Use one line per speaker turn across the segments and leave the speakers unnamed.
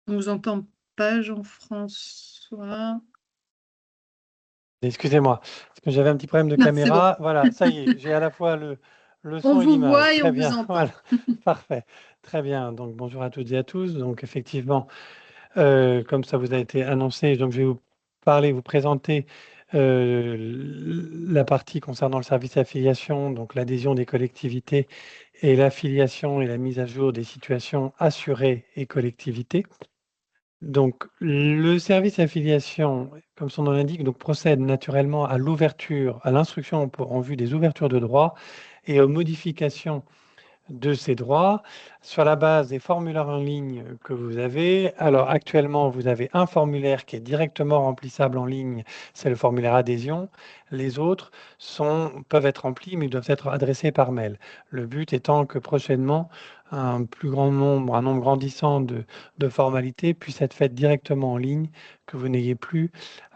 On vous entend pas, Jean-François.
Excusez-moi, parce que j'avais un petit problème de
Non, c'est bon.
caméra. Voilà, ça y est, j'ai à la fois le
On
son et
vous
l'image.
voit et on
Très
vous
bien, voilà,
entend.
parfait. Très bien, donc bonjour à toutes et à tous. Donc effectivement, comme ça vous a été annoncé, donc je vais vous présenter la partie concernant le service affiliation, donc l'adhésion des collectivités et l'affiliation et la mise à jour des situations assurées et collectivités. Donc, le service affiliation, comme son nom l'indique, donc procède naturellement à l'ouverture, à l'instruction en vue des ouvertures de droits et aux modifications de ces droits sur la base des formulaires en ligne que vous avez. Alors actuellement, vous avez un formulaire qui est directement remplissable en ligne, c'est le formulaire adhésion. Les autres peuvent être remplis, mais doivent être adressés par mail. Le but étant que prochainement, un nombre grandissant de formalités puisse être faites directement en ligne, que vous n'ayez plus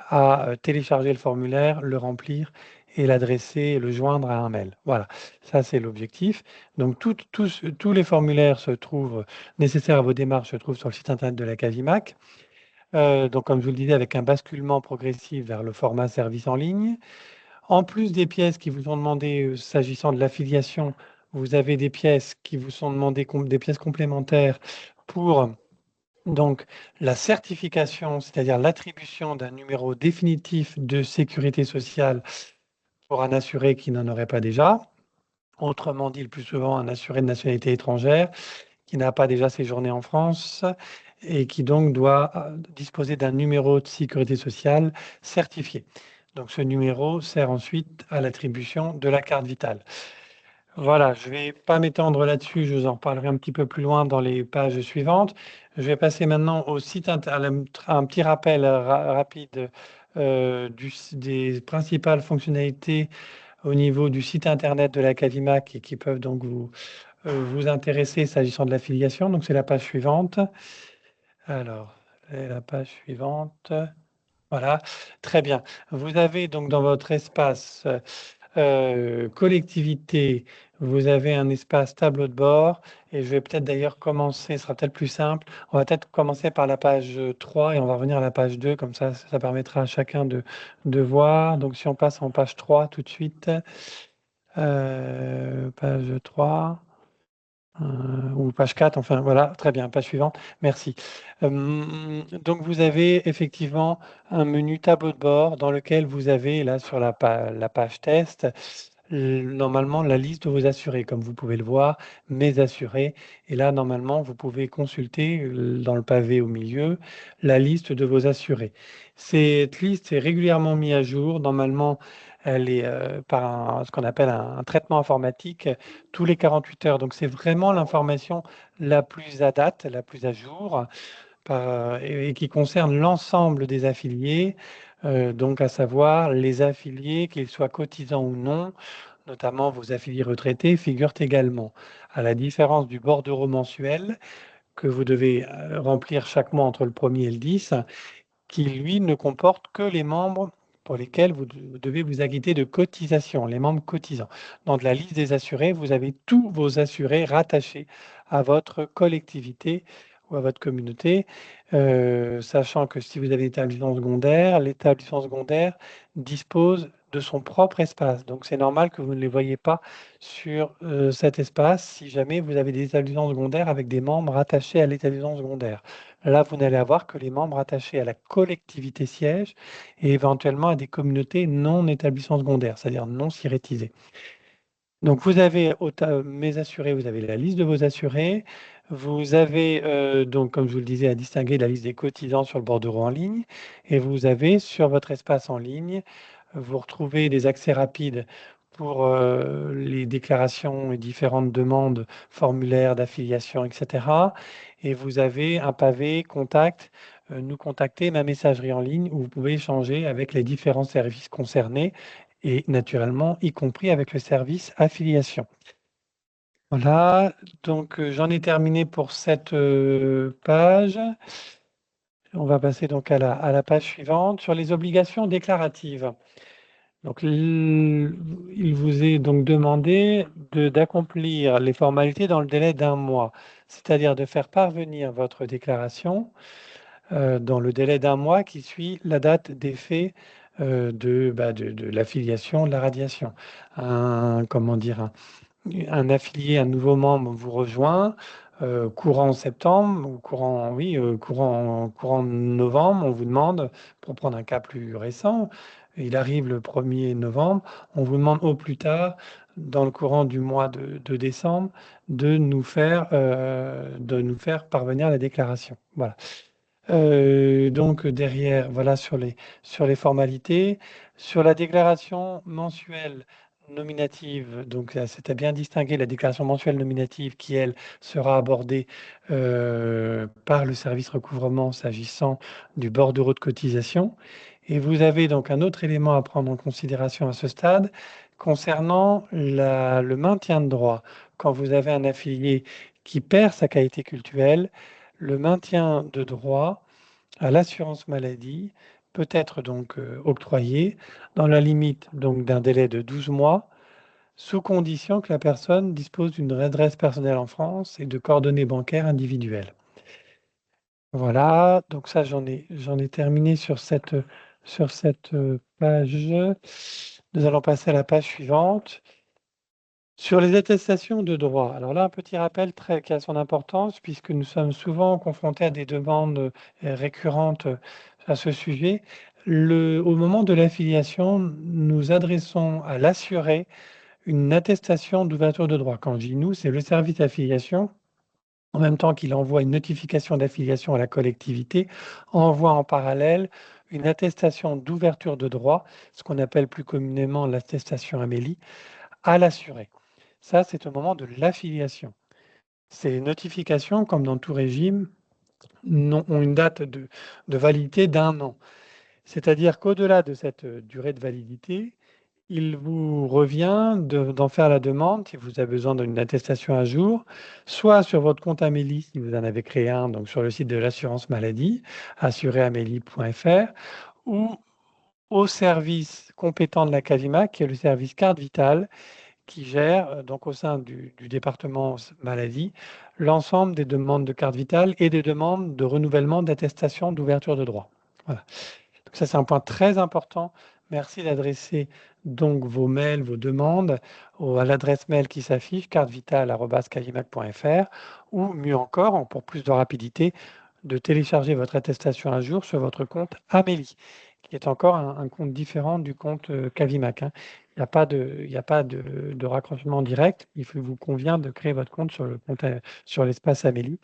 à télécharger le formulaire, le remplir et l'adresser, le joindre à un mail. Voilà, ça c'est l'objectif. Donc tous les formulaires nécessaires à vos démarches se trouvent sur le site internet de la Cavimac. Donc comme je vous le disais, avec un basculement progressif vers le format service en ligne. En plus des pièces qui vous sont demandées s'agissant de l'affiliation, vous avez des pièces qui vous sont demandées, des pièces complémentaires pour donc la certification, c'est-à-dire l'attribution d'un numéro définitif de sécurité sociale pour un assuré qui n'en aurait pas déjà. Autrement dit, le plus souvent, un assuré de nationalité étrangère qui n'a pas déjà séjourné en France et qui donc doit disposer d'un numéro de sécurité sociale certifié. Donc ce numéro sert ensuite à l'attribution de la carte vitale. Voilà, je ne vais pas m'étendre là-dessus, je vous en reparlerai un petit peu plus loin dans les pages suivantes. Je vais passer maintenant au site internet, un petit rappel rapide des principales fonctionnalités au niveau du site internet de la Cavimac et qui peuvent donc vous intéresser s'agissant de l'affiliation. Donc, c'est la page suivante. Alors, la page suivante. Voilà, très bien. Vous avez donc dans votre espace collectivité, vous avez un espace tableau de bord et je vais peut-être d'ailleurs commencer, ce sera peut-être plus simple. On va peut-être commencer par la page 3 et on va revenir à la page 2, comme ça permettra à chacun de voir. Donc, si on passe en page 3 tout de suite, page 3. Ou page 4, enfin voilà, très bien, page suivante, merci. Donc vous avez effectivement un menu tableau de bord dans lequel vous avez là sur la page test, normalement la liste de vos assurés, comme vous pouvez le voir, mes assurés. Et là, normalement, vous pouvez consulter dans le pavé au milieu la liste de vos assurés. Cette liste est régulièrement mise à jour. Normalement, elle est par ce qu'on appelle un traitement informatique tous les 48 heures. Donc, c'est vraiment l'information la plus à date, la plus à jour, et qui concerne l'ensemble des affiliés, donc à savoir les affiliés, qu'ils soient cotisants ou non, notamment vos affiliés retraités, figurent également. À la différence du bordereau mensuel que vous devez remplir chaque mois entre le 1er et le 10, qui, lui, ne comporte que les membres pour lesquels vous devez vous acquitter de cotisations, les membres cotisants. Dans la liste des assurés, vous avez tous vos assurés rattachés à votre collectivité ou à votre communauté, sachant que si vous avez l'établissement secondaire dispose de son propre espace. Donc c'est normal que vous ne les voyez pas sur cet espace si jamais vous avez des établissements secondaires avec des membres rattachés à l'établissement secondaire. Là, vous n'allez avoir que les membres attachés à la collectivité siège et éventuellement à des communautés non établissements secondaires, c'est-à-dire non sirétisés. Donc, vous avez mes assurés, vous avez la liste de vos assurés. Vous avez, donc, comme je vous le disais, à distinguer la liste des cotisants sur le bordereau en ligne. Et vous avez sur votre espace en ligne, vous retrouvez des accès rapides pour les déclarations et différentes demandes, formulaires d'affiliation, etc. Et vous avez un pavé contact, nous contacter, ma messagerie en ligne, où vous pouvez échanger avec les différents services concernés et naturellement, y compris avec le service affiliation. Voilà, donc j'en ai terminé pour cette page. On va passer donc à la page suivante sur les obligations déclaratives. Donc, il vous est donc demandé d'accomplir les formalités dans le délai d'un mois, c'est-à-dire de faire parvenir votre déclaration dans le délai d'un mois qui suit la date d'effet de l'affiliation, de la radiation. Comment dire, un affilié, un nouveau membre vous rejoint courant septembre ou courant novembre. On vous demande, pour prendre un cas plus récent, il arrive le 1er novembre, on vous demande au plus tard, dans le courant du mois de décembre, de nous faire parvenir la déclaration. Voilà. Donc derrière, voilà sur les formalités. Sur la déclaration mensuelle nominative, donc c'est à bien distinguer la déclaration mensuelle nominative qui, elle, sera abordée par le service recouvrement s'agissant du bordereau de cotisation. Et vous avez donc un autre élément à prendre en considération à ce stade concernant le maintien de droit. Quand vous avez un affilié qui perd sa qualité cultuelle, le maintien de droit à l'assurance maladie peut être donc octroyé dans la limite donc d'un délai de 12 mois, sous condition que la personne dispose d'une adresse personnelle en France et de coordonnées bancaires individuelles. Voilà, donc ça j'en ai terminé sur cette page. Nous allons passer à la page suivante. Sur les attestations de droit, alors là, un petit rappel qui a son importance, puisque nous sommes souvent confrontés à des demandes récurrentes à ce sujet. Au moment de l'affiliation, nous adressons à l'assuré une attestation d'ouverture de droit. Quand je dis nous, c'est le service d'affiliation, en même temps qu'il envoie une notification d'affiliation à la collectivité, envoie en parallèle une attestation d'ouverture de droit, ce qu'on appelle plus communément l'attestation Amélie, à l'assuré. Ça, c'est au moment de l'affiliation. Ces notifications, comme dans tout régime, ont une date de validité d'1 an. C'est-à-dire qu'au-delà de cette durée de validité, il vous revient d'en faire la demande si vous avez besoin d'une attestation à jour, soit sur votre compte Amélie, si vous en avez créé un, donc sur le site de l'assurance maladie, assuréamélie.fr, ou au service compétent de la CAVIMAC, qui est le service carte vitale, qui gère donc au sein du département maladie l'ensemble des demandes de carte vitale et des demandes de renouvellement d'attestation d'ouverture de droit. Voilà. Donc ça, c'est un point très important. Merci d'adresser donc vos mails, vos demandes à l'adresse mail qui s'affiche, cartevitale@cavimac.fr, ou mieux encore, pour plus de rapidité, de télécharger votre attestation à jour sur votre compte Amélie, qui est encore un compte différent du compte Cavimac, hein. Il n'y a pas de raccrochement direct. Il vous convient de créer votre compte sur l'espace Amélie.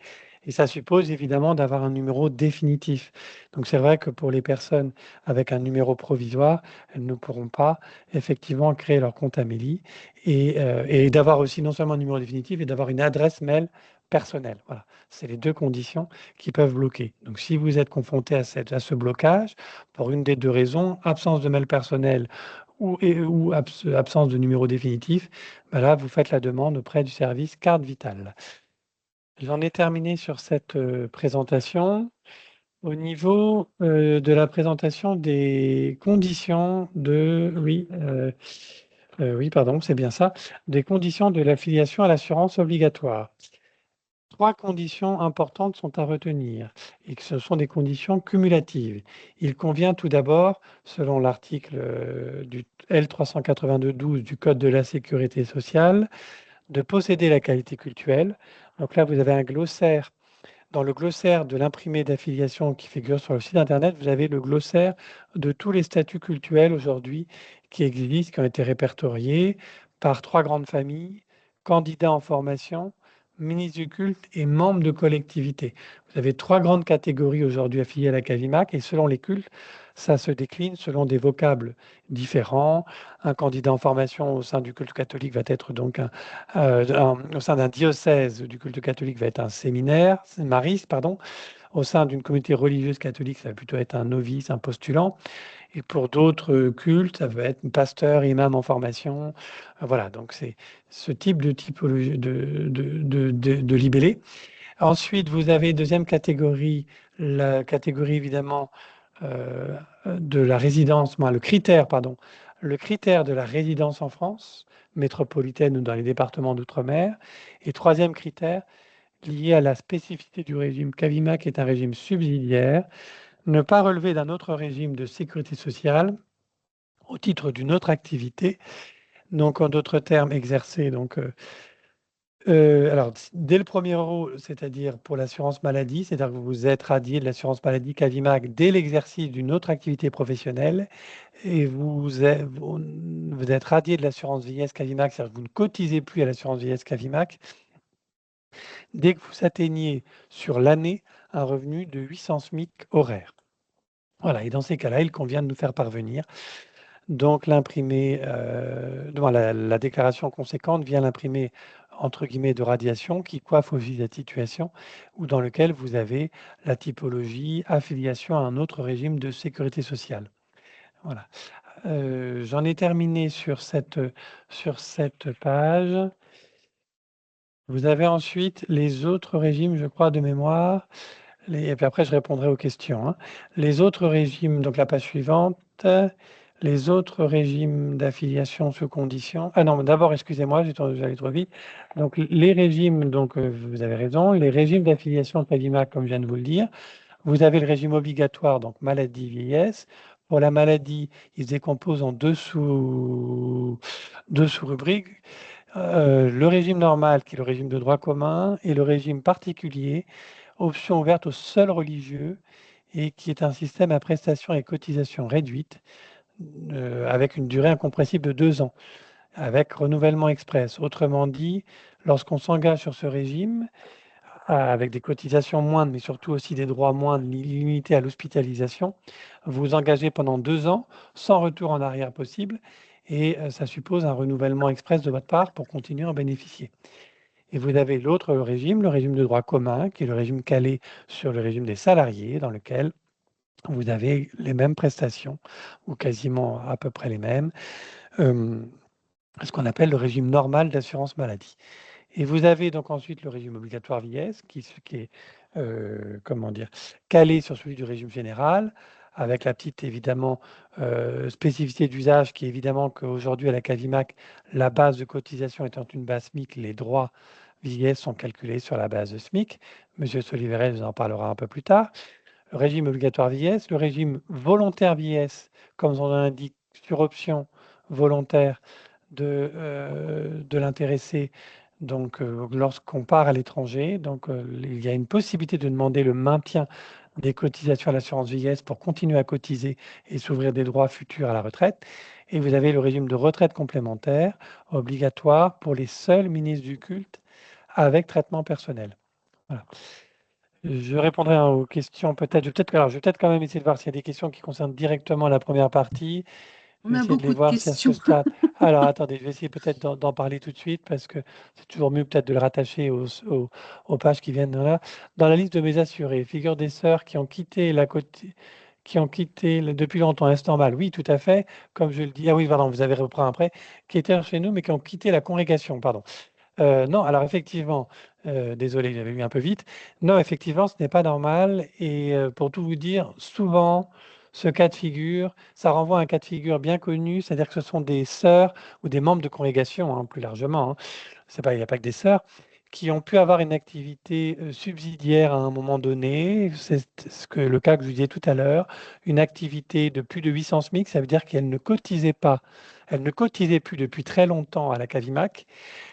Et ça suppose évidemment d'avoir un numéro définitif. Donc c'est vrai que pour les personnes avec un numéro provisoire, elles ne pourront pas effectivement créer leur compte Amélie et d'avoir aussi non seulement un numéro définitif, et d'avoir une adresse mail personnelle. Voilà, c'est les deux conditions qui peuvent bloquer. Donc si vous êtes confronté à ce blocage, pour une des deux raisons, absence de mail personnel ou absence de numéro définitif, ben là, vous faites la demande auprès du service carte vitale. J'en ai terminé sur cette présentation. Au niveau de la présentation des conditions pardon, c'est bien ça, des conditions de l'affiliation à l'assurance obligatoire. 3 conditions importantes sont à retenir et que ce sont des conditions cumulatives. Il convient tout d'abord, selon l'article du L382-12 du Code de la sécurité sociale, de posséder la qualité cultuelle. Donc là, vous avez un glossaire. Dans le glossaire de l'imprimé d'affiliation qui figure sur le site internet, vous avez le glossaire de tous les statuts cultuels aujourd'hui qui existent, qui ont été répertoriés par 3 grandes familles: candidats en formation, ministres du culte et membres de collectivités. Vous avez 3 grandes catégories aujourd'hui affiliées à la CAVIMAC, et selon les cultes, ça se décline selon des vocables différents. Un candidat en formation au sein du culte catholique va être donc au sein d'un diocèse du culte catholique va être un mariste, pardon. Au sein d'une communauté religieuse catholique, ça va plutôt être un novice, un postulant. Et pour d'autres cultes, ça va être un pasteur, imam en formation. Voilà, donc c'est ce type de typologie de libellé. Ensuite, vous avez deuxième catégorie, la catégorie évidemment de la résidence, le critère, pardon, le critère de la résidence en France, métropolitaine ou dans les départements d'outre-mer, et troisième critère, lié à la spécificité du régime Cavima, qui est un régime subsidiaire, ne pas relever d'un autre régime de sécurité sociale au titre d'une autre activité, donc en d'autres termes exercer alors, dès le premier euro, c'est-à-dire pour l'assurance maladie, c'est-à-dire que vous êtes radié de l'assurance maladie Cavimac dès l'exercice d'une autre activité professionnelle et vous êtes radié de l'assurance vieillesse Cavimac, c'est-à-dire que vous ne cotisez plus à l'assurance vieillesse Cavimac dès que vous atteignez sur l'année un revenu de 800 SMIC horaires. Voilà, et dans ces cas-là, il convient de nous faire parvenir donc l'imprimé, la déclaration conséquente vient l'imprimer entre guillemets de radiation qui coiffe aussi la situation ou dans lequel vous avez la typologie affiliation à un autre régime de sécurité sociale. Voilà. J'en ai terminé sur cette page. Vous avez ensuite les autres régimes, je crois, de mémoire. Et puis après, je répondrai aux questions, hein. Les autres régimes, donc la page suivante, les autres régimes d'affiliation sous condition. Ah non, d'abord, excusez-moi, j'allais trop vite. Donc les régimes, donc vous avez raison, les régimes d'affiliation de Pavimac, comme je viens de vous le dire. Vous avez le régime obligatoire, donc maladie, vieillesse. Pour la maladie, il se décompose en deux sous-rubriques. Le régime normal, qui est le régime de droit commun, et le régime particulier, option ouverte aux seuls religieux et qui est un système à prestations et cotisations réduites avec une durée incompressible de 2 ans, avec renouvellement express. Autrement dit, lorsqu'on s'engage sur ce régime, avec des cotisations moindres, mais surtout aussi des droits moindres limités à l'hospitalisation, vous vous engagez pendant 2 ans, sans retour en arrière possible, et ça suppose un renouvellement express de votre part pour continuer à en bénéficier. Et vous avez l'autre régime, le régime de droit commun, qui est le régime calé sur le régime des salariés, dans lequel vous avez les mêmes prestations, ou quasiment à peu près les mêmes, ce qu'on appelle le régime normal d'assurance maladie. Et vous avez donc ensuite le régime obligatoire vieillesse, qui est comment dire, calé sur celui du régime général, avec la petite évidemment spécificité d'usage qui est évidemment qu'aujourd'hui à la Cavimac, la base de cotisation étant une base SMIC, les droits vieillesse sont calculés sur la base de SMIC. Monsieur Soliverel vous en parlera un peu plus tard. Le régime obligatoire vieillesse, le régime volontaire vieillesse, comme son nom l'indique, sur option volontaire de l'intéressé. Donc, lorsqu'on part à l'étranger, donc il y a une possibilité de demander le maintien des cotisations à l'assurance vieillesse pour continuer à cotiser et s'ouvrir des droits futurs à la retraite. Et vous avez le régime de retraite complémentaire obligatoire pour les seuls ministres du culte avec traitement personnel. Voilà. Je répondrai aux questions peut-être. Alors, je vais peut-être quand même essayer de voir s'il y a des questions qui concernent directement la première partie. Je
On
vais
a
essayer de les
beaucoup de
voir si à ce
questions.
stade. Alors, attendez, je vais essayer peut-être d'en parler tout de suite parce que c'est toujours mieux peut-être de le rattacher aux pages qui viennent là. Dans la liste de mes assurés, figure des sœurs qui ont quitté depuis longtemps, est-ce normal? Oui, tout à fait. Comme je le dis, ah oui, pardon, vous avez repris après, qui étaient chez nous mais qui ont quitté la congrégation, pardon. Non, alors effectivement, désolé, j'avais lu un peu vite. Non, effectivement, ce n'est pas normal et pour tout vous dire, souvent, ce cas de figure, ça renvoie à un cas de figure bien connu, c'est-à-dire que ce sont des sœurs ou des membres de congrégation, hein, plus largement, hein. Il n'y a pas que des sœurs, qui ont pu avoir une activité, subsidiaire à un moment donné. C'est le cas que je vous disais tout à l'heure, une activité de plus de 800 SMIC, ça veut dire qu'elles ne cotisaient pas. Elles ne cotisaient plus depuis très longtemps à la Cavimac.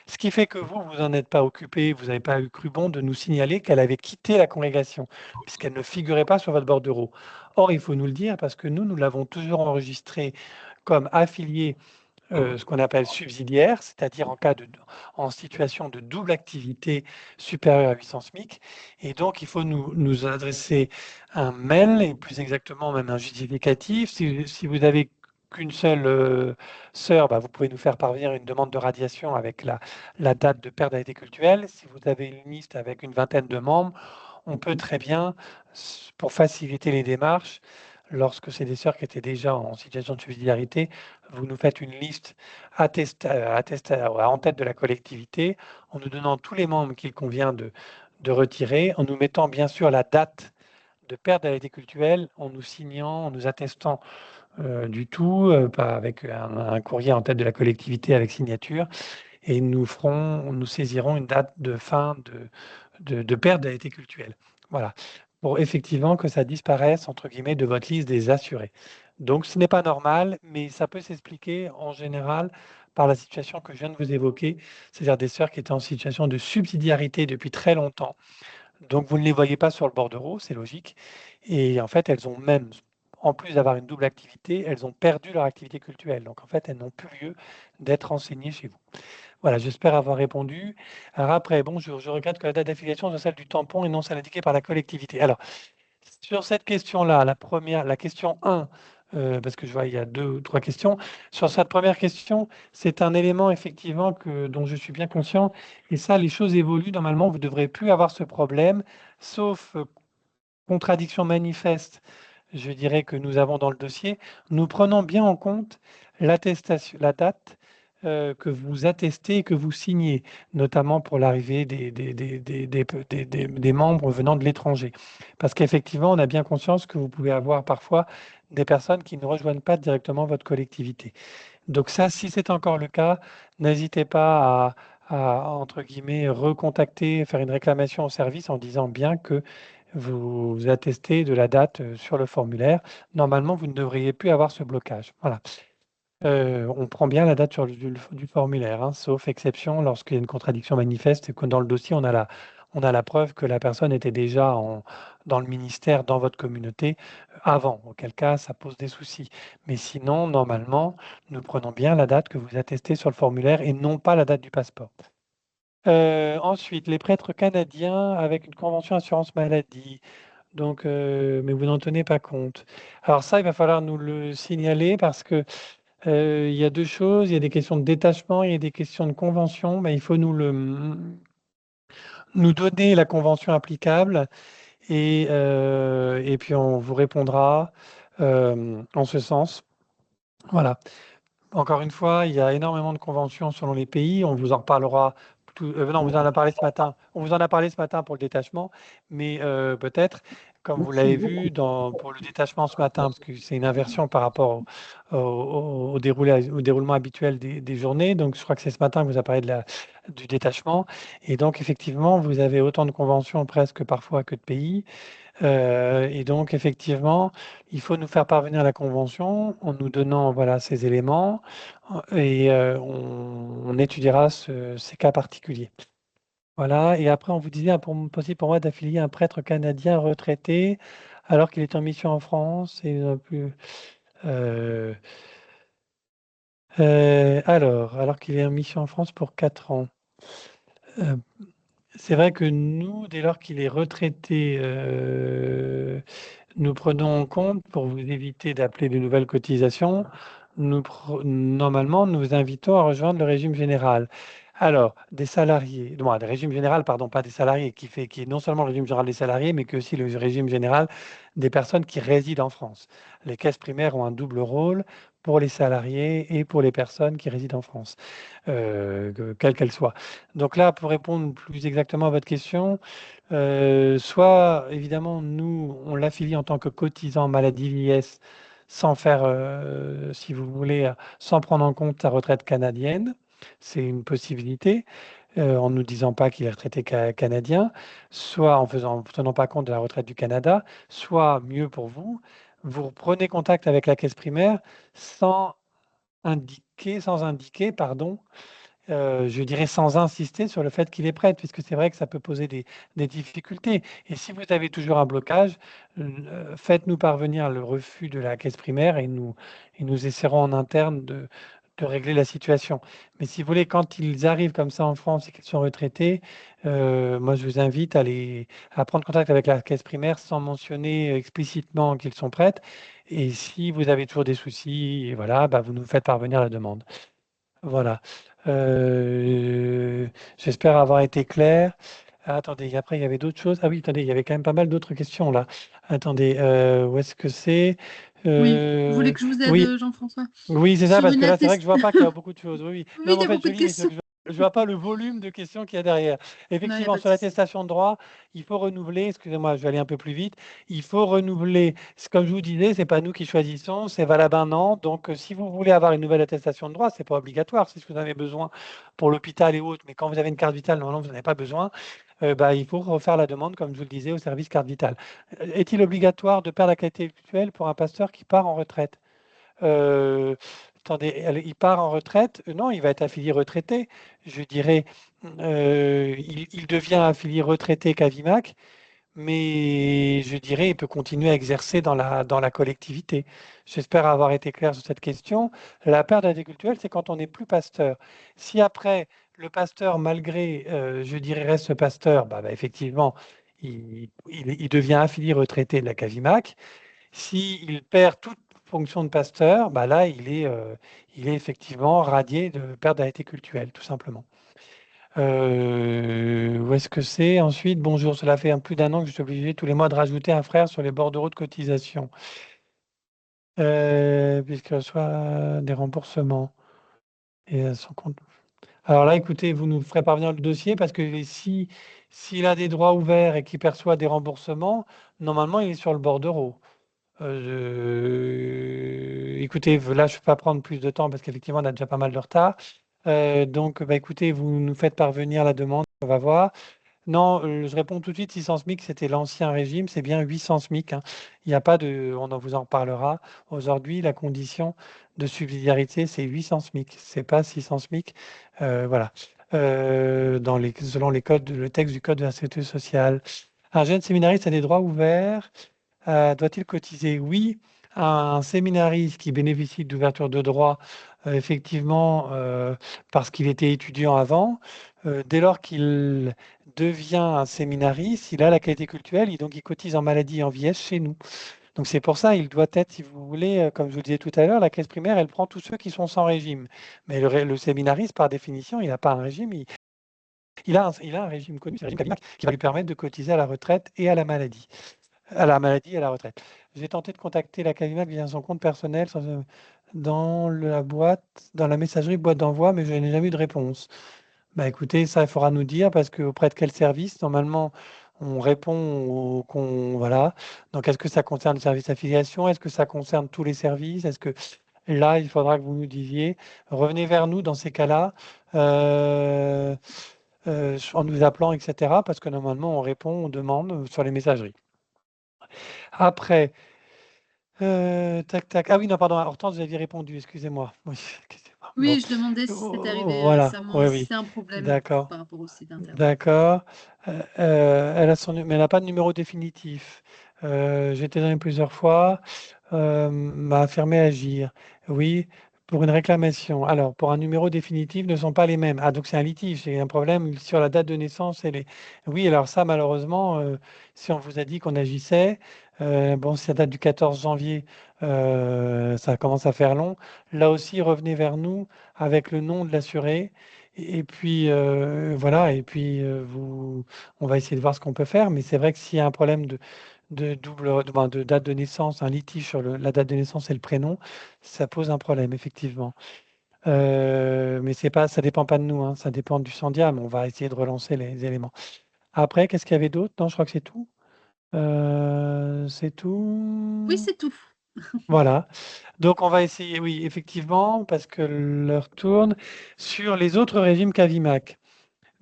Ce qui fait que vous, vous en êtes pas occupé, vous n'avez pas eu cru bon de nous signaler qu'elle avait quitté la congrégation, puisqu'elle ne figurait pas sur votre bordereau. Or, il faut nous le dire parce que nous l'avons toujours enregistrée comme affiliée, ce qu'on appelle subsidiaire, c'est-à-dire en situation de double activité supérieure à 800 SMIC. Et donc, il faut nous adresser un mail, et plus exactement même un justificatif. Si vous avez qu'une seule sœur, bah, vous pouvez nous faire parvenir une demande de radiation avec la date de perte d'identité cultuelle. Si vous avez une liste avec une vingtaine de membres, on peut très bien, pour faciliter les démarches, lorsque c'est des sœurs qui étaient déjà en situation de subsidiarité, vous nous faites une liste en tête de la collectivité, en nous donnant tous les membres qu'il convient de retirer, en nous mettant bien sûr la date de perte d'identité cultuelle, en nous signant, en nous attestant du tout, pas avec un courrier en tête de la collectivité avec signature, et nous saisirons une date de fin de perte d'égalité cultuelle. Voilà, pour effectivement que ça disparaisse, entre guillemets, de votre liste des assurés. Donc ce n'est pas normal, mais ça peut s'expliquer en général par la situation que je viens de vous évoquer, c'est-à-dire des sœurs qui étaient en situation de subsidiarité depuis très longtemps. Donc vous ne les voyez pas sur le bordereau, c'est logique. Et en fait, elles ont même, en plus d'avoir une double activité, elles ont perdu leur activité cultuelle. Donc en fait, elles n'ont plus lieu d'être enseignées chez vous. Voilà, j'espère avoir répondu. Alors après, bon, je regrette que la date d'affiliation soit celle du tampon et non celle indiquée par la collectivité. Alors, sur cette question-là, la question 1, parce que je vois il y a 2 ou 3 questions. Sur cette première question, c'est un élément effectivement dont je suis bien conscient, et ça, les choses évoluent. Normalement, vous ne devrez plus avoir ce problème, sauf contradiction manifeste, je dirais, que nous avons dans le dossier. Nous prenons bien en compte l'attestation, la date que vous attestez et que vous signez, notamment pour l'arrivée des membres venant de l'étranger. Parce qu'effectivement, on a bien conscience que vous pouvez avoir parfois des personnes qui ne rejoignent pas directement votre collectivité. Donc ça, si c'est encore le cas, n'hésitez pas entre guillemets, recontacter, faire une réclamation au service en disant bien que vous attestez de la date sur le formulaire. Normalement, vous ne devriez plus avoir ce blocage. Voilà. On prend bien la date du formulaire, hein, sauf exception lorsqu'il y a une contradiction manifeste et que dans le dossier, on a la preuve que la personne était déjà dans le ministère, dans votre communauté, avant, auquel cas ça pose des soucis. Mais sinon, normalement, nous prenons bien la date que vous attestez sur le formulaire et non pas la date du passeport. Ensuite, les prêtres canadiens avec une convention assurance maladie. Donc, mais vous n'en tenez pas compte. Alors ça, il va falloir nous le signaler parce que il y a 2 choses, il y a des questions de détachement, il y a des questions de convention, mais il faut nous donner la convention applicable et puis on vous répondra, en ce sens. Voilà. Encore une fois, il y a énormément de conventions selon les pays. On vous en reparlera. Non, on vous en a parlé ce matin. On vous en a parlé ce matin pour le détachement, mais peut-être, comme vous
Merci
l'avez
beaucoup.
vu pour le détachement ce matin, parce que c'est une inversion par rapport au déroulement habituel des journées. Donc, je crois que c'est ce matin que vous avez parlé du détachement. Et donc, effectivement, vous avez autant de conventions presque parfois que de pays. Et donc, effectivement, il faut nous faire parvenir la convention en nous donnant voilà, ces éléments et on étudiera ces cas particuliers. Voilà, et après, on vous disait possible pour moi d'affilier un prêtre canadien retraité alors qu'il est en mission en France et plus. Alors qu'il est en mission en France pour 4 ans. Euh, c'est vrai que nous, dès lors qu'il est retraité, nous prenons en compte, pour vous éviter d'appeler de nouvelles cotisations, normalement, nous vous invitons à rejoindre le régime général. Alors, des salariés, non, des régimes général, pardon, pas des salariés, qui est non seulement le régime général des salariés, mais que aussi le régime général des personnes qui résident en France. Les caisses primaires ont un double rôle pour les salariés et pour les personnes qui résident en France, quelles qu'elles soient. Donc là, pour répondre plus exactement à votre question, soit évidemment, nous, on l'affilie en tant que cotisant maladie vieillesse sans faire, si vous voulez, sans prendre en compte sa retraite canadienne. C'est une possibilité, en ne nous disant pas qu'il est retraité canadien, soit en tenant pas compte de la retraite du Canada, soit mieux pour vous, vous prenez contact avec la caisse primaire sans indiquer, pardon, je dirais sans insister sur le fait qu'il est prêt, puisque c'est vrai que ça peut poser des difficultés. Et si vous avez toujours un blocage, faites-nous parvenir le refus de la caisse primaire et nous essaierons en interne de régler la situation. Mais si vous voulez, quand ils arrivent comme ça en France et qu'ils sont retraités, moi je vous invite à prendre contact avec la caisse primaire sans mentionner explicitement qu'ils sont prêts. Et si vous avez toujours des soucis, et voilà, bah, vous nous faites parvenir la demande. Voilà. J'espère avoir été clair. Ah, attendez, après il y avait d'autres choses. Ah oui, attendez, il y avait quand même pas mal d'autres questions là. Attendez, où est-ce que c'est?
Oui, vous voulez que je vous aide,
Oui,
Jean-François?
oui, c'est ça,
Sur
parce
une
que là, c'est vrai que je vois pas qu'il y a
attestation.
beaucoup de choses. Oui, oui.
Oui,
Non,
il
mais
y
en
a
fait,
beaucoup
je
de
lis, mais ce
questions.
que je Je vois pas le volume de questions qu'il y a derrière.
Non, il n'y a
Effectivement,
pas de
sur
souci.
l'attestation de droit, il faut renouveler, excusez-moi, je vais aller un peu plus vite, il faut renouveler, comme je vous disais, c'est pas nous qui choisissons, c'est valable 1 an. Donc, si vous voulez avoir une nouvelle attestation de droit, c'est pas obligatoire, si vous en avez besoin pour l'hôpital et autres, mais quand vous avez une carte vitale, normalement, vous n'en avez pas besoin, il faut refaire la demande, comme je vous le disais, au service carte vitale. Est-il obligatoire de perdre la qualité intellectuelle pour un pasteur qui part en retraite? Euh, Attendez, il part en retraite? Non, il va être affilié retraité. Je dirais, il devient affilié retraité Cavimac, mais je dirais, il peut continuer à exercer dans la collectivité. J'espère avoir été clair sur cette question. La perte d'intellectuelle, c'est quand on n'est plus pasteur. Si après, le pasteur, malgré, je dirais, reste pasteur, effectivement, il devient affilié retraité de la Cavimac. S'il perd toute fonction de pasteur, là, il est effectivement radié de perte d'arrêté cultuelle, tout simplement. Où est-ce que c'est? Ensuite, bonjour, cela fait plus d'1 an que je suis obligé tous les mois de rajouter un frère sur les bordereaux de cotisation, puisqu'il reçoit des remboursements et à son compte. Alors là, écoutez, vous nous ferez parvenir le dossier parce que s'il a des droits ouverts et qu'il perçoit des remboursements, normalement, il est sur le bordereau. Écoutez, là, je ne peux pas prendre plus de temps parce qu'effectivement, on a déjà pas mal de retard. Donc, écoutez, vous nous faites parvenir la demande, on va voir. Non, je réponds tout de suite, 600 SMIC, c'était l'ancien régime, c'est bien 800 SMIC, hein. Il n'y a pas de, on en vous en reparlera. Aujourd'hui, la condition de subsidiarité, c'est 800 SMIC, c'est pas 600 SMIC. Voilà. Selon les codes, le texte du code de la sécurité sociale. Un jeune séminariste a des droits ouverts. Doit-il cotiser? Oui, un séminariste qui bénéficie d'ouverture de droit, effectivement, parce qu'il était étudiant avant, dès lors qu'il devient un séminariste, il a la qualité cultuelle et donc il cotise en maladie et en vieillesse chez nous. Donc c'est pour ça, il doit être, si vous voulez, comme je vous disais tout à l'heure, la caisse primaire, elle prend tous ceux qui sont sans régime. Mais le séminariste, par définition, il n'a pas un régime, il a un régime connu, c'est le régime Cadillac, qui va lui permettre de cotiser à la retraite et à la maladie. À la maladie et à la retraite. J'ai tenté de contacter la Cadillac via son compte personnel dans la boîte, dans la messagerie boîte d'envoi, mais je n'ai jamais eu de réponse. Écoutez, ça, il faudra nous dire parce qu'auprès de quel service, normalement, on répond voilà. Donc, est-ce que ça concerne le service affiliation? Est-ce que ça concerne tous les services? Est-ce que là, il faudra que vous nous disiez, revenez vers nous dans ces cas-là, en nous appelant, etc. Parce que normalement, on répond, on demande sur les messageries. Après, tac, tac. Ah oui, non, pardon, Hortense, vous aviez répondu, excusez-moi. Oui, excusez-moi. Bon.
Oui, je demandais si c'était arrivé
Voilà,
récemment,
oui,
si
oui,
c'est un problème
d'accord,
par rapport au site internet.
d'accord. Mais elle n'a pas de numéro définitif. J'ai été dans plusieurs fois, m'a affirmé agir. Oui, pour une réclamation. Alors, pour un numéro définitif, ne sont pas les mêmes. Ah, donc c'est un litige, c'est un problème sur la date de naissance. Oui, alors ça, malheureusement, si on vous a dit qu'on agissait, bon, si ça date du 14 janvier, ça commence à faire long. Là aussi, revenez vers nous avec le nom de l'assuré. Et puis, voilà, et puis on va essayer de voir ce qu'on peut faire. Mais c'est vrai que s'il y a un problème de date de naissance, un litige sur la date de naissance et le prénom, ça pose un problème, effectivement. Mais ça dépend pas de nous, hein, ça dépend du Sandiam. On va essayer de relancer les éléments. Après, qu'est-ce qu'il y avait d'autre? Non, je crois que c'est tout. C'est tout.
Oui, c'est tout.
Voilà. Donc, on va essayer, oui, effectivement, parce que l'heure tourne, sur les autres régimes Cavimac.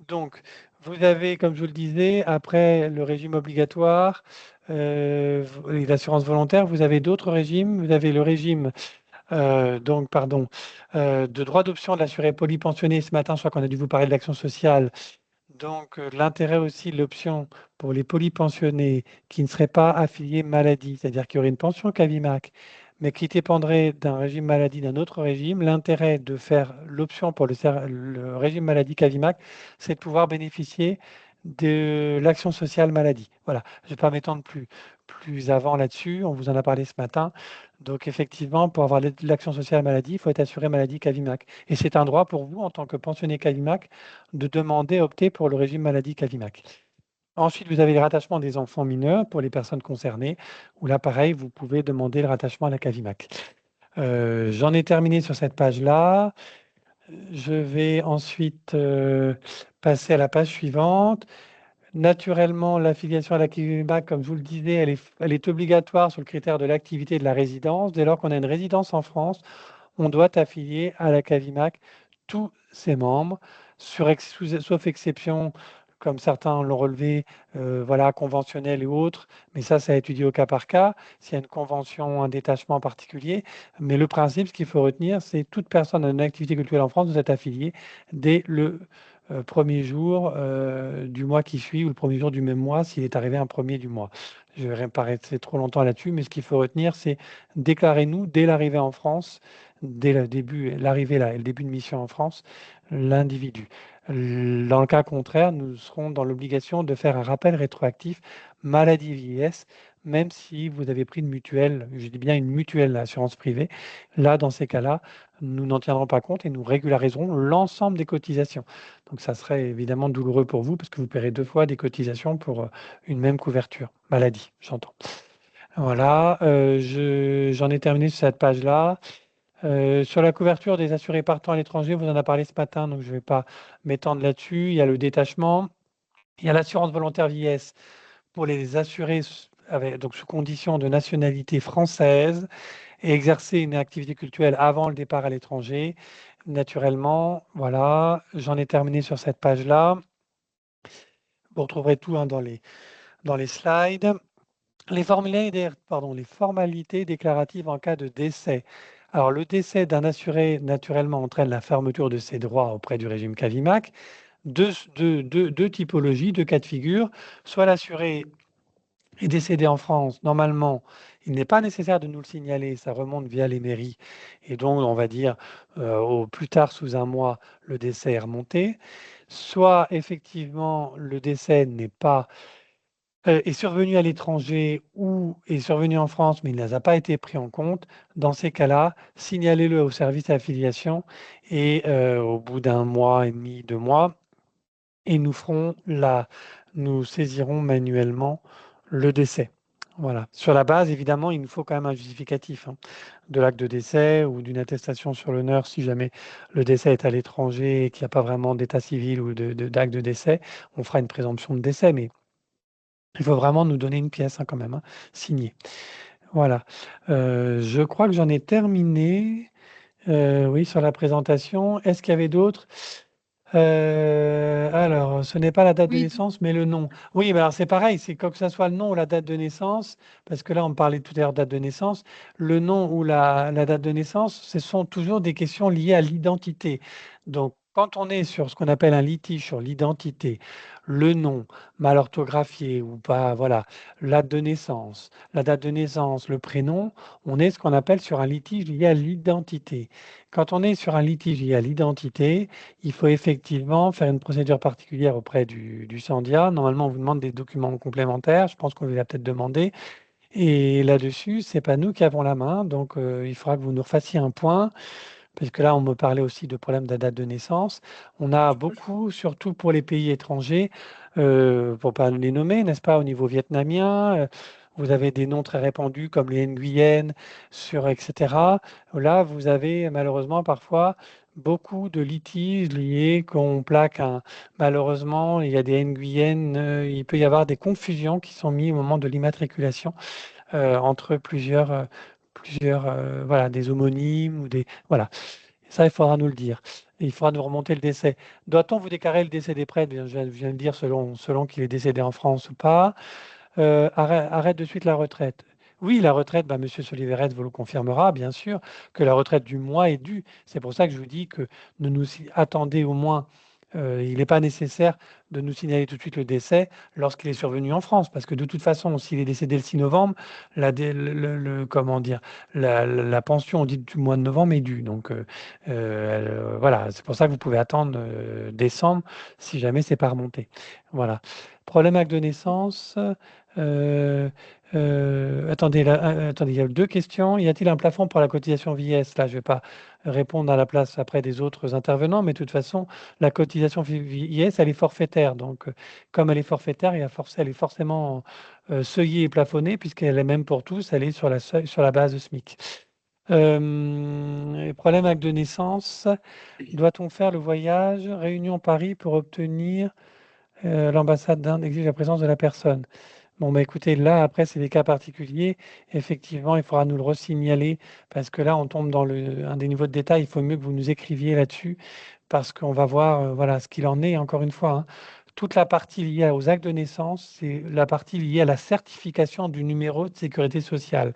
Donc, vous avez, comme je vous le disais, après le régime obligatoire et l'assurance volontaire, vous avez d'autres régimes. Vous avez le régime de droit d'option de l'assuré polypensionné. Ce matin, je crois qu'on a dû vous parler de l'action sociale. Donc, l'intérêt aussi de l'option pour les polypensionnés qui ne seraient pas affiliés maladie, c'est-à-dire qu'il y aurait une pension Cavimac, mais qui dépendrait d'un régime maladie d'un autre régime, l'intérêt de faire l'option pour le régime maladie Cavimac, c'est de pouvoir bénéficier de l'action sociale maladie. Voilà, je ne vais pas m'étendre plus avant là-dessus, on vous en a parlé ce matin. Donc, effectivement, pour avoir l'action sociale maladie, il faut être assuré maladie Cavimac. Et c'est un droit pour vous, en tant que pensionné Cavimac, de demander, opter pour le régime maladie Cavimac. Ensuite, vous avez le rattachement des enfants mineurs pour les personnes concernées, où là, pareil, vous pouvez demander le rattachement à la Cavimac. J'en ai terminé sur cette page-là. Je vais ensuite passer à la page suivante. Naturellement, l'affiliation à la CAVIMAC, comme je vous le disais, elle est obligatoire sur le critère de l'activité et de la résidence. Dès lors qu'on a une résidence en France, on doit affilier à la CAVIMAC tous ses membres, sauf exception, comme certains l'ont relevé, voilà, conventionnels et autres, mais ça a étudié au cas par cas, s'il y a une convention, un détachement particulier. Mais le principe, ce qu'il faut retenir, c'est toute personne en une activité culturelle en France doit être affiliée dès le premier jour du mois qui suit ou le premier jour du même mois s'il est arrivé un premier du mois. Je ne vais pas rester trop longtemps là-dessus, mais ce qu'il faut retenir, c'est déclarez-nous dès l'arrivée en France, dès l'arrivée là et le début de mission en France, l'individu. Dans le cas contraire, nous serons dans l'obligation de faire un rappel rétroactif maladie vieillesse, même si vous avez pris une mutuelle, je dis bien une mutuelle assurance privée. Là, dans ces cas-là, nous n'en tiendrons pas compte et nous régulariserons l'ensemble des cotisations. Donc ça serait évidemment douloureux pour vous parce que vous paierez 2 fois des cotisations pour une même couverture. Maladie, j'entends. Voilà, j'en ai terminé sur cette page-là. Sur la couverture des assurés partant à l'étranger, vous en avez parlé ce matin, donc je ne vais pas m'étendre là-dessus. Il y a le détachement, il y a l'assurance volontaire vieillesse pour les assurés donc sous condition de nationalité française et exercer une activité culturelle avant le départ à l'étranger. Naturellement, voilà, j'en ai terminé sur cette page-là. Vous retrouverez tout hein, dans les slides. Les formalités déclaratives en cas de décès. Alors, le décès d'un assuré, naturellement, entraîne la fermeture de ses droits auprès du régime CAVIMAC. Deux typologies, deux cas de figure. Soit l'assuré est décédé en France, normalement, il n'est pas nécessaire de nous le signaler, ça remonte via les mairies. Et donc, on va dire, au plus tard, sous un mois, le décès est remonté. Soit, effectivement, le décès n'est pas est survenu à l'étranger ou est survenu en France, mais il n'a pas été pris en compte. Dans ces cas-là, signalez-le au service d'affiliation et au bout d'un mois et demi, 2 mois, et nous saisirons manuellement le décès. Voilà. Sur la base, évidemment, il nous faut quand même un justificatif hein, de l'acte de décès ou d'une attestation sur l'honneur si jamais le décès est à l'étranger et qu'il n'y a pas vraiment d'état civil ou d'acte de décès. On fera une présomption de décès, mais il faut vraiment nous donner une pièce hein, quand même, hein, signée. Voilà. Je crois que j'en ai terminé. Oui, sur la présentation. Est-ce qu'il y avait d'autres? Alors, ce n'est pas la date de
Oui,
naissance, mais le nom. Oui, mais alors c'est pareil, c'est quoi que ce soit le nom ou la date de naissance, parce que là, on parlait tout à l'heure de date de naissance. Le nom ou la date de naissance, ce sont toujours des questions liées à l'identité. Donc, quand on est sur ce qu'on appelle un litige sur l'identité, le nom mal orthographié ou pas, voilà, la date de naissance, le prénom, on est ce qu'on appelle sur un litige lié à l'identité. Quand on est sur un litige lié à l'identité, il faut effectivement faire une procédure particulière auprès du Sandia. Normalement, on vous demande des documents complémentaires. Je pense qu'on vous l'a peut-être demandé. Et là-dessus, c'est pas nous qui avons la main. Donc, il faudra que vous nous refassiez un point. Parce que là, on me parlait aussi de problèmes de date de naissance. On a beaucoup, surtout pour les pays étrangers, pour ne pas les nommer, n'est-ce pas, au niveau vietnamien. Vous avez des noms très répandus comme les Nguyen, etc. Là, vous avez malheureusement parfois beaucoup de litiges liés qu'on plaque malheureusement, il y a des Nguyen, il peut y avoir des confusions qui sont mises au moment de l'immatriculation entre plusieurs voilà, des homonymes ou des voilà. Ça, il faudra nous le dire. Et il faudra nous remonter le décès. Doit-on vous déclarer le décès des prêtres? Je viens de dire selon qu'il est décédé en France ou pas. Arrête de suite la retraite. Oui, la retraite, bah, Monsieur Soliverès vous le confirmera, bien sûr, que la retraite du mois est due. C'est pour ça que je vous dis que nous attendez au moins. Il n'est pas nécessaire de nous signaler tout de suite le décès lorsqu'il est survenu en France, parce que de toute façon, s'il est décédé le 6 novembre, comment dire, la pension dite du mois de novembre est due. Donc voilà, c'est pour ça que vous pouvez attendre décembre si jamais c'est pas remonté. Voilà. Problème acte de naissance. Euh, attendez, attendez, il y a 2 questions. Y a-t-il un plafond pour la cotisation vieillesse? Là, je ne vais pas répondre à la place après des autres intervenants, mais de toute façon, la cotisation vieillesse, elle est forfaitaire. Donc, comme elle est forfaitaire, elle est forcément seuillée et plafonnée, puisqu'elle est même pour tous, elle est sur la base de SMIC. Problème acte de naissance. Doit-on faire le voyage Réunion Paris pour obtenir l'ambassade d'Inde exige la présence de la personne? Bon, bah écoutez, là, après, c'est des cas particuliers. Effectivement, il faudra nous le resignaler parce que là, on tombe dans un des niveaux de détail. Il faut mieux que vous nous écriviez là-dessus parce qu'on va voir voilà, ce qu'il en est. Encore une fois, hein, toute la partie liée aux actes de naissance, c'est la partie liée à la certification du numéro de sécurité sociale.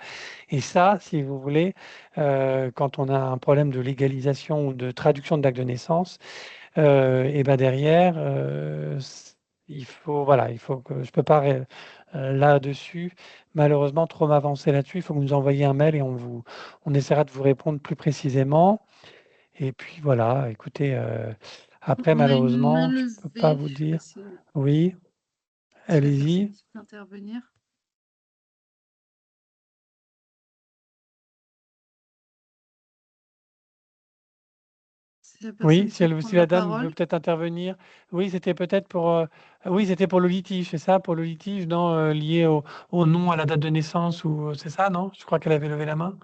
Et ça, si vous voulez, quand on a un problème de légalisation ou de traduction d'acte de naissance, et ben derrière, il faut, voilà, il faut que je peux pas là-dessus, malheureusement, trop m'avancer là-dessus. Il faut que vous nous envoyiez un mail et on essaiera de vous répondre plus précisément. Et puis voilà, écoutez, après,
On a une main
malheureusement, je peux pas
levée.
vous
Je sais pas
dire.
si
Oui,
la personne
allez-y.
souhaite intervenir. Si la
Oui,
personne souhaite
si
prendre
la
la
dame veut
parole.
peut-être intervenir. Oui, c'était peut-être pour, oui, c'était pour le litige, c'est ça? Pour le litige, non, lié au nom, à la date de naissance ou c'est ça, non? Je crois qu'elle avait levé la main?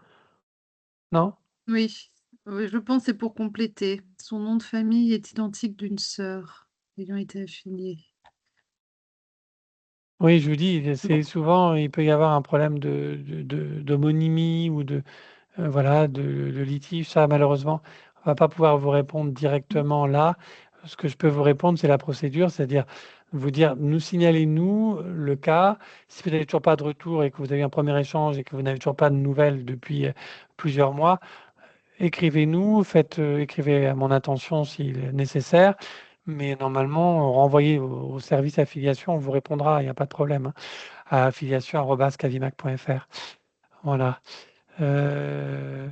Non?
Oui, oui, je pense que c'est pour compléter. Son nom de famille est identique d'une sœur ayant été affiliée.
Oui, je vous dis,
Bon,
c'est souvent, il peut y avoir un problème d'homonymie ou voilà, de litige. Ça, malheureusement, on va pas pouvoir vous répondre
mmh,
directement là. Ce que je peux vous répondre, c'est la procédure, c'est-à-dire vous dire: «Nous signalez nous le cas». Si vous n'avez toujours pas de retour et que vous avez eu un premier échange et que vous n'avez toujours pas de nouvelles depuis, plusieurs mois, écrivez-nous, écrivez à mon intention s'il est nécessaire, mais normalement, renvoyez au service affiliation, on vous répondra, il n'y a pas de problème, hein, à affiliation@cavimac.fr. Voilà. Heu,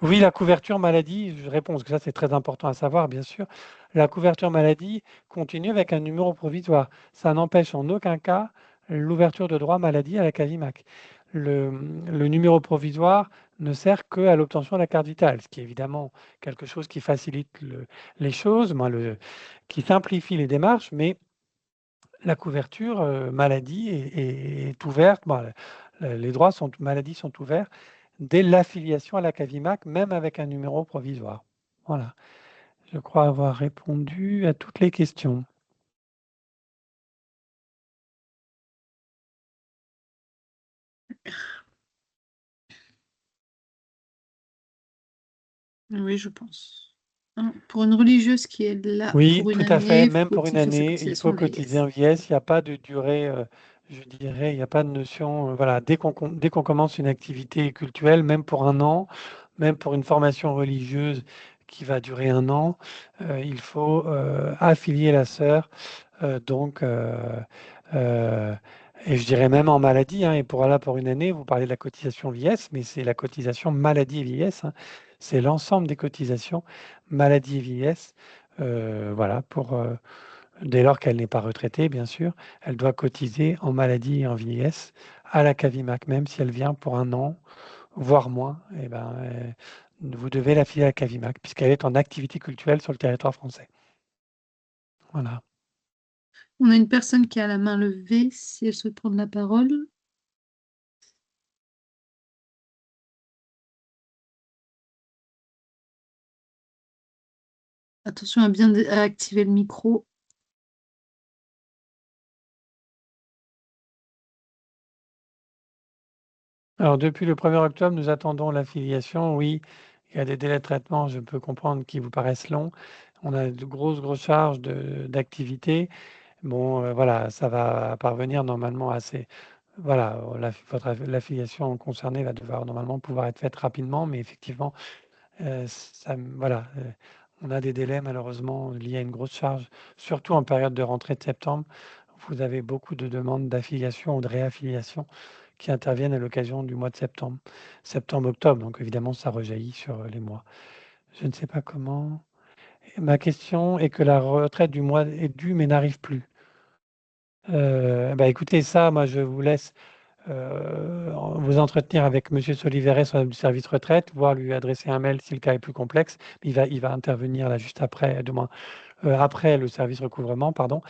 oui, la couverture maladie, je réponds parce que ça, c'est très important à savoir, bien sûr. La couverture maladie continue avec un numéro provisoire. Ça n'empêche en aucun cas l'ouverture de droit maladie à la Cavimac. Le, le numéro provisoire ne sert qu'à l'obtention de la carte vitale, ce qui est évidemment quelque chose qui facilite les choses, qui simplifie les démarches, mais la couverture maladie est ouverte. Bon, les droits maladie sont ouverts dès l'affiliation à la Cavimac, même avec un numéro provisoire. Voilà. Je crois avoir répondu à toutes les questions.
oui, je pense. Hein, pour une religieuse qui est là
Oui,
pour une
tout à fait.
année, il
Même
faut
pour une
faire sa
année, il
cotisation
faut cotiser
vieillesse.
en vieillesse. Il n'y a pas de durée, je dirais, il n'y a pas de notion. Voilà, dès qu'on commence une activité cultuelle, même pour un an, même pour une formation religieuse qui va durer un an, il faut affilier la sœur. Donc, euh, et je dirais même en maladie, hein, et pour une année, vous parlez de la cotisation vieillesse, mais c'est la cotisation maladie et vieillesse, hein. C'est l'ensemble des cotisations maladie et vieillesse. Voilà, dès lors qu'elle n'est pas retraitée, bien sûr, elle doit cotiser en maladie et en vieillesse à la Cavimac, même si elle vient pour un an, voire moins. Et ben, vous devez la filer à la Cavimac, puisqu'elle est en activité culturelle sur le territoire français. Voilà.
On a une personne qui a la main levée, si elle souhaite prendre la parole. Attention à bien à activer le micro.
Alors, depuis le 1er octobre, nous attendons l'affiliation. Oui, il y a des délais de traitement, je peux comprendre, qui vous paraissent longs. On a de grosses charges d'activité. Bon, voilà, ça va parvenir normalement assez. Voilà, l'affiliation concernée va devoir normalement pouvoir être faite rapidement, mais effectivement, voilà, on a des délais malheureusement liés à une grosse charge, surtout en période de rentrée de septembre. Vous avez beaucoup de demandes d'affiliation ou de réaffiliation qui interviennent à l'occasion du mois de septembre. Septembre-octobre, donc évidemment ça rejaillit sur les mois. Je ne sais pas comment. Ma question est que la retraite du mois est due mais n'arrive plus. Bah écoutez, ça, moi je vous laisse vous entretenir avec Monsieur Solivet, responsable du service retraite, voire lui adresser un mail si le cas est plus complexe. Il va intervenir là juste après, demain, après le service recouvrement, pardon.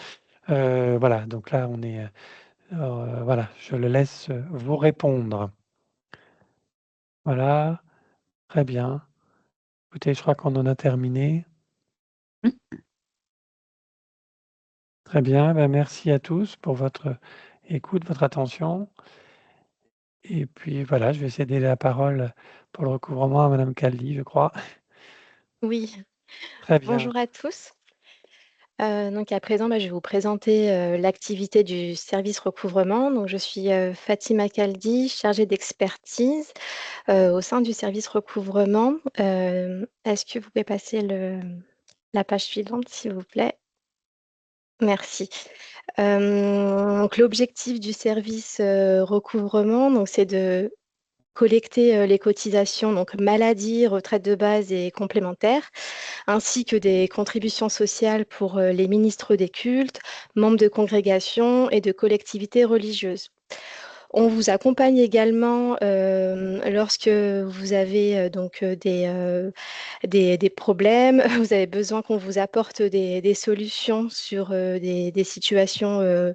Voilà, donc là on est, voilà, je le laisse vous répondre. Voilà. Très bien. Écoutez, je crois qu'on en a terminé.
Oui.
Très bien, merci à tous pour votre écoute, votre attention. Et puis voilà, je vais céder la parole pour le recouvrement à madame Caldi, je crois.
Oui,
Très bien.
bonjour à tous. Donc à présent, je vais vous présenter l'activité du service recouvrement. Donc je suis Fatima Kaldi, chargée d'expertise au sein du service recouvrement. Est-ce que vous pouvez passer la page suivante, s'il vous plaît? Merci. Donc l'objectif du service recouvrement, donc, c'est de collecter les cotisations, donc maladie, retraite de base et complémentaires, ainsi que des contributions sociales pour les ministres des cultes, membres de congrégations et de collectivités religieuses. On vous accompagne également lorsque vous avez des problèmes, vous avez besoin qu'on vous apporte des solutions sur des situations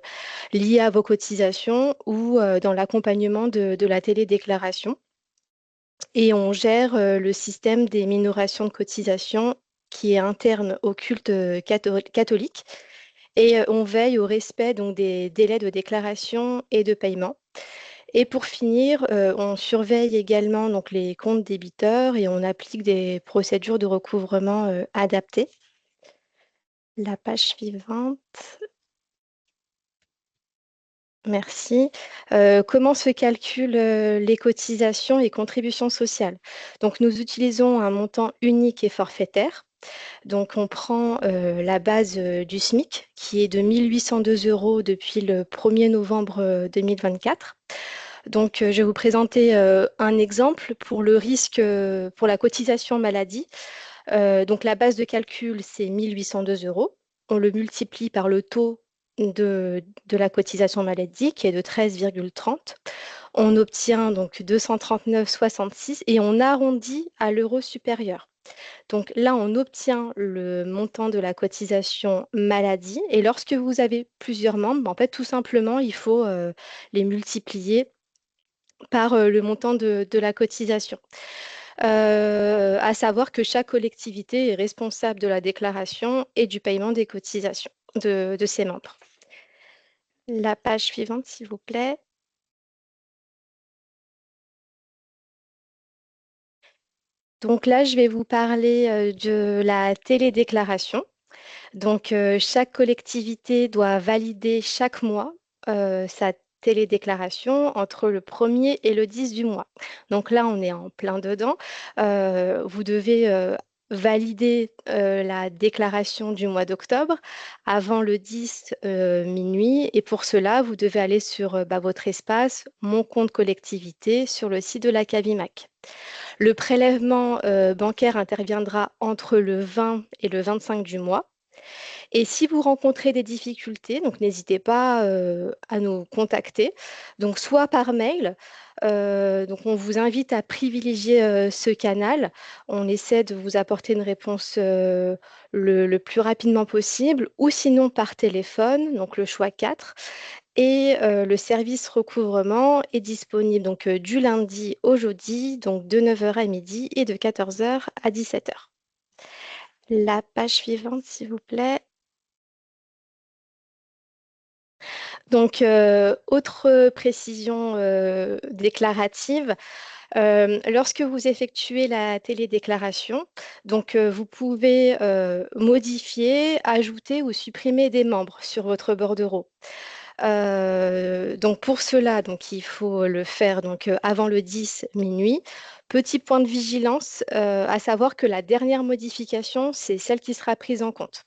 liées à vos cotisations ou dans l'accompagnement de la télédéclaration. Et on gère le système des minorations de cotisation qui est interne au culte catholique. Et on veille au respect donc, des délais de déclaration et de paiement. Et pour finir, on surveille également donc, les comptes débiteurs et on applique des procédures de recouvrement adaptées. La page suivante. Merci. Comment se calculent les cotisations et contributions sociales? Donc, nous utilisons un montant unique et forfaitaire. Donc, on prend la base du SMIC, qui est de 1 802 € depuis le 1er novembre 2024. Donc, je vais vous présenter un exemple pour le risque, pour la cotisation maladie. Donc, la base de calcul, c'est 1 802 €. On le multiplie par le taux de la cotisation maladie, qui est de 13,30. On obtient donc 239,66 et on arrondit à l'euro supérieur. Donc là, on obtient le montant de la cotisation maladie. Et lorsque vous avez plusieurs membres, en fait, tout simplement, il faut les multiplier par le montant de la cotisation. À savoir que chaque collectivité est responsable de la déclaration et du paiement des cotisations de ses membres. La page suivante, s'il vous plaît. Donc là, je vais vous parler de la télédéclaration. Donc, chaque collectivité doit valider chaque mois sa télédéclaration entre le 1er et le 10 du mois. Donc là, on est en plein dedans. Vous devez valider la déclaration du mois d'octobre avant le 10 minuit. Et pour cela, vous devez aller sur votre espace Mon compte collectivité sur le site de la Cavimac. Le prélèvement bancaire interviendra entre le 20 et le 25 du mois. Et si vous rencontrez des difficultés, donc n'hésitez pas à nous contacter, donc soit par mail. Donc on vous invite à privilégier ce canal. On essaie de vous apporter une réponse le plus rapidement possible, ou sinon par téléphone, donc le choix 4. Et le service recouvrement est disponible donc, du lundi au jeudi, donc de 9 h à midi et de 14 h à 17 h. La page suivante, s'il vous plaît. Donc, autre précision déclarative, lorsque vous effectuez la télédéclaration, donc, vous pouvez modifier, ajouter ou supprimer des membres sur votre bordereau. Donc pour cela, donc, il faut le faire donc, avant le 10 minuit. Petit point de vigilance, à savoir que la dernière modification, c'est celle qui sera prise en compte.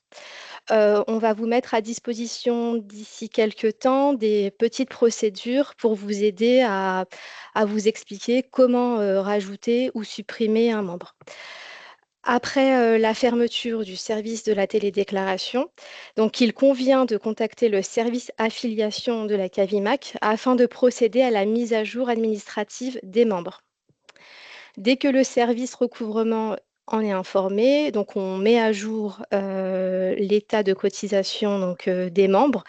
On va vous mettre à disposition d'ici quelques temps des petites procédures pour vous aider à vous expliquer comment rajouter ou supprimer un membre. Après la fermeture du service de la télédéclaration, donc il convient de contacter le service affiliation de la Cavimac afin de procéder à la mise à jour administrative des membres. Dès que le service recouvrement en est informé. Donc, on met à jour l'état de cotisation donc, des membres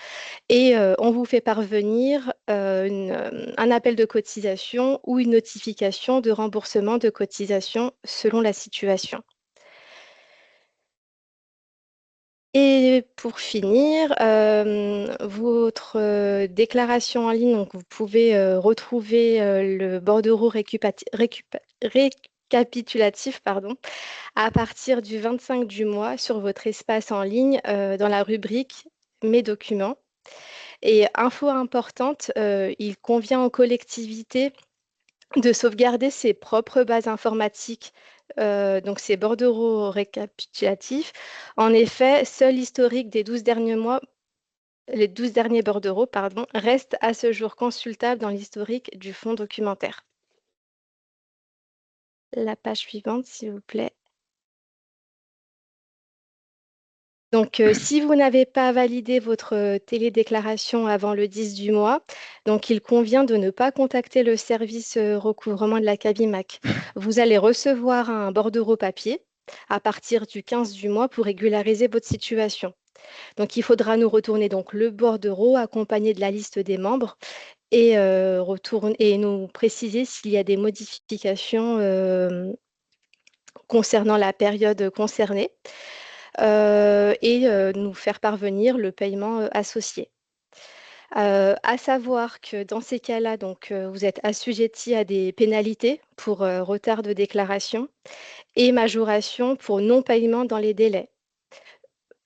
et on vous fait parvenir un appel de cotisation ou une notification de remboursement de cotisation selon la situation. Et pour finir, votre déclaration en ligne, donc vous pouvez retrouver le bordereau récapitulatif, pardon, à partir du 25 du mois sur votre espace en ligne dans la rubrique Mes documents. Et info importante, il convient aux collectivités de sauvegarder ses propres bases informatiques, donc ces bordereaux récapitulatifs. En effet, seul l'historique des 12 derniers mois, les 12 derniers bordereaux, pardon, reste à ce jour consultable dans l'historique du fonds documentaire. La page suivante, s'il vous plaît. Donc, si vous n'avez pas validé votre télédéclaration avant le 10 du mois, donc il convient de ne pas contacter le service recouvrement de la Cabimac. Vous allez recevoir un bordereau papier à partir du 15 du mois pour régulariser votre situation. Donc, il faudra nous retourner donc le bordereau accompagné de la liste des membres et, et nous préciser s'il y a des modifications concernant la période concernée. Et nous faire parvenir le paiement associé. À savoir que dans ces cas-là, donc, vous êtes assujetti à des pénalités pour retard de déclaration et majoration pour non-paiement dans les délais.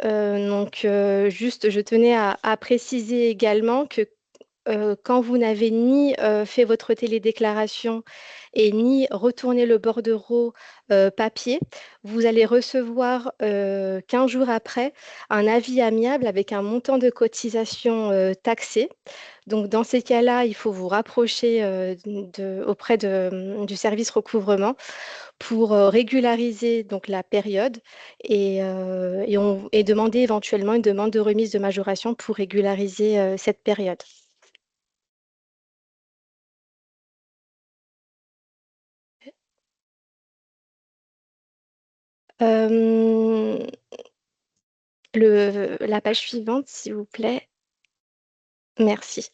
Donc, juste, je tenais à préciser également que quand vous n'avez ni fait votre télédéclaration et ni retourné le bordereau papier, vous allez recevoir 15 jours après un avis amiable avec un montant de cotisation taxé. Donc, dans ces cas-là, il faut vous rapprocher auprès du service recouvrement pour régulariser donc, la période et demander éventuellement une demande de remise de majoration pour régulariser cette période. La page suivante, s'il vous plaît. Merci.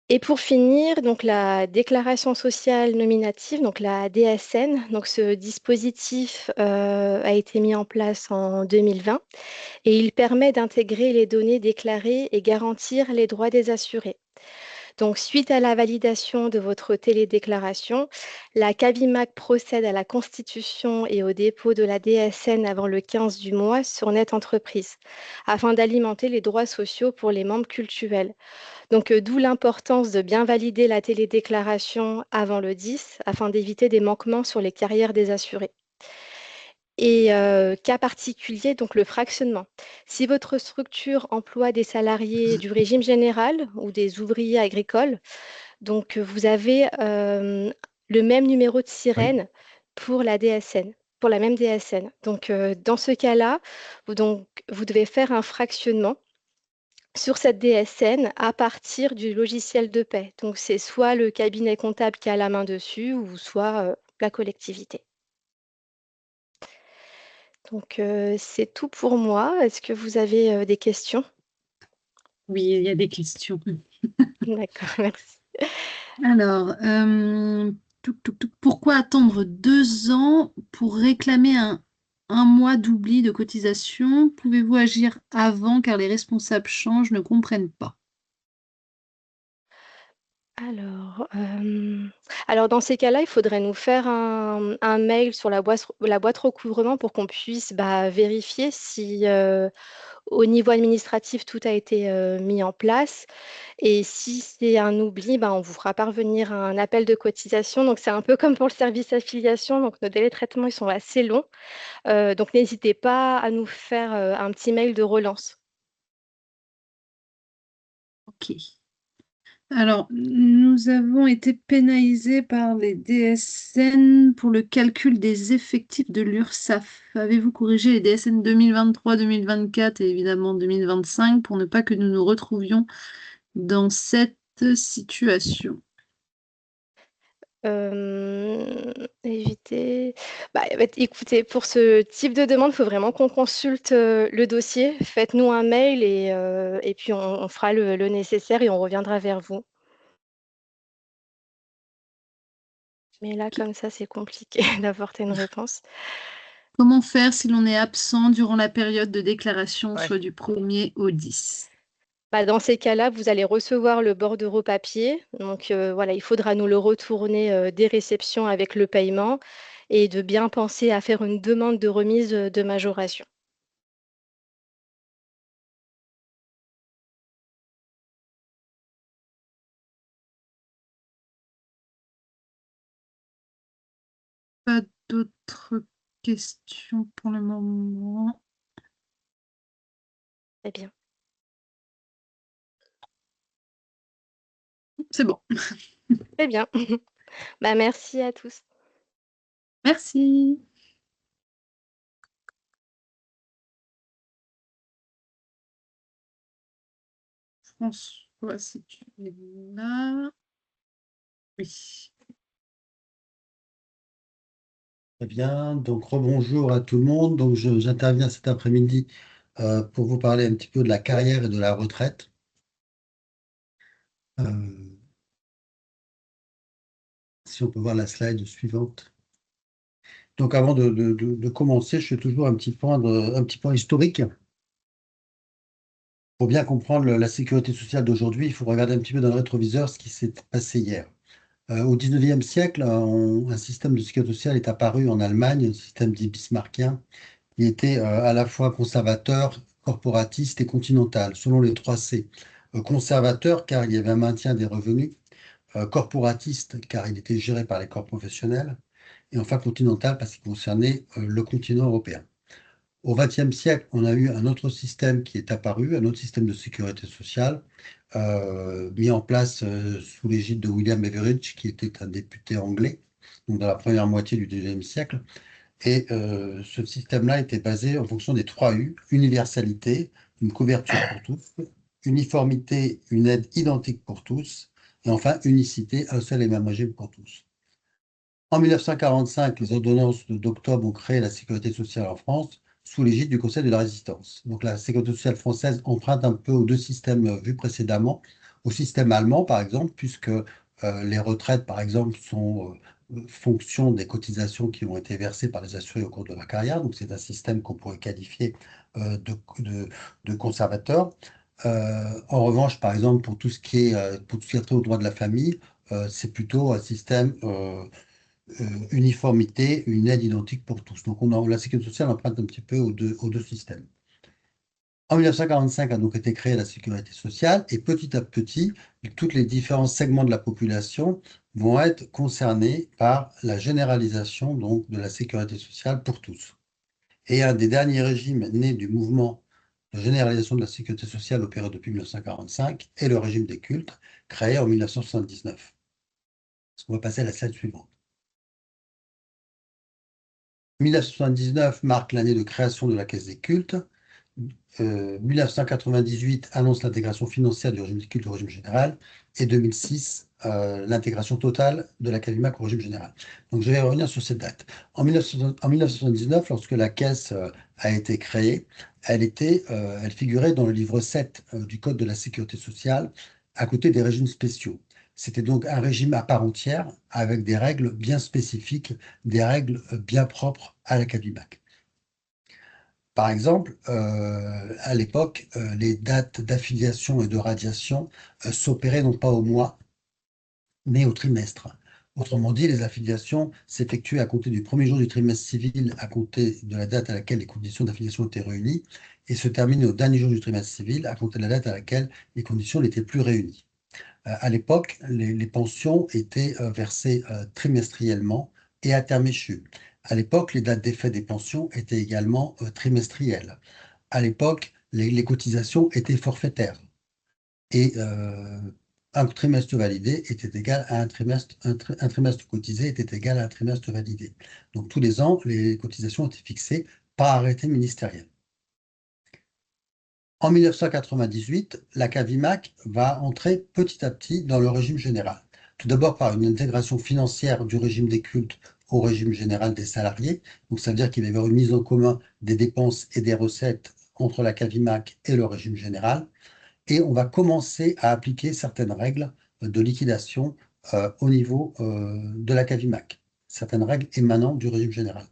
Et pour finir, donc la déclaration sociale nominative, donc la DSN, donc ce dispositif a été mis en place en 2020 et il permet d'intégrer les données déclarées et garantir les droits des assurés. Donc, suite à la validation de votre télédéclaration, la Cabimac procède à la constitution et au dépôt de la DSN avant le 15 du mois sur Net Entreprise, afin d'alimenter les droits sociaux pour les membres cultuels. Donc, d'où l'importance de bien valider la télédéclaration avant le 10, afin d'éviter des manquements sur les carrières des assurés. Et cas particulier, donc le fractionnement. Si votre structure emploie des salariés du régime général ou des ouvriers agricoles, donc vous avez le même numéro de sirène pour la DSN, pour la même DSN. Donc dans ce cas-là, vous devez faire un fractionnement sur cette DSN à partir du logiciel de paie. Donc c'est soit le cabinet comptable qui a la main dessus ou soit la collectivité. Donc, c'est tout pour moi. Est-ce que vous avez des questions?
Oui, il y a des questions.
D'accord, merci.
Alors, pourquoi attendre 2 ans pour réclamer un mois d'oubli de cotisation? Pouvez-vous agir avant car les responsables changent, ne comprennent pas?
Alors dans ces cas-là, il faudrait nous faire un mail sur la boîte recouvrement pour qu'on puisse, bah, vérifier si, au niveau administratif, tout a été, mis en place et si c'est un oubli, bah, on vous fera parvenir un appel de cotisation. Donc c'est un peu comme pour le service affiliation, donc nos délais de traitement, ils sont assez longs. Donc n'hésitez pas à nous faire, un petit mail de relance.
Ok. Alors, nous avons été pénalisés par les DSN pour le calcul des effectifs de l'URSSAF. Avez-vous corrigé les DSN 2023, 2024 et évidemment 2025 pour ne pas que nous nous retrouvions dans cette situation?
Éviter. Écoutez, pour ce type de demande, il faut vraiment qu'on consulte le dossier. Faites-nous un mail et puis on fera le nécessaire et on reviendra vers vous. Mais là, comme ça, c'est compliqué d'apporter une réponse.
Comment faire si l'on est absent durant la période de déclaration,
Ouais.
soit du 1er au 10?
Dans ces cas-là, vous allez recevoir le bordereau papier. Donc voilà, il faudra nous le retourner des réceptions avec le paiement et de bien penser à faire une demande de remise de majoration.
Pas d'autres questions pour le moment.
Très bien.
C'est bon.
Très bien. Merci à tous.
Merci. François, si tu es là. Oui.
Très bien, donc rebonjour à tout le monde. Donc j'interviens cet après-midi pour vous parler un petit peu de la carrière et de la retraite. Si on peut voir la slide suivante. Donc avant de commencer, je fais toujours un petit point historique. Pour bien comprendre la sécurité sociale d'aujourd'hui, il faut regarder un petit peu dans le rétroviseur ce qui s'est passé hier. Au 19e siècle, un système de sécurité sociale est apparu en Allemagne, un système dit bismarckien, qui était à la fois conservateur, corporatiste et continental, selon les 3 C. Conservateur, car il y avait un maintien des revenus, corporatiste, car il était géré par les corps professionnels, et enfin continental, parce qu'il concernait le continent européen. Au XXe siècle, on a eu un autre système qui est apparu, un autre système de sécurité sociale, mis en place sous l'égide de William Beveridge, qui était un député anglais, donc dans la première moitié du XIXe siècle. Et ce système-là était basé en fonction des 3 U: universalité, une couverture pour tous; uniformité, une aide identique pour tous; et enfin unicité, un seul et même régime pour tous. En 1945, les ordonnances d'octobre ont créé la sécurité sociale en France sous l'égide du Conseil de la Résistance. Donc la sécurité sociale française emprunte un peu aux 2 systèmes vus précédemment, au système allemand par exemple, puisque les retraites par exemple sont fonction des cotisations qui ont été versées par les assurés au cours de leur carrière. Donc c'est un système qu'on pourrait qualifier de conservateur. En revanche, par exemple, pour tout ce qui est trait au droit de la famille, c'est plutôt un système uniformité, une aide identique pour tous. Donc la sécurité sociale emprunte un petit peu aux deux systèmes. En 1945 a donc été créée la sécurité sociale et petit à petit, tous les différents segments de la population vont être concernés par la généralisation donc, de la sécurité sociale pour tous. Et un des derniers régimes nés du mouvement de généralisation de la sécurité sociale opéré depuis 1945 est le régime des cultes, créé en 1979. On va passer à la slide suivante. 1979 marque l'année de création de la Caisse des cultes. 1998 annonce l'intégration financière du régime des cultes au régime général. Et 2006, l'intégration totale de la CAVIMAC au régime général. Donc je vais revenir sur cette date. En 1979, lorsque la Caisse a été créée, elle figurait dans le livre 7 du Code de la sécurité sociale, à côté des régimes spéciaux. C'était donc un régime à part entière, avec des règles bien spécifiques, des règles bien propres à la CAVIMAC. Par exemple, à l'époque, les dates d'affiliation et de radiation s'opéraient non pas au mois, mais au trimestre. Autrement dit, les affiliations s'effectuaient à compter du premier jour du trimestre civil, à compter de la date à laquelle les conditions d'affiliation étaient réunies, et se terminaient au dernier jour du trimestre civil, à compter de la date à laquelle les conditions n'étaient plus réunies. À l'époque, les pensions étaient versées trimestriellement et à terme échu. À l'époque, les dates d'effet des pensions étaient également trimestrielles. À l'époque, les cotisations étaient forfaitaires. Et un trimestre validé était égal à un trimestre cotisé était égal à un trimestre validé. Donc tous les ans, les cotisations étaient fixées par arrêté ministériel. En 1998, la CAVIMAC va entrer petit à petit dans le régime général. Tout d'abord par une intégration financière du régime des cultes au régime général des salariés. Donc ça veut dire qu'il va y avoir une mise en commun des dépenses et des recettes entre la CAVIMAC et le régime général. Et on va commencer à appliquer certaines règles de liquidation au niveau de la CAVIMAC, certaines règles émanant du régime général.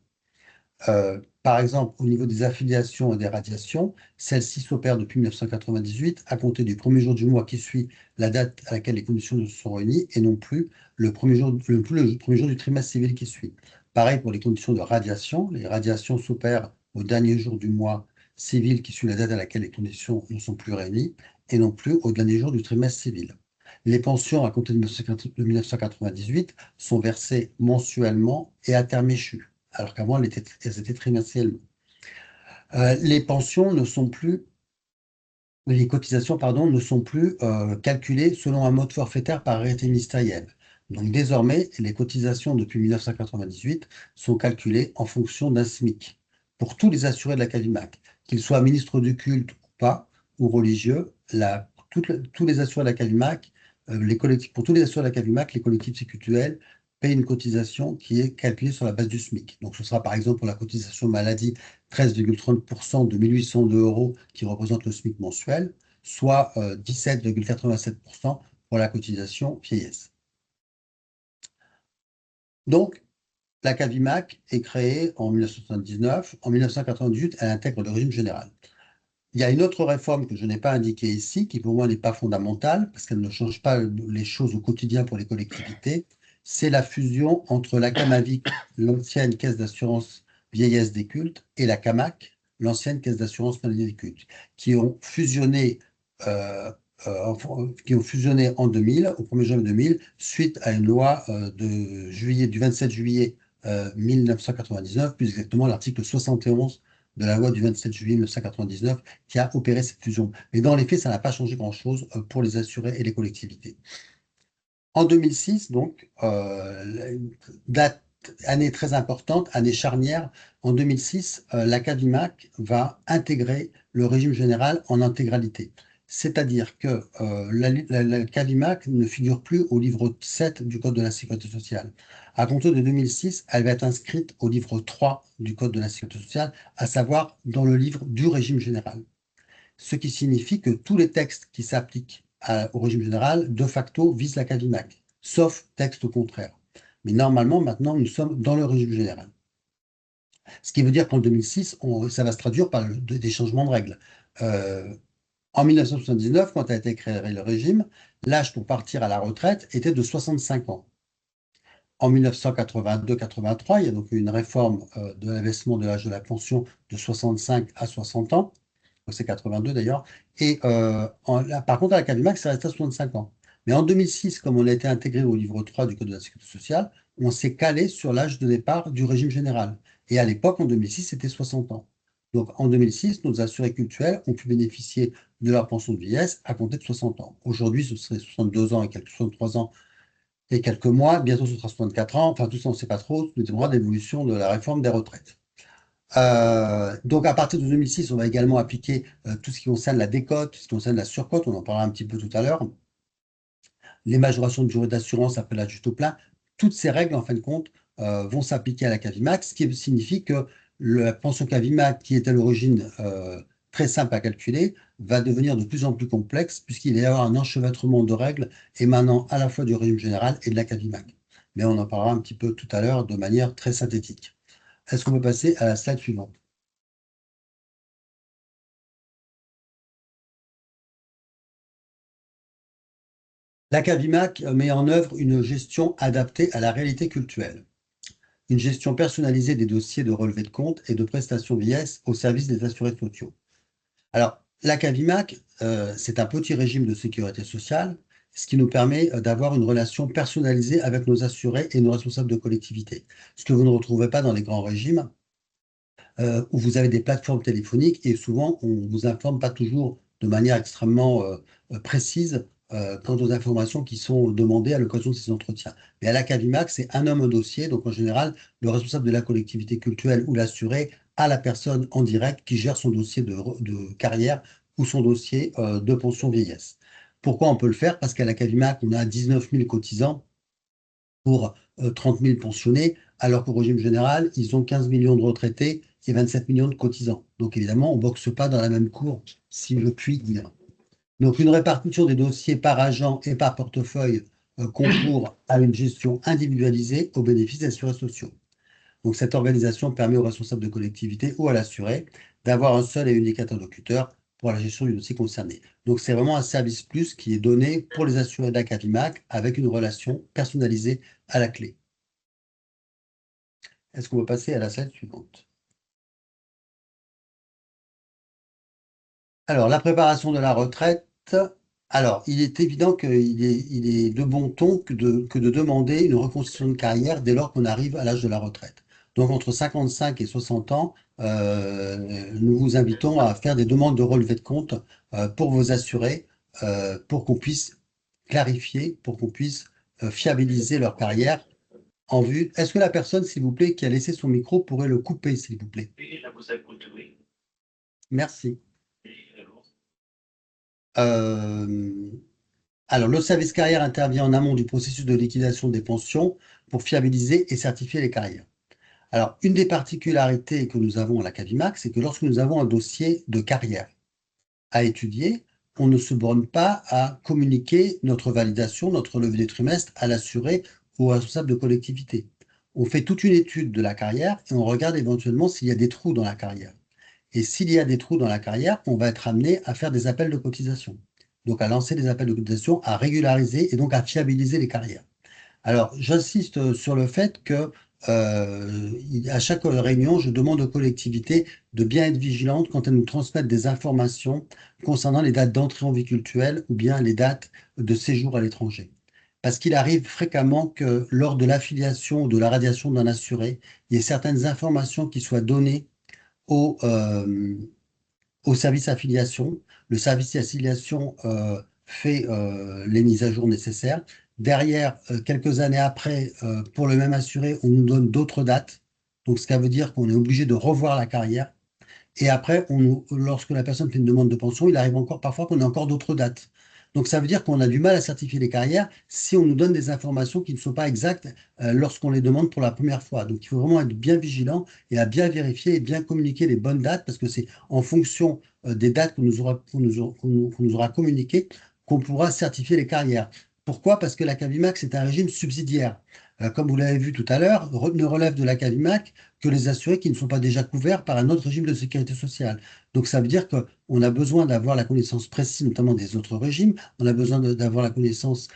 Par exemple, au niveau des affiliations et des radiations, celles-ci s'opèrent depuis 1998 à compter du premier jour du mois qui suit la date à laquelle les conditions se sont réunies et non plus le premier jour, le premier jour du trimestre civil qui suit. Pareil pour les conditions de radiation. Les radiations s'opèrent au dernier jour du mois civil qui suit la date à laquelle les conditions ne sont plus réunies et non plus au dernier jour du trimestre civil. Les pensions à compter de 1998 sont versées mensuellement et à terme échu, alors qu'avant, elles étaient trimestriellement. Les pensions ne sont plus, les cotisations, pardon, ne sont plus calculées selon un mode forfaitaire par arrêté ministériel. Donc désormais, les cotisations depuis 1998 sont calculées en fonction d'un SMIC. Pour tous les assurés de la CAVIMAC, qu'ils soient ministres du culte ou pas, ou religieux, tous les assurés de la CAVIMAC, pour tous les assurés de la CAVIMAC, les collectifs sécurituels payent une cotisation qui est calculée sur la base du SMIC. Donc ce sera par exemple pour la cotisation maladie 13,30% de 1 802 euros qui représente le SMIC mensuel, soit 17,87% pour la cotisation vieillesse. Donc, la CAVIMAC est créée en 1979. En 1998, elle intègre le régime général. Il y a une autre réforme que je n'ai pas indiquée ici, qui pour moi n'est pas fondamentale, parce qu'elle ne change pas les choses au quotidien pour les collectivités. C'est la fusion entre la CAMAVIC, l'ancienne caisse d'assurance vieillesse des cultes, et la CAMAC, l'ancienne caisse d'assurance maladie des cultes, qui ont fusionné en 2000, au 1er janvier 2000, suite à une loi du 27 juillet 1999, plus exactement l'article 71 de la loi du 27 juillet 1999 qui a opéré cette fusion. Mais dans les faits, ça n'a pas changé grand-chose pour les assurés et les collectivités. En 2006, donc, année très importante, année charnière, en 2006, la CAVIMAC va intégrer le régime général en intégralité. C'est-à-dire que la CAVIMAC ne figure plus au livre 7 du Code de la Sécurité sociale. À compter de 2006, elle va être inscrite au livre 3 du Code de la Sécurité sociale, à savoir dans le livre du régime général. Ce qui signifie que tous les textes qui s'appliquent au régime général, de facto, visent la CAVIMAC, sauf texte contraire. Mais normalement, maintenant, nous sommes dans le régime général. Ce qui veut dire qu'en 2006, ça va se traduire par des changements de règles. En 1979, quand a été créé le régime, l'âge pour partir à la retraite était de 65 ans. En 1982-83, il y a donc eu une réforme de l'abaissement de l'âge de la pension de 65 à 60 ans. C'est 82 d'ailleurs. Et par contre, à la CAVIMAC, ça reste à 65 ans. Mais en 2006, comme on a été intégré au livre 3 du Code de la Sécurité sociale, on s'est calé sur l'âge de départ du régime général. Et à l'époque, en 2006, c'était 60 ans. Donc en 2006, nos assurés cultuels ont pu bénéficier de leur pension de vieillesse à compter de 60 ans. Aujourd'hui, ce serait 62 ans et 63 ans et quelques mois. Bientôt, ce sera 64 ans. Enfin, tout ça, on ne sait pas trop. Tout dépendra de l'évolution de la réforme des retraites. Donc à partir de 2006, on va également appliquer tout ce qui concerne la décote, ce qui concerne la surcote, on en parlera un petit peu tout à l'heure, les majorations de durée d'assurance après l'âge du taux plein. Toutes ces règles, en fin de compte, vont s'appliquer à la CAVIMAC, ce qui signifie que la pension CAVIMAC, qui est à l'origine très simple à calculer, va devenir de plus en plus complexe, puisqu'il va y avoir un enchevêtrement de règles émanant à la fois du régime général et de la CAVIMAC. Mais on en parlera un petit peu tout à l'heure de manière très synthétique. Est-ce qu'on peut passer à la slide suivante? La CAVIMAC met en œuvre une gestion adaptée à la réalité cultuelle, une gestion personnalisée des dossiers de relevé de compte et de prestations vieillesse au service des assurés sociaux. Alors, la CAVIMAC, c'est un petit régime de sécurité sociale, ce qui nous permet d'avoir une relation personnalisée avec nos assurés et nos responsables de collectivité, ce que vous ne retrouvez pas dans les grands régimes, où vous avez des plateformes téléphoniques et souvent, on ne vous informe pas toujours de manière extrêmement précise quant aux informations qui sont demandées à l'occasion de ces entretiens. Mais à la CAVIMAC, c'est un homme au dossier, donc en général, le responsable de la collectivité cultuelle ou l'assuré a la personne en direct qui gère son dossier de carrière ou son dossier de pension vieillesse. Pourquoi on peut le faire? Parce qu'à la CAVIMAC, on a 19 000 cotisants pour 30 000 pensionnés, alors qu'au régime général, ils ont 15 millions de retraités et 27 millions de cotisants. Donc évidemment, on ne boxe pas dans la même cour, si je puis dire. Donc une répartition des dossiers par agent et par portefeuille concourt à une gestion individualisée au bénéfice des assurés sociaux. Donc cette organisation permet aux responsables de collectivité ou à l'assuré d'avoir un seul et unique interlocuteur pour la gestion du dossier concerné. Donc c'est vraiment un service plus qui est donné pour les assurés de la Cavimac avec une relation personnalisée à la clé. Est-ce qu'on peut passer à la slide suivante? Alors, la préparation de la retraite. Alors, il est évident qu'il est de bon ton que de demander une reconstitution de carrière dès lors qu'on arrive à l'âge de la retraite. Donc, entre 55 et 60 ans, nous vous invitons à faire des demandes de relevé de compte pour vos assurés, pour qu'on puisse clarifier, pour qu'on puisse fiabiliser leur carrière en vue. Est-ce que la personne, s'il vous plaît, qui a laissé son micro pourrait le couper, s'il vous plaît? Merci. Alors, le service carrière intervient en amont du processus de liquidation des pensions pour fiabiliser et certifier les carrières. Alors, une des particularités que nous avons à la Cavimac, c'est que lorsque nous avons un dossier de carrière à étudier, on ne se borne pas à communiquer notre validation, notre relevé des trimestres à l'assuré ou au responsable de collectivité. On fait toute une étude de la carrière et on regarde éventuellement s'il y a des trous dans la carrière. Et s'il y a des trous dans la carrière, on va être amené à faire des appels de cotisation. Donc à lancer des appels de cotisation, à régulariser et donc à fiabiliser les carrières. Alors, j'insiste sur le fait que à chaque réunion, je demande aux collectivités de bien être vigilantes quand elles nous transmettent des informations concernant les dates d'entrée en vie cultuelle ou bien les dates de séjour à l'étranger. Parce qu'il arrive fréquemment que lors de l'affiliation ou de la radiation d'un assuré, il y ait certaines informations qui soient données au, au service affiliation. Le service affiliation fait les mises à jour nécessaires. Derrière, quelques années après, pour le même assuré, on nous donne d'autres dates. Donc, ce qui veut dire qu'on est obligé de revoir la carrière. Et après, lorsque la personne fait une demande de pension, il arrive encore parfois qu'on ait encore d'autres dates. Donc, ça veut dire qu'on a du mal à certifier les carrières si on nous donne des informations qui ne sont pas exactes lorsqu'on les demande pour la première fois. Donc, il faut vraiment être bien vigilant et à bien vérifier et bien communiquer les bonnes dates parce que c'est en fonction des dates qu'on nous aura communiquées qu'on pourra certifier les carrières. Pourquoi? Parce que la Cavimac, c'est un régime subsidiaire. Comme vous l'avez vu tout à l'heure, ne relève de la Cavimac que les assurés qui ne sont pas déjà couverts par un autre régime de sécurité sociale. Donc ça veut dire qu'on a besoin d'avoir la connaissance précise, notamment des autres régimes, on a besoin d'avoir la connaissance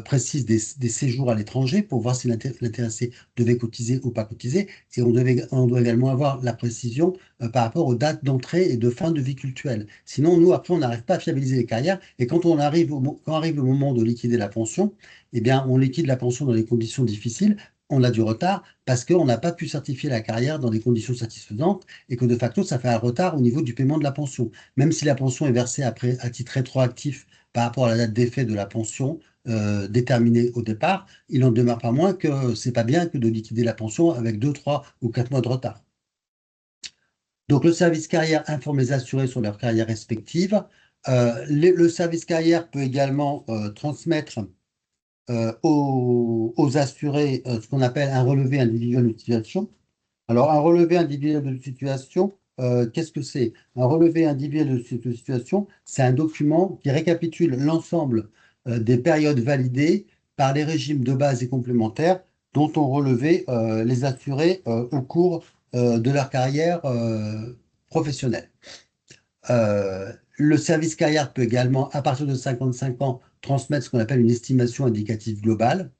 précise des séjours à l'étranger pour voir si l'intéressé devait cotiser ou pas cotiser, et on doit également avoir la précision par rapport aux dates d'entrée et de fin de vie culturelle. Sinon, nous, après, on n'arrive pas à fiabiliser les carrières, et quand quand arrive le moment de liquider la pension, eh bien, on liquide la pension dans des conditions difficiles, on a du retard parce qu'on n'a pas pu certifier la carrière dans des conditions satisfaisantes et que de facto, ça fait un retard au niveau du paiement de la pension. Même si la pension est versée après à titre rétroactif par rapport à la date d'effet de la pension déterminée au départ, il n'en demeure pas moins que c'est pas bien que de liquider la pension avec 2, 3 ou 4 mois de retard. Donc, le service carrière informe les assurés sur leur carrière respective. Le service carrière peut également transmettre aux assurés ce qu'on appelle un relevé individuel de situation. Alors, un relevé individuel de situation, qu'est-ce que c'est? Un relevé individuel de situation, c'est un document qui récapitule l'ensemble des périodes validées par les régimes de base et complémentaires dont ont relevé les assurés au cours de leur carrière professionnelle. Le service carrière peut également, à partir de 55 ans, transmettre ce qu'on appelle une estimation indicative globale,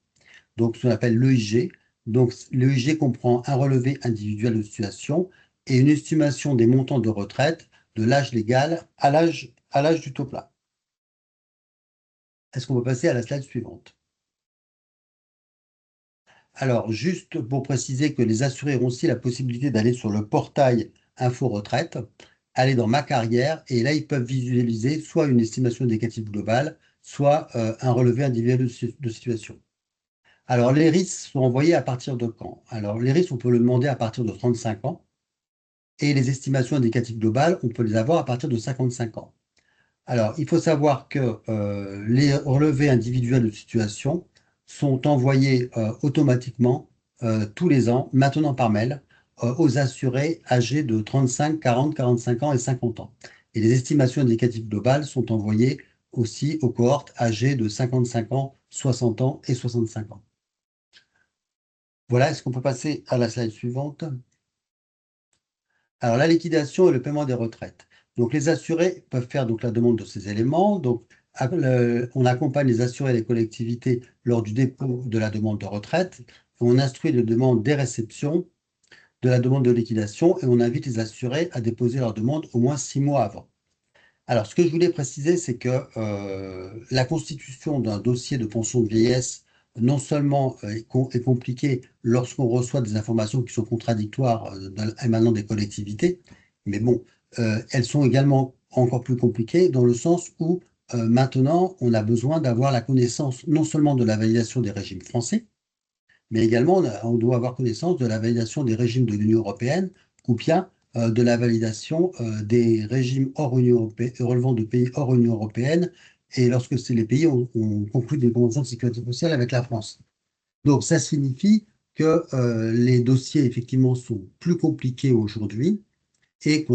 donc ce qu'on appelle l'EIG. Donc l'EIG comprend un relevé individuel de situation et une estimation des montants de retraite de l'âge légal à l'âge du taux plein. Est-ce qu'on peut passer à la slide suivante? Alors, juste pour préciser que les assurés ont aussi la possibilité d'aller sur le portail Info Retraite, aller dans Ma carrière, et là, ils peuvent visualiser soit une estimation indicative globale, soit un relevé individuel de situation. Alors, les RIS sont envoyés à partir de quand? Alors, les RIS, on peut le demander à partir de 35 ans, et les estimations indicatives globales, on peut les avoir à partir de 55 ans. Alors, il faut savoir que les relevés individuels de situation sont envoyés automatiquement tous les ans, maintenant par mail, aux assurés âgés de 35, 40, 45 ans et 50 ans. Et les estimations indicatives globales sont envoyées aussi aux cohortes âgées de 55 ans, 60 ans et 65 ans. Voilà, est-ce qu'on peut passer à la slide suivante? Alors, la liquidation et le paiement des retraites. Donc, les assurés peuvent faire donc, la demande de ces éléments. Donc, on accompagne les assurés et les collectivités lors du dépôt de la demande de retraite. On instruit les demandes des réceptions de la demande de liquidation et on invite les assurés à déposer leur demande au moins 6 mois avant. Alors, ce que je voulais préciser, c'est que la constitution d'un dossier de pension de vieillesse, non seulement est compliquée lorsqu'on reçoit des informations qui sont contradictoires émanant des collectivités, mais bon, elles sont également encore plus compliquées dans le sens où maintenant, on a besoin d'avoir la connaissance non seulement de la validation des régimes français, mais également on doit avoir connaissance de la validation des régimes de l'Union européenne ou bien de la validation des régimes hors Union européenne, relevant de pays hors Union européenne, et lorsque c'est les pays ont conclu des conventions de sécurité sociale avec la France. Donc ça signifie que les dossiers effectivement sont plus compliqués aujourd'hui et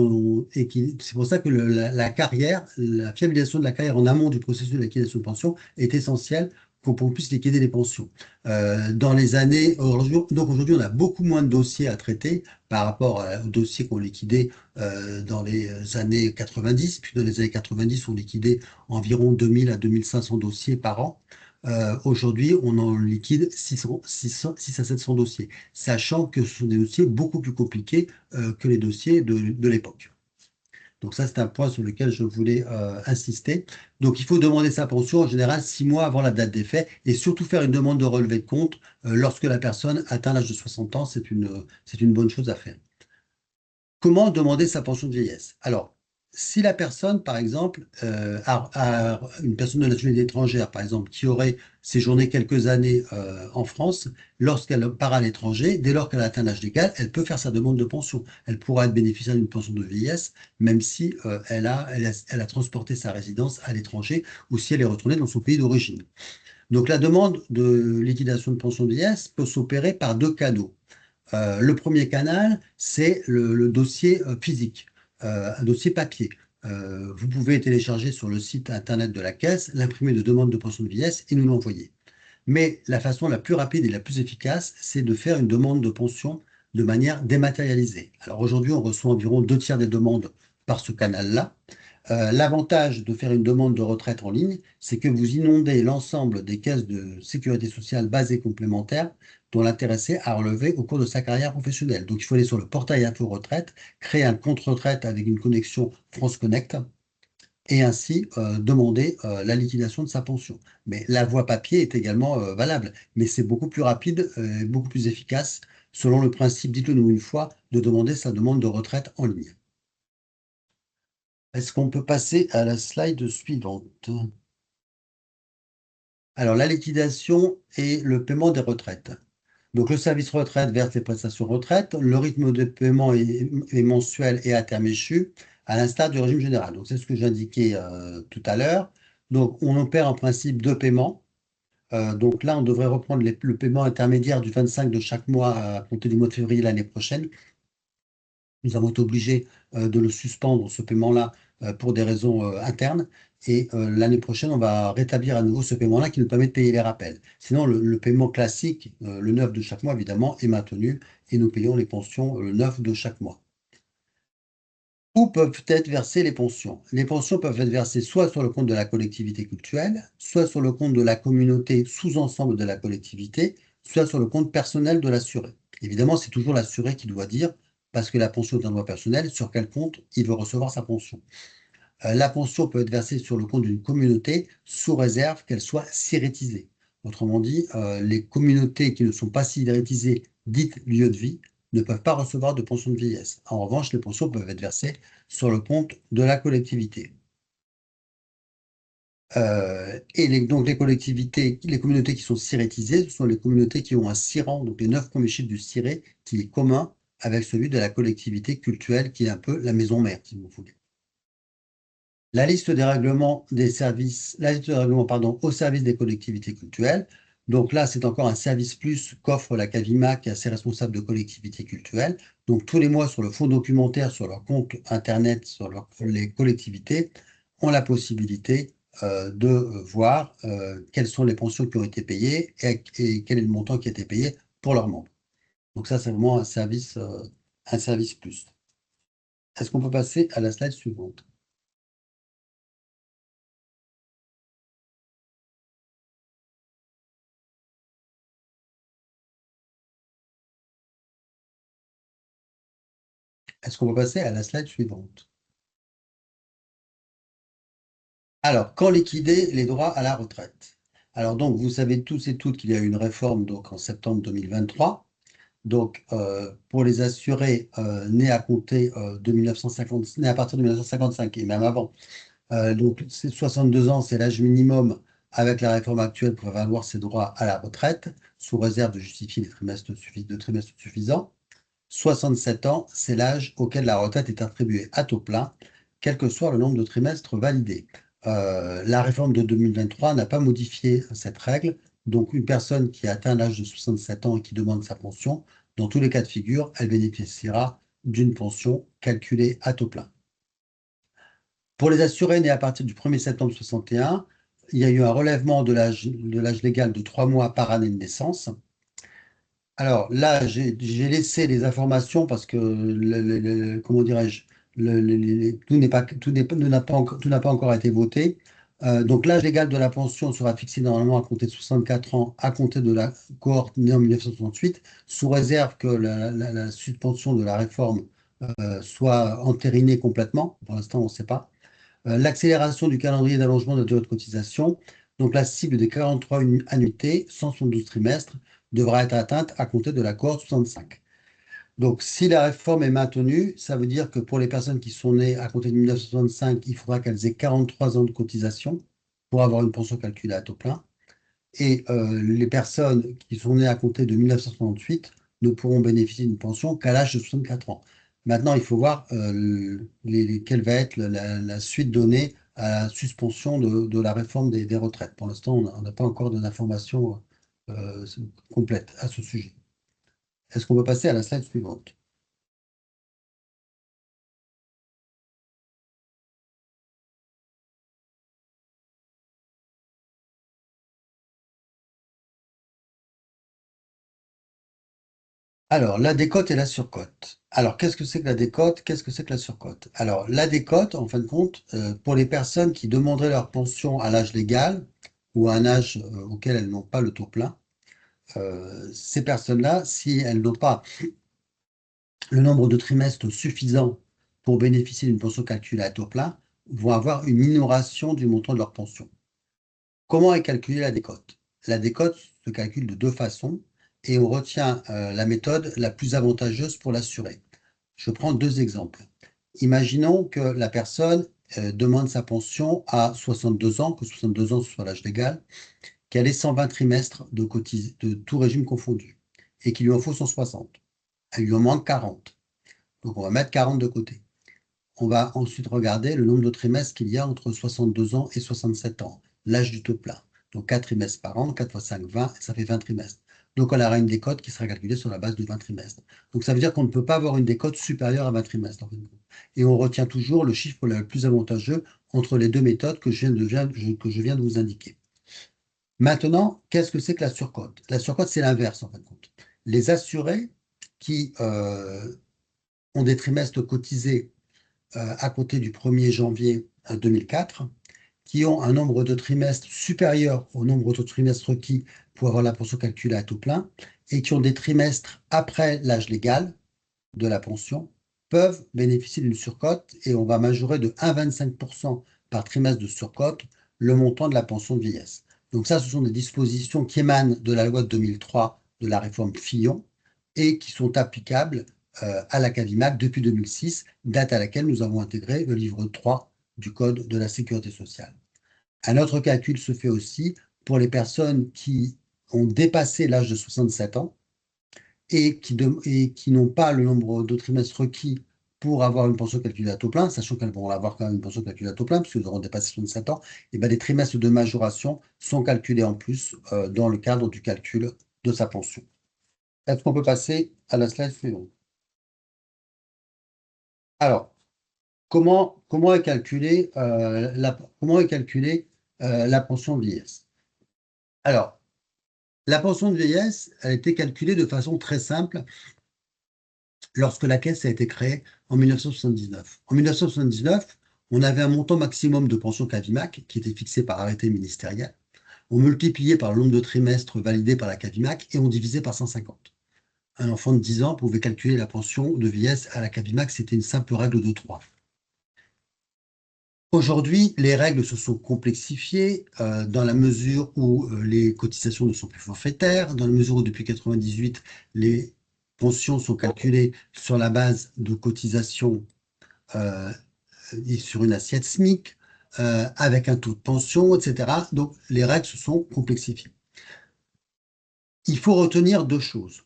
c'est pour ça que la carrière, la fiabilisation de la carrière en amont du processus de liquidation de pension est essentielle pour qu'on puisse liquider les pensions. Dans les années, donc aujourd'hui, on a beaucoup moins de dossiers à traiter par rapport aux dossiers qu'on liquidait dans les années 90. Puis dans les années 90, on liquidait environ 2000 à 2500 dossiers par an. Aujourd'hui, on en liquide 600 à 700 dossiers, sachant que ce sont des dossiers beaucoup plus compliqués que les dossiers de l'époque. Donc ça, c'est un point sur lequel je voulais insister. Donc il faut demander sa pension en général 6 mois avant la date des faits et surtout faire une demande de relevé de compte lorsque la personne atteint l'âge de 60 ans. C'est une bonne chose à faire. Comment demander sa pension de vieillesse? Alors, si la personne, par exemple, a une personne de nationalité étrangère, par exemple, qui aurait séjourné quelques années en France, lorsqu'elle part à l'étranger, dès lors qu'elle a atteint l'âge légal, elle peut faire sa demande de pension. Elle pourra être bénéficiaire d'une pension de vieillesse, même si elle a transporté sa résidence à l'étranger ou si elle est retournée dans son pays d'origine. Donc, la demande de liquidation de pension de vieillesse peut s'opérer par deux canaux. Le premier canal, c'est le dossier physique, un dossier papier. Vous pouvez télécharger sur le site internet de la Caisse l'imprimé de demande de pension de vieillesse et nous l'envoyer. Mais la façon la plus rapide et la plus efficace, c'est de faire une demande de pension de manière dématérialisée. Alors aujourd'hui, on reçoit environ 2 tiers des demandes par ce canal-là. L'avantage de faire une demande de retraite en ligne, c'est que vous inondez l'ensemble des caisses de sécurité sociale basées complémentaires dont l'intéressé a relevé au cours de sa carrière professionnelle. Donc, il faut aller sur le portail Info Retraite, créer un compte retraite avec une connexion France Connect et ainsi demander la liquidation de sa pension. Mais la voie papier est également valable, mais c'est beaucoup plus rapide, beaucoup plus efficace, selon le principe, dites-le nous une fois, de demander sa demande de retraite en ligne. Est-ce qu'on peut passer à la slide suivante? Alors, la liquidation et le paiement des retraites. Donc, le service retraite verse les prestations retraite. Le rythme de paiement est mensuel et à terme échu, à l'instar du régime général. Donc, c'est ce que j'indiquais tout à l'heure. Donc, on opère en principe deux paiements. Donc là, on devrait reprendre le paiement intermédiaire du 25 de chaque mois à compter du mois de février l'année prochaine. Nous avons été obligés de le suspendre, ce paiement-là, pour des raisons internes. Et l'année prochaine, on va rétablir à nouveau ce paiement-là qui nous permet de payer les rappels. Sinon, le paiement classique, le 9 de chaque mois, évidemment, est maintenu et nous payons les pensions le 9 de chaque mois. Où peuvent être versées les pensions? Les pensions peuvent être versées soit sur le compte de la collectivité cultuelle, soit sur le compte de la communauté sous-ensemble de la collectivité, soit sur le compte personnel de l'assuré. Évidemment, c'est toujours l'assuré qui doit dire, parce que la pension est un droit personnel, sur quel compte il veut recevoir sa pension. La pension peut être versée sur le compte d'une communauté sous réserve qu'elle soit sirétisée. Autrement dit, les communautés qui ne sont pas sirétisées, dites lieu de vie, ne peuvent pas recevoir de pension de vieillesse. En revanche, les pensions peuvent être versées sur le compte de la collectivité. Donc les communautés qui sont sirétisées, ce sont les communautés qui ont un CIRAN, donc les 9 premiers chiffres du CIRé, qui est commun avec celui de la collectivité cultuelle, qui est un peu la maison mère, si vous voulez. La liste des règlements au service des collectivités cultuelles Donc là, c'est encore un service plus qu'offre la CAVIMAC à ses responsables de collectivités culturelles. Donc tous les mois, sur le fonds documentaire, sur leur compte Internet, les collectivités, ont la possibilité de voir quelles sont les pensions qui ont été payées et quel est le montant qui a été payé pour leurs membres. Donc ça, c'est vraiment un service plus. Est-ce qu'on peut passer à la slide suivante? Est-ce qu'on peut passer à la slide suivante? Alors, quand liquider les droits à la retraite? Alors donc, vous savez tous et toutes qu'il y a eu une réforme donc, en septembre 2023. Donc, pour les assurés nés à compter de 1950, nés à partir de 1955 et même avant, donc 62 ans, c'est l'âge minimum avec la réforme actuelle pour avoir ses droits à la retraite, sous réserve de justifier de trimestres suffisants. 67 ans, c'est l'âge auquel la retraite est attribuée à taux plein, quel que soit le nombre de trimestres validés. La réforme de 2023 n'a pas modifié cette règle, donc une personne qui a atteint l'âge de 67 ans et qui demande sa pension, dans tous les cas de figure, elle bénéficiera d'une pension calculée à taux plein. Pour les assurés nés à partir du 1er septembre 61, il y a eu un relèvement de l'âge légal de 3 mois par année de naissance. Alors là, j'ai laissé les informations parce que, comment dirais-je, tout n'a pas encore été voté. Donc l'âge légal de la pension sera fixé normalement à compter de 64 ans, à compter de la cohorte née en 1968, sous réserve que la suspension de la réforme soit entérinée complètement. Pour l'instant, on ne sait pas. L'accélération du calendrier d'allongement de la durée de cotisation, donc la cible des 43 annuités, 172 trimestres, devra être atteinte à compter de la cohorte 65. Donc, si la réforme est maintenue, ça veut dire que pour les personnes qui sont nées à compter de 1965, il faudra qu'elles aient 43 ans de cotisation pour avoir une pension calculée à taux plein. Et les personnes qui sont nées à compter de 1968 ne pourront bénéficier d'une pension qu'à l'âge de 64 ans. Maintenant, il faut voir quelle va être la suite donnée à la suspension de la réforme des retraites. Pour l'instant, on n'a pas encore d'informations complètes à ce sujet. Est-ce qu'on peut passer à la slide suivante? Alors, la décote et la surcote. Alors, qu'est-ce que c'est que la décote? Qu'est-ce que c'est que la surcote? Alors, la décote, en fin de compte, pour les personnes qui demanderaient leur pension à l'âge légal ou à un âge auquel elles n'ont pas le taux plein, ces personnes-là, si elles n'ont pas le nombre de trimestres suffisant pour bénéficier d'une pension calculée à taux plein, vont avoir une minoration du montant de leur pension. Comment est calculée la décote? La décote se calcule de deux façons et on retient la méthode la plus avantageuse pour l'assuré. Je prends deux exemples. Imaginons que la personne demande sa pension à 62 ans, que 62 ans soit l'âge légal, qu'elle ait 120 trimestres de tout régime confondu et qu'il lui en faut 160. Elle lui en manque 40. Donc on va mettre 40 de côté. On va ensuite regarder le nombre de trimestres qu'il y a entre 62 ans et 67 ans, l'âge du taux plein. Donc 4 trimestres par an, 4 fois 5, 20, ça fait 20 trimestres. Donc on aura une décote qui sera calculée sur la base de 20 trimestres. Donc ça veut dire qu'on ne peut pas avoir une décote supérieure à 20 trimestres. Et on retient toujours le chiffre le plus avantageux entre les deux méthodes que je viens de vous indiquer. Maintenant, qu'est-ce que c'est que la surcote? La surcote, c'est l'inverse en fin de compte. Les assurés qui ont des trimestres cotisés à compter du 1er janvier 2004, qui ont un nombre de trimestres supérieur au nombre de trimestres requis pour avoir la pension calculée à taux plein, et qui ont des trimestres après l'âge légal de la pension, peuvent bénéficier d'une surcote, et on va majorer de 1,25% par trimestre de surcote le montant de la pension de vieillesse. Donc ça, ce sont des dispositions qui émanent de la loi de 2003, de la réforme Fillon, et qui sont applicables à la CAVIMAC depuis 2006, date à laquelle nous avons intégré le livre 3 du Code de la sécurité sociale. Un autre calcul se fait aussi pour les personnes qui ont dépassé l'âge de 67 ans et qui n'ont pas le nombre de trimestres requis pour avoir une pension calculée à taux plein, sachant qu'elles vont avoir quand même une pension calculée à taux plein, puisqu'elles auront dépassé 67 ans, et ben, les trimestres de majoration sont calculés en plus dans le cadre du calcul de sa pension. Est-ce qu'on peut passer à la slide suivante? Alors, comment est calculée la pension de vieillesse? Alors, la pension de vieillesse a été calculée de façon très simple lorsque la caisse a été créée en 1979. En 1979, on avait un montant maximum de pension Cavimac qui était fixé par arrêté ministériel. On multipliait par le nombre de trimestres validés par la Cavimac et on divisait par 150. Un enfant de 10 ans pouvait calculer la pension de vieillesse à la Cavimac, c'était une simple règle de 3. Aujourd'hui, les règles se sont complexifiées dans la mesure où les cotisations ne sont plus forfaitaires, dans la mesure où depuis 1998, les pensions sont calculées sur la base de cotisations et sur une assiette SMIC, avec un taux de pension, etc. Donc, les règles se sont complexifiées. Il faut retenir deux choses.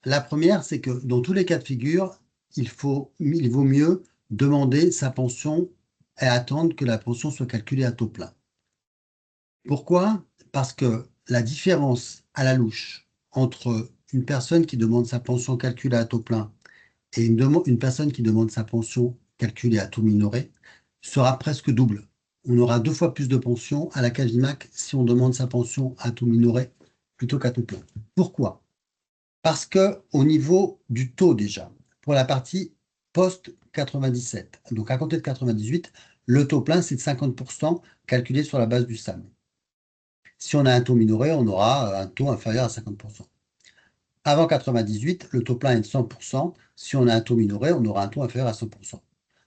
La première, c'est que dans tous les cas de figure, il vaut mieux demander sa pension et attendre que la pension soit calculée à taux plein. Pourquoi? Parce que la différence à la louche entre une personne qui demande sa pension calculée à taux plein et une personne qui demande sa pension calculée à taux minoré sera presque double. On aura 2 fois plus de pension à la Cavimac si on demande sa pension à taux minoré plutôt qu'à taux plein. Pourquoi? Parce que au niveau du taux déjà, pour la partie post-97, donc à compter de 98, le taux plein, c'est de 50% calculé sur la base du SAM. Si on a un taux minoré, on aura un taux inférieur à 50%. Avant 98, le taux plein est de 100%. Si on a un taux minoré, on aura un taux inférieur à 100%.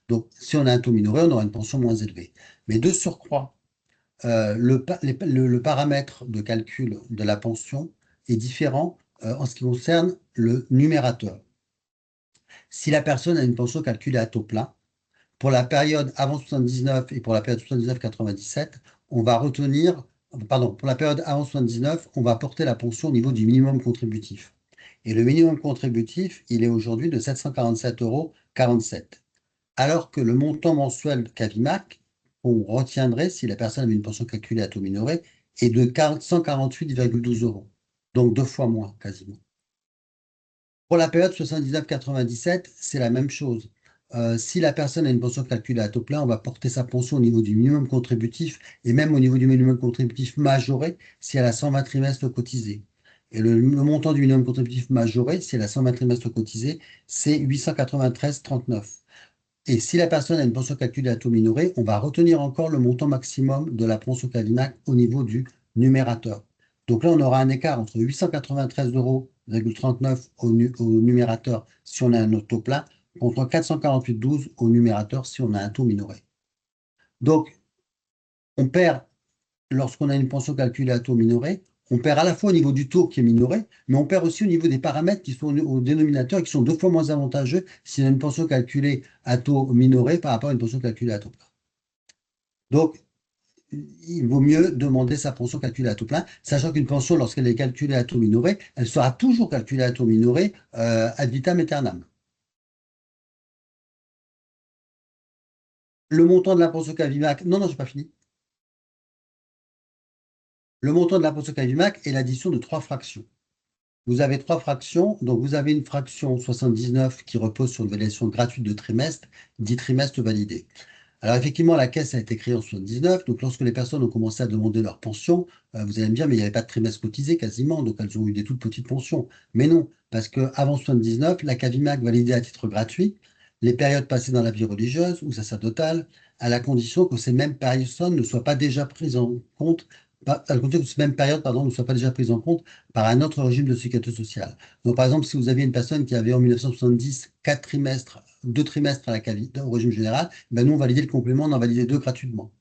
Donc, si on a un taux minoré, on aura une pension moins élevée. Mais de surcroît, le paramètre de calcul de la pension est différent en ce qui concerne le numérateur. Si la personne a une pension calculée à taux plein, pour la période avant 79 et pour la période 79-97, on va retenir, pardon, pour la période avant 79, on va porter la pension au niveau du minimum contributif. Et le minimum contributif, il est aujourd'hui de 747,47 euros. Alors que le montant mensuel Cavimac, on retiendrait si la personne avait une pension calculée à taux minoré, est de 148,12 euros. Donc 2 fois moins, quasiment. Pour la période 79-97, c'est la même chose. Si la personne a une pension calculée à taux plein, on va porter sa pension au niveau du minimum contributif et même au niveau du minimum contributif majoré si elle a 120 trimestres cotisés. Et le montant du minimum contributif majoré, si elle a 120 trimestres cotisés, c'est 893,39. Et si la personne a une pension calculée à taux minoré, on va retenir encore le montant maximum de la pension Cavimac au niveau du numérateur. Donc là, on aura un écart entre 893,39 euros au numérateur si on a un taux plein, contre 448,12 au numérateur si on a un taux minoré. Donc, on perd, lorsqu'on a une pension calculée à taux minoré, on perd à la fois au niveau du taux qui est minoré, mais on perd aussi au niveau des paramètres qui sont au dénominateur et qui sont 2 fois moins avantageux si on a une pension calculée à taux minoré par rapport à une pension calculée à taux plein. Donc, il vaut mieux demander sa pension calculée à taux plein, sachant qu'une pension, lorsqu'elle est calculée à taux minoré, elle sera toujours calculée à taux minoré ad vitam aeternam. Le montant de la pension Cavimac, non, j'ai pas fini. Le montant de la pension Cavimac est l'addition de 3 fractions. Vous avez 3 fractions, donc vous avez une fraction 79 qui repose sur une validation gratuite de trimestre, 10 trimestres validés. Alors effectivement, la caisse a été créée en 79, donc lorsque les personnes ont commencé à demander leur pension, vous allez me dire, mais il n'y avait pas de trimestre cotisé quasiment, donc elles ont eu des toutes petites pensions. Mais non, parce qu'avant 79, la Cavimac validait à titre gratuit les périodes passées dans la vie religieuse ou sacerdotale, à la condition que ces mêmes personnes ne soient pas déjà prises en compte, à la condition que ces mêmes périodes, pardon, ne soient pas déjà prises en compte par un autre régime de sécurité sociale. Donc par exemple, si vous aviez une personne qui avait en 1970 4 trimestres, 2 trimestres à au régime général, ben nous on validait le complément, on en validait 2 gratuitement.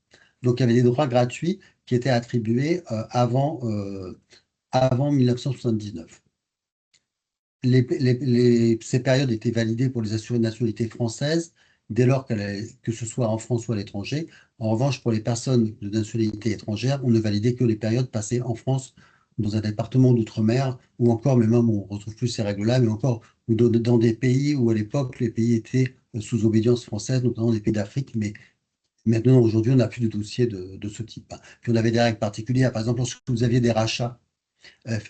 Donc il y avait des droits gratuits qui étaient attribués avant 1979. Ces périodes étaient validées pour les assurés de nationalité française, dès lors que ce soit en France ou à l'étranger. En revanche, pour les personnes de nationalité étrangère, on ne validait que les périodes passées en France, dans un département d'outre-mer, ou encore, mais même on ne retrouve plus ces règles-là, mais encore ou dans des pays où à l'époque, les pays étaient sous obédience française, notamment des pays d'Afrique, mais maintenant, aujourd'hui, on n'a plus de dossiers de ce type, hein. Puis on avait des règles particulières. Par exemple, lorsque vous aviez des rachats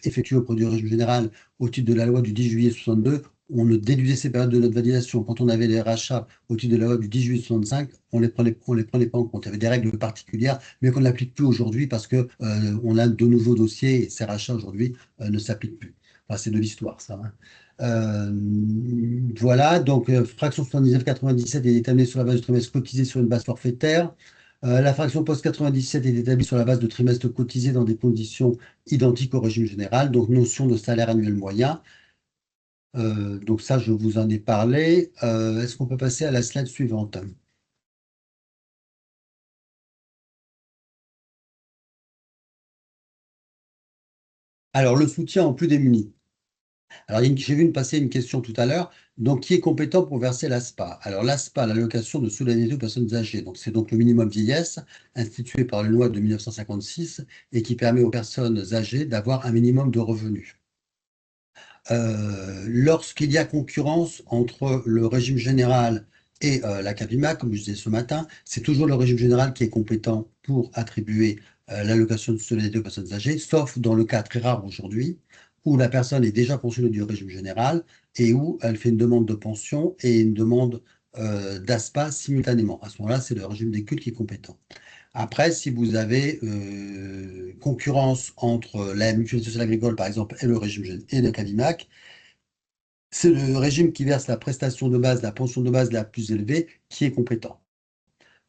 effectués auprès du régime général au titre de la loi du 10 juillet 62, on ne déduisait ces périodes de notre validation. Quand on avait les rachats au titre de la loi du 10 juillet 65, on les prenait pas en compte. Il y avait des règles particulières, mais qu'on n'applique plus aujourd'hui parce que on a de nouveaux dossiers et ces rachats aujourd'hui ne s'appliquent plus. Enfin, c'est de l'histoire, ça, hein. Voilà, donc fraction 79,97 est déterminée sur la base du trimestre cotisé sur une base forfaitaire. La fraction post-97 est établie sur la base de trimestres cotisés dans des conditions identiques au régime général, donc notion de salaire annuel moyen. Donc ça, je vous en ai parlé. Est-ce qu'on peut passer à la slide suivante? Alors, le soutien aux plus démunis. Alors, j'ai vu passer une question tout à l'heure. Donc, qui est compétent pour verser l'ASPA? Alors, l'ASPA, l'allocation de solidarité aux personnes âgées. Donc, c'est donc le minimum vieillesse institué par la loi de 1956 et qui permet aux personnes âgées d'avoir un minimum de revenus. Lorsqu'il y a concurrence entre le régime général et la CAPIMA, comme je disais ce matin, c'est toujours le régime général qui est compétent pour attribuer l'allocation de solidarité aux personnes âgées, sauf dans le cas très rare aujourd'hui, où la personne est déjà pensionnée du régime général et où elle fait une demande de pension et une demande d'ASPA simultanément. À ce moment-là, c'est le régime des cultes qui est compétent. Après, si vous avez concurrence entre la mutualité sociale agricole, par exemple, et le régime et le CAVIMAC, c'est le régime qui verse la prestation de base, la pension de base la plus élevée, qui est compétent.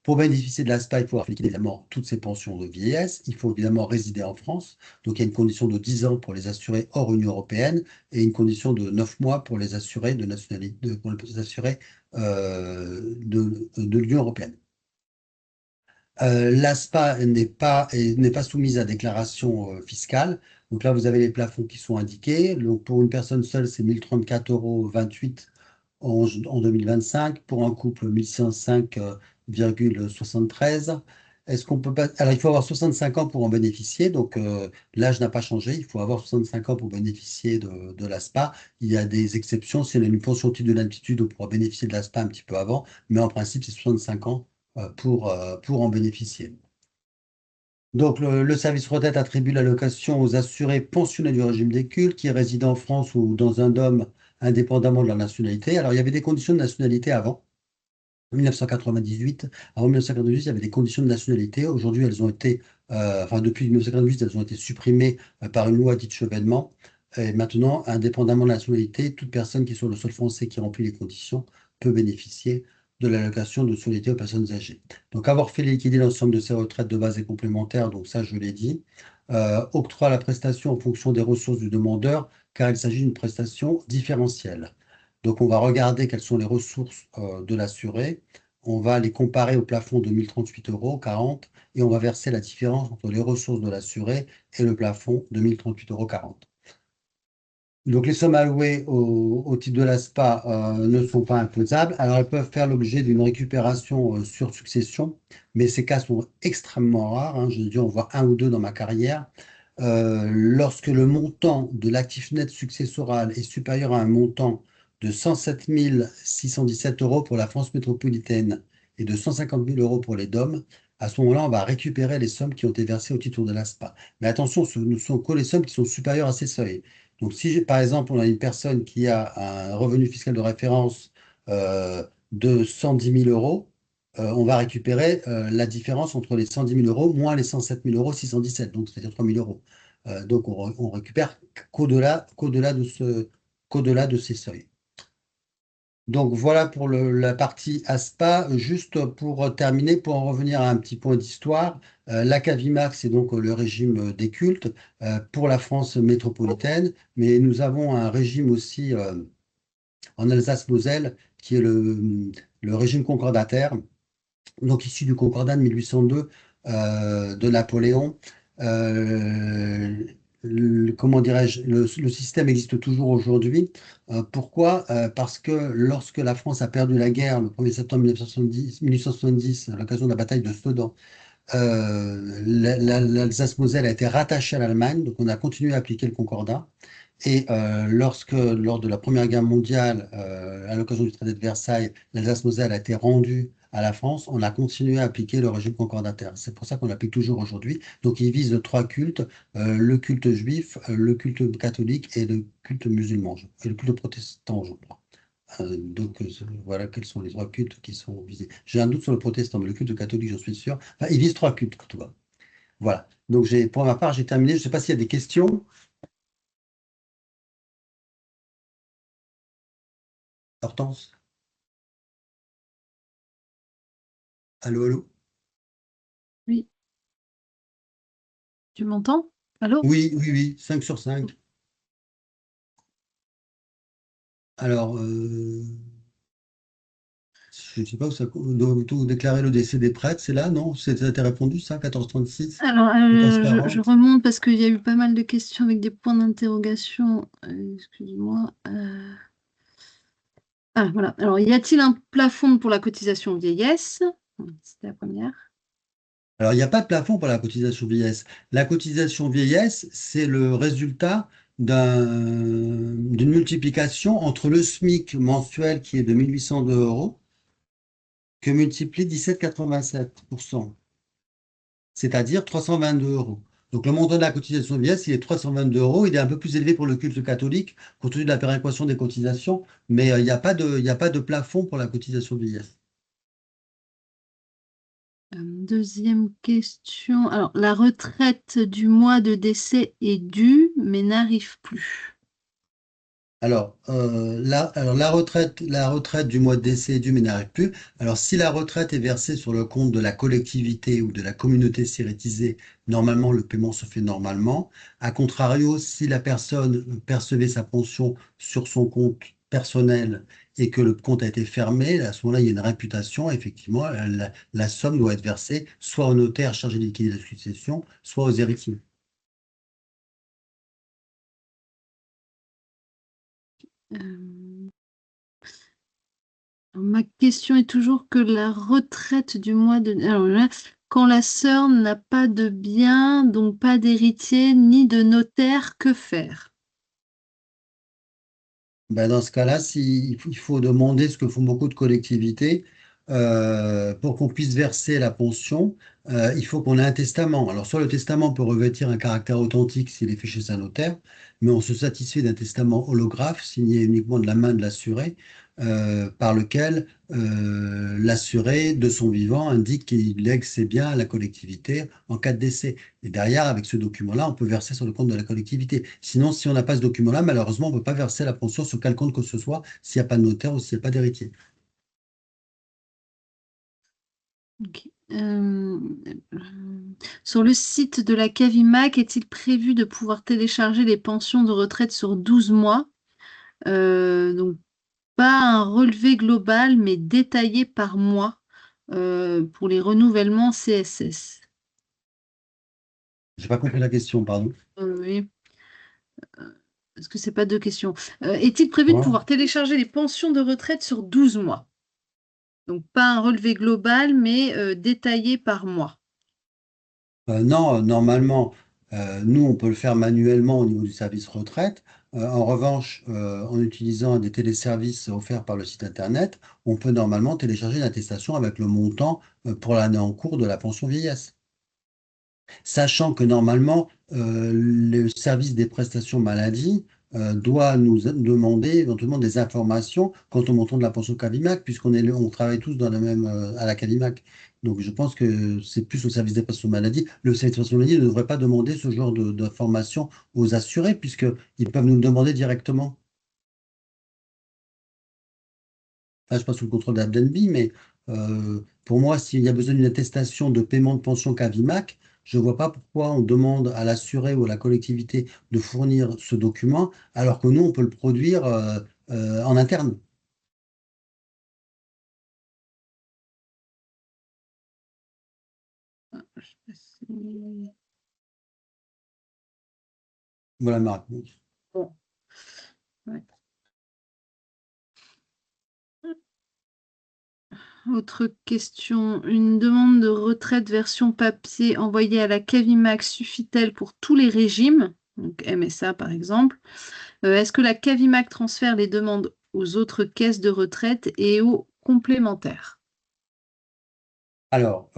Pour bénéficier de l'ASPA, il faut avoir liquidé évidemment toutes ses pensions de vieillesse. Il faut évidemment résider en France. Donc, il y a une condition de 10 ans pour les assurés hors Union européenne et une condition de 9 mois pour les assurés de nationalité, pour les assurés de l'Union européenne. L'ASPA n'est pas soumise à déclaration fiscale. Donc là, vous avez les plafonds qui sont indiqués. Donc pour une personne seule, c'est 1034,28 € en 2025. Pour un couple, 1105,73 €. Est-ce qu'on peut pas... Alors, il faut avoir 65 ans pour en bénéficier. Donc, l'âge n'a pas changé. Il faut avoir 65 ans pour bénéficier de l'ASPA. Il y a des exceptions. Si on a une pension au titre de l'aptitude, on pourra bénéficier de l'ASPA un petit peu avant. Mais en principe, c'est 65 ans pour en bénéficier. Donc, le service retraite attribue l'allocation aux assurés pensionnés du régime des cultes qui résident en France ou dans un DOM indépendamment de leur nationalité. Alors, il y avait des conditions de nationalité avant. En 1998, avant 1998, il y avait des conditions de nationalité. Aujourd'hui, elles ont été, enfin depuis 1998, elles ont été supprimées par une loi dite Chevènement. Et maintenant, indépendamment de la nationalité, toute personne qui est sur le sol français qui remplit les conditions peut bénéficier de l'allocation de solidarité aux personnes âgées. Donc, avoir fait liquider l'ensemble de ces retraites de base et complémentaires, donc ça, je l'ai dit, octroie la prestation en fonction des ressources du demandeur, car il s'agit d'une prestation différentielle. Donc, on va regarder quelles sont les ressources de l'assuré. On va les comparer au plafond de 1038,40 € et on va verser la différence entre les ressources de l'assuré et le plafond de 1038,40 €. Donc, les sommes allouées au titre de l'ASPA ne sont pas imposables. Alors, elles peuvent faire l'objet d'une récupération sur succession, mais ces cas sont extrêmement rares, hein. J'ai dû en voir un ou deux dans ma carrière. Lorsque le montant de l'actif net successoral est supérieur à un montant de 107 617 € pour la France métropolitaine et de 150 000 € pour les DOM, à ce moment-là, on va récupérer les sommes qui ont été versées au titre de l'ASPA. Mais attention, ce ne sont que les sommes qui sont supérieures à ces seuils. Donc, si par exemple, on a une personne qui a un revenu fiscal de référence de 110 000 €, on va récupérer la différence entre les 110 000 € moins les 107 617 €, donc c'est-à-dire 3 000 €. Donc, on récupère qu'au-delà de ces seuils. Donc, voilà pour la partie ASPA. Juste pour terminer, pour en revenir à un petit point d'histoire, la CAVIMAC, c'est donc le régime des cultes pour la France métropolitaine, mais nous avons un régime aussi en Alsace-Moselle qui est le régime concordataire, donc issu du concordat de 1802 de Napoléon. Comment dirais-je, le système existe toujours aujourd'hui. Pourquoi? Parce que lorsque la France a perdu la guerre le 1er septembre 1870, à l'occasion de la bataille de Sedan, l'Alsace-Moselle a été rattachée à l'Allemagne, donc on a continué à appliquer le concordat. Et lors de la Première Guerre mondiale, à l'occasion du traité de Versailles, l'Alsace-Moselle a été rendue à la France, on a continué à appliquer le régime concordataire. C'est pour ça qu'on l'applique toujours aujourd'hui. Donc, il vise trois cultes, le culte juif, le culte catholique et le culte musulman, et le culte protestant, je crois. Voilà quels sont les trois cultes qui sont visés. J'ai un doute sur le protestant, mais le culte catholique, j'en suis sûr. Enfin, il vise trois cultes, en tout cas. Voilà. Donc, pour ma part, j'ai terminé. Je ne sais pas s'il y a des questions. Hortense? Allô, allô?
Oui, tu m'entends? Allô?
Oui, oui, oui, 5 sur 5. Alors, je ne sais pas où ça doit tout déclarer le décès des prêtres, c'est là, non? T'as répondu, ça, 1436,
Alors,
1440.
je remonte parce qu'il y a eu pas mal de questions avec des points d'interrogation. Excuse-moi. Ah, voilà. Alors, y a-t-il un plafond pour la cotisation vieillesse? C'était la première.
Alors, il n'y a pas de plafond pour la cotisation vieillesse. La cotisation vieillesse, c'est le résultat d'une multiplication entre le SMIC mensuel qui est de 1802 euros que multiplie 17,87%, c'est-à-dire 322 euros. Donc, le montant de la cotisation vieillesse, il est 322 euros. Il est un peu plus élevé pour le culte catholique, compte tenu de la péréquation des cotisations, mais il y a pas de plafond pour la cotisation vieillesse.
Deuxième question. Alors, la retraite du mois de décès est due, mais n'arrive plus.
Alors, la retraite du mois de décès est due mais n'arrive plus. Alors, si la retraite est versée sur le compte de la collectivité ou de la communauté sérétisée, normalement, le paiement se fait normalement. A contrario, si la personne percevait sa pension sur son compte personnel et que le compte a été fermé, à ce moment-là, il y a une réputation. Effectivement, la somme doit être versée soit au notaire chargé de liquider la succession, soit aux héritiers.
Euh, Ma question est toujours que la retraite du mois de... Alors là, quand la sœur n'a pas de bien, donc pas d'héritier ni de notaire, que faire?
Ben, dans ce cas-là, il faut demander ce que font beaucoup de collectivités pour qu'on puisse verser la pension. Il faut qu'on ait un testament. Alors, soit le testament peut revêtir un caractère authentique s'il est fait chez un notaire, mais on se satisfait d'un testament holographe signé uniquement de la main de l'assuré, par lequel l'assuré, de son vivant, indique qu'il lègue ses biens à la collectivité en cas de décès. Et derrière, avec ce document-là, on peut verser sur le compte de la collectivité. Sinon, si on n'a pas ce document-là, malheureusement, on ne peut pas verser la pension sur quel compte que ce soit s'il n'y a pas de notaire ou s'il n'y a pas d'héritier.
Ok. Sur le site de la Cavimac, est-il prévu de pouvoir télécharger les pensions de retraite sur 12 mois? Donc, pas un relevé global, mais détaillé par mois pour les renouvellements CSS.
J'ai pas compris la question, pardon.
Oui, parce que c'est pas deux questions. Est-il prévu de
Quoi?
pouvoir télécharger les pensions de retraite sur 12 mois? Donc, pas un relevé global, mais détaillé par mois.
Non, normalement, nous, on peut le faire manuellement au niveau du service retraite. En revanche, en utilisant des téléservices offerts par le site Internet, on peut normalement télécharger une attestation avec le montant pour l'année en cours de la pension vieillesse. Sachant que normalement, le service des prestations maladie doit nous demander éventuellement des informations quant au montant de la pension Cavimac, on travaille tous dans la même, à la Cavimac. Donc, je pense que c'est plus au service des prestations maladie. Le service des prestations maladie ne devrait pas demander ce genre d'informations aux assurés, puisqu'ils peuvent nous le demander directement. Enfin, je passe sous le contrôle d'Airbnb, mais pour moi, s'il y a besoin d'une attestation de paiement de pension Cavimac, je ne vois pas pourquoi on demande à l'assuré ou à la collectivité de fournir ce document, alors que nous, on peut le produire en interne. Voilà ma réponse.
Bon. Ouais. Autre question. Une demande de retraite version papier envoyée à la Cavimax suffit-elle pour tous les régimes? donc MSA par exemple. Est-ce que la Cavimac transfère les demandes aux autres caisses de retraite et aux complémentaires?
Alors,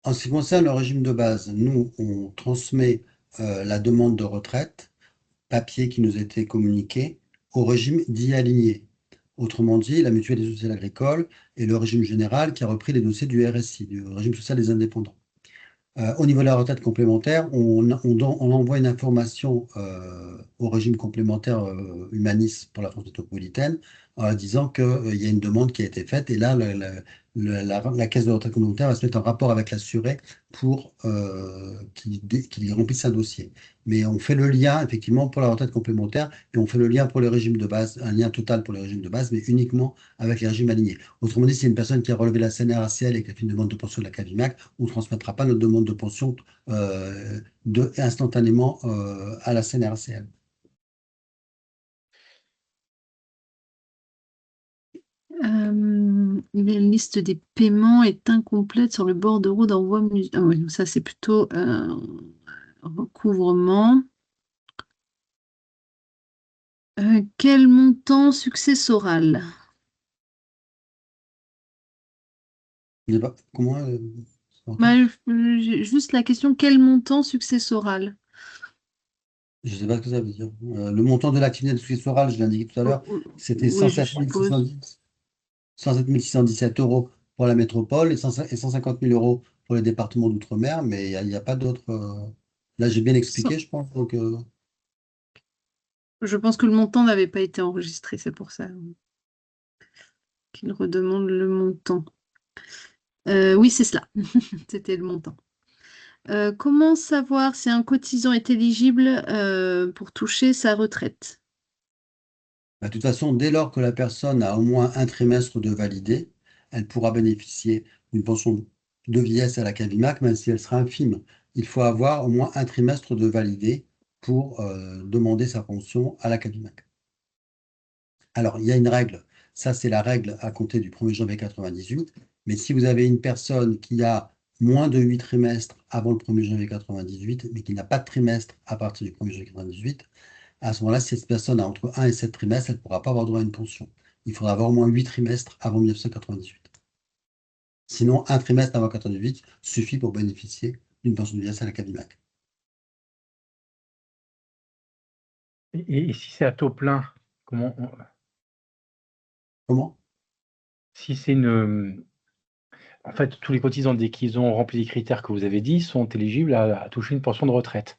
en ce qui concerne le régime de base, nous, on transmet la demande de retraite, papier qui nous a été communiqué, au régime dit aligné. Autrement dit, la Mutualité sociale agricole et le régime général qui a repris les dossiers du RSI, du régime social des indépendants. Au niveau de la retraite complémentaire, on envoie une information au régime complémentaire Humanis pour la France métropolitaine en disant qu'il y a une demande qui a été faite et là, la caisse de retraite complémentaire va se mettre en rapport avec l'assuré pour qu'il remplisse un dossier. Mais on fait le lien effectivement pour la retraite complémentaire et on fait le lien pour le régime de base, un lien total pour le régime de base, mais uniquement avec les régimes alignés. Autrement dit, si une personne qui a relevé la CNRACL et qui a fait une demande de pension de la CAVIMAC, on ne transmettra pas notre demande de pension instantanément à la CNRACL.
La liste des paiements est incomplète sur le bordereau d'envoi. Ah oui, ça c'est plutôt recouvrement. Quel montant successoral?
Je sais pas, comment
Bah, j'ai juste la question, quel montant successoral?
je ne sais pas ce que ça veut dire. Le montant de l'activité successorale, je l'ai indiqué tout à l'heure, c'était
Oui, je
107
suppose.
617 euros pour la métropole et 150 000 euros pour les départements d'outre-mer, mais il n'y a pas d'autres. Là, j'ai bien expliqué, je pense. Donc,
Je pense que le montant n'avait pas été enregistré, c'est pour ça qu'il redemande le montant. Oui, c'est cela. C'était le montant. Comment savoir si un cotisant est éligible pour toucher sa retraite?
bah, de toute façon, dès lors que la personne a au moins un trimestre de validé, elle pourra bénéficier d'une pension de vieillesse à la CAVIMAC, même si elle sera infime. Il faut avoir au moins un trimestre de validé pour demander sa pension à la CAVIMAC. Alors, il y a une règle. Ça, c'est la règle à compter du 1er janvier 98. Mais si vous avez une personne qui a moins de 8 trimestres avant le 1er janvier 98, mais qui n'a pas de trimestre à partir du 1er janvier 98, à ce moment-là, si cette personne a entre 1 et 7 trimestres, elle ne pourra pas avoir droit à une pension. Il faudra avoir au moins 8 trimestres avant 1998. Sinon, un trimestre avant 1998 suffit pour bénéficier d'une pension de vieillesse à la CAVIMAC.
Et si c'est à taux plein, comment
Comment?
si c'est une, en fait, tous les cotisants, dès qu'ils ont rempli les critères que vous avez dit, sont éligibles à toucher une pension de retraite.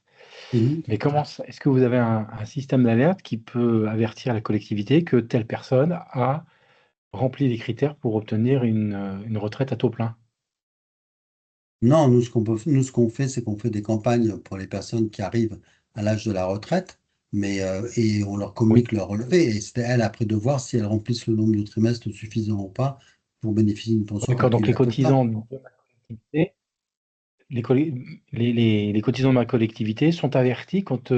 Mhm.
Mais est-ce que vous avez un système d'alerte qui peut avertir la collectivité que telle personne a rempli les critères pour obtenir une retraite à taux plein?
Non, nous, ce qu'on fait, c'est qu'on fait des campagnes pour les personnes qui arrivent à l'âge de la retraite, mais, et on leur
Oui.
communique leur relevé. Et c'est à elles après de voir si elles remplissent le nombre de trimestres suffisant ou pas pour bénéficier d'une pension
D'accord, donc
calculée
les
à taux plein.
cotisants de ma collectivité, les cotisants de ma collectivité sont avertis quand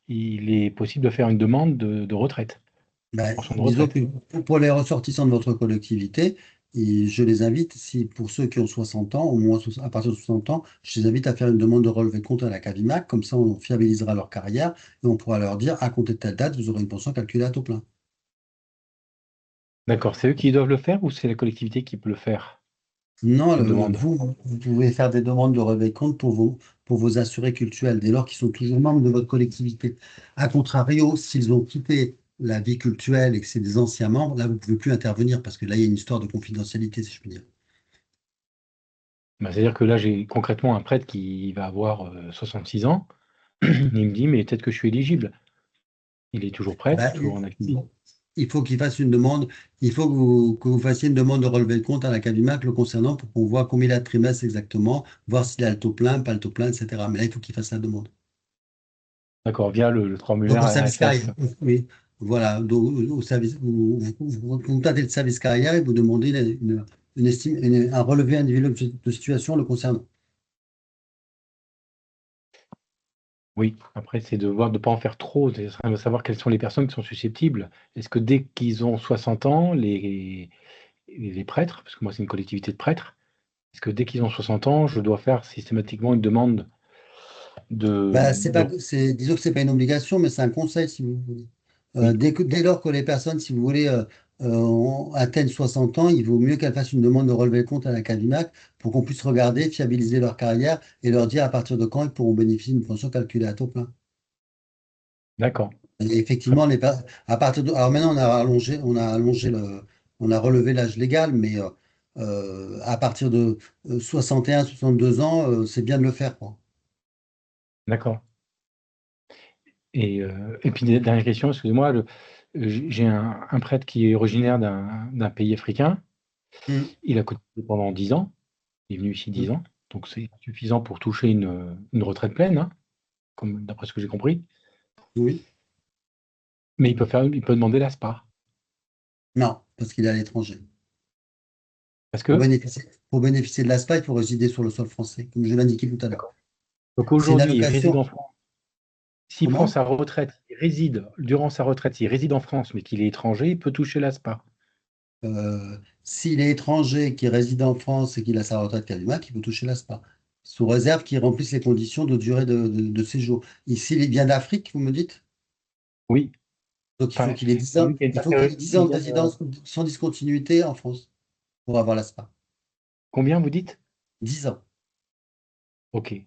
il est possible de faire une demande de retraite,
Ben,
pension de
disons
retraite.
que pour les ressortissants de votre collectivité, je les invite, si pour ceux qui ont 60 ans, au moins à partir de 60 ans, je les invite à faire une demande de relevé de compte à la CAVIMAC, comme ça on fiabilisera leur carrière et on pourra leur dire, à compter de telle date, vous aurez une pension calculée à taux plein.
D'accord, c'est eux qui doivent le faire ou c'est la collectivité qui peut le faire,
Non,
la demande?
vous pouvez faire des demandes de relevé de compte pour vos assurés cultuels, dès lors qu'ils sont toujours membres de votre collectivité. A contrario, s'ils ont quitté la vie cultuelle et que c'est des anciens membres, là, vous ne pouvez plus intervenir parce que là, il y a une histoire de confidentialité, si je puis dire.
Bah, c'est-à-dire que là, j'ai concrètement un prêtre qui va avoir 66 ans. Il me dit, mais peut-être que je suis éligible. Il est toujours prêtre,
Ben,
toujours en activité.
il faut qu'il fasse une demande, il faut que vous fassiez une demande de relevé de compte à la CAVIMAC le concernant pour qu'on voit combien il a de trimestres exactement, voir s'il a le taux plein, pas le taux plein, etc. Mais là, il faut qu'il fasse la demande.
D'accord, via le
Donc
formulaire
au service
RSS.
carrière, oui. Voilà, donc au service, vous contactez le service carrière et vous demandez un relevé individuel de situation le concernant.
Oui, après, c'est de voir de ne pas en faire trop, c'est de savoir quelles sont les personnes qui sont susceptibles. Est-ce que dès qu'ils ont 60 ans, les prêtres, parce que moi, c'est une collectivité de prêtres, est-ce que dès qu'ils ont 60 ans, je dois faire systématiquement une demande
Bah,
de...
disons que c'est pas une obligation, mais c'est un conseil si vous voulez.
Oui,
Dès lors que les personnes, si vous voulez, atteignent 60 ans, il vaut mieux qu'elles fassent une demande de relevé de compte à la CAVIMAC pour qu'on puisse regarder, fiabiliser leur carrière et leur dire à partir de quand ils pourront bénéficier d'une pension calculée à taux plein.
d'accord.
Et
Très
effectivement, à partir alors maintenant on a relevé l'âge légal, mais à partir de 61, 62 ans, c'est bien de le faire, quoi.
d'accord. Et puis, dernière question, excusez-moi, j'ai un prêtre qui est originaire d'un pays africain.
Mm,
Il a cotisé pendant 10 ans. Il est venu ici 10
mm.
ans. Donc, c'est suffisant pour toucher une retraite pleine, hein, comme d'après ce que j'ai compris.
Oui.
Mais il peut demander l'ASPA.
Non, parce qu'il est à l'étranger.
Parce
Pour
que,
bénéficier, pour bénéficier de l'ASPA, il faut résider sur le sol français, comme je l'ai indiqué tout à l'heure.
d'accord. Donc
C'est une
aujourd'hui, il réside en
allocation.
France. S'il prend
Comment?
sa retraite, durant sa retraite, il réside en France, mais qu'il est étranger, il peut toucher l'ASPA.
S'il est étranger, qui réside en France et qu'il a sa retraite CAVIMAC, il peut toucher l'ASPA, sous réserve qu'il remplisse les conditions de durée de séjour. Ici, il vient d'Afrique, vous me dites?
Oui.
Donc, il faut
Enfin,
qu'il ait 10
j'ai
ans,
vu qu'il y a une
il faut qu'il ait
période,
10 ans de résidence sans discontinuité en France pour avoir l'ASPA.
combien vous dites?
10 ans.
OK.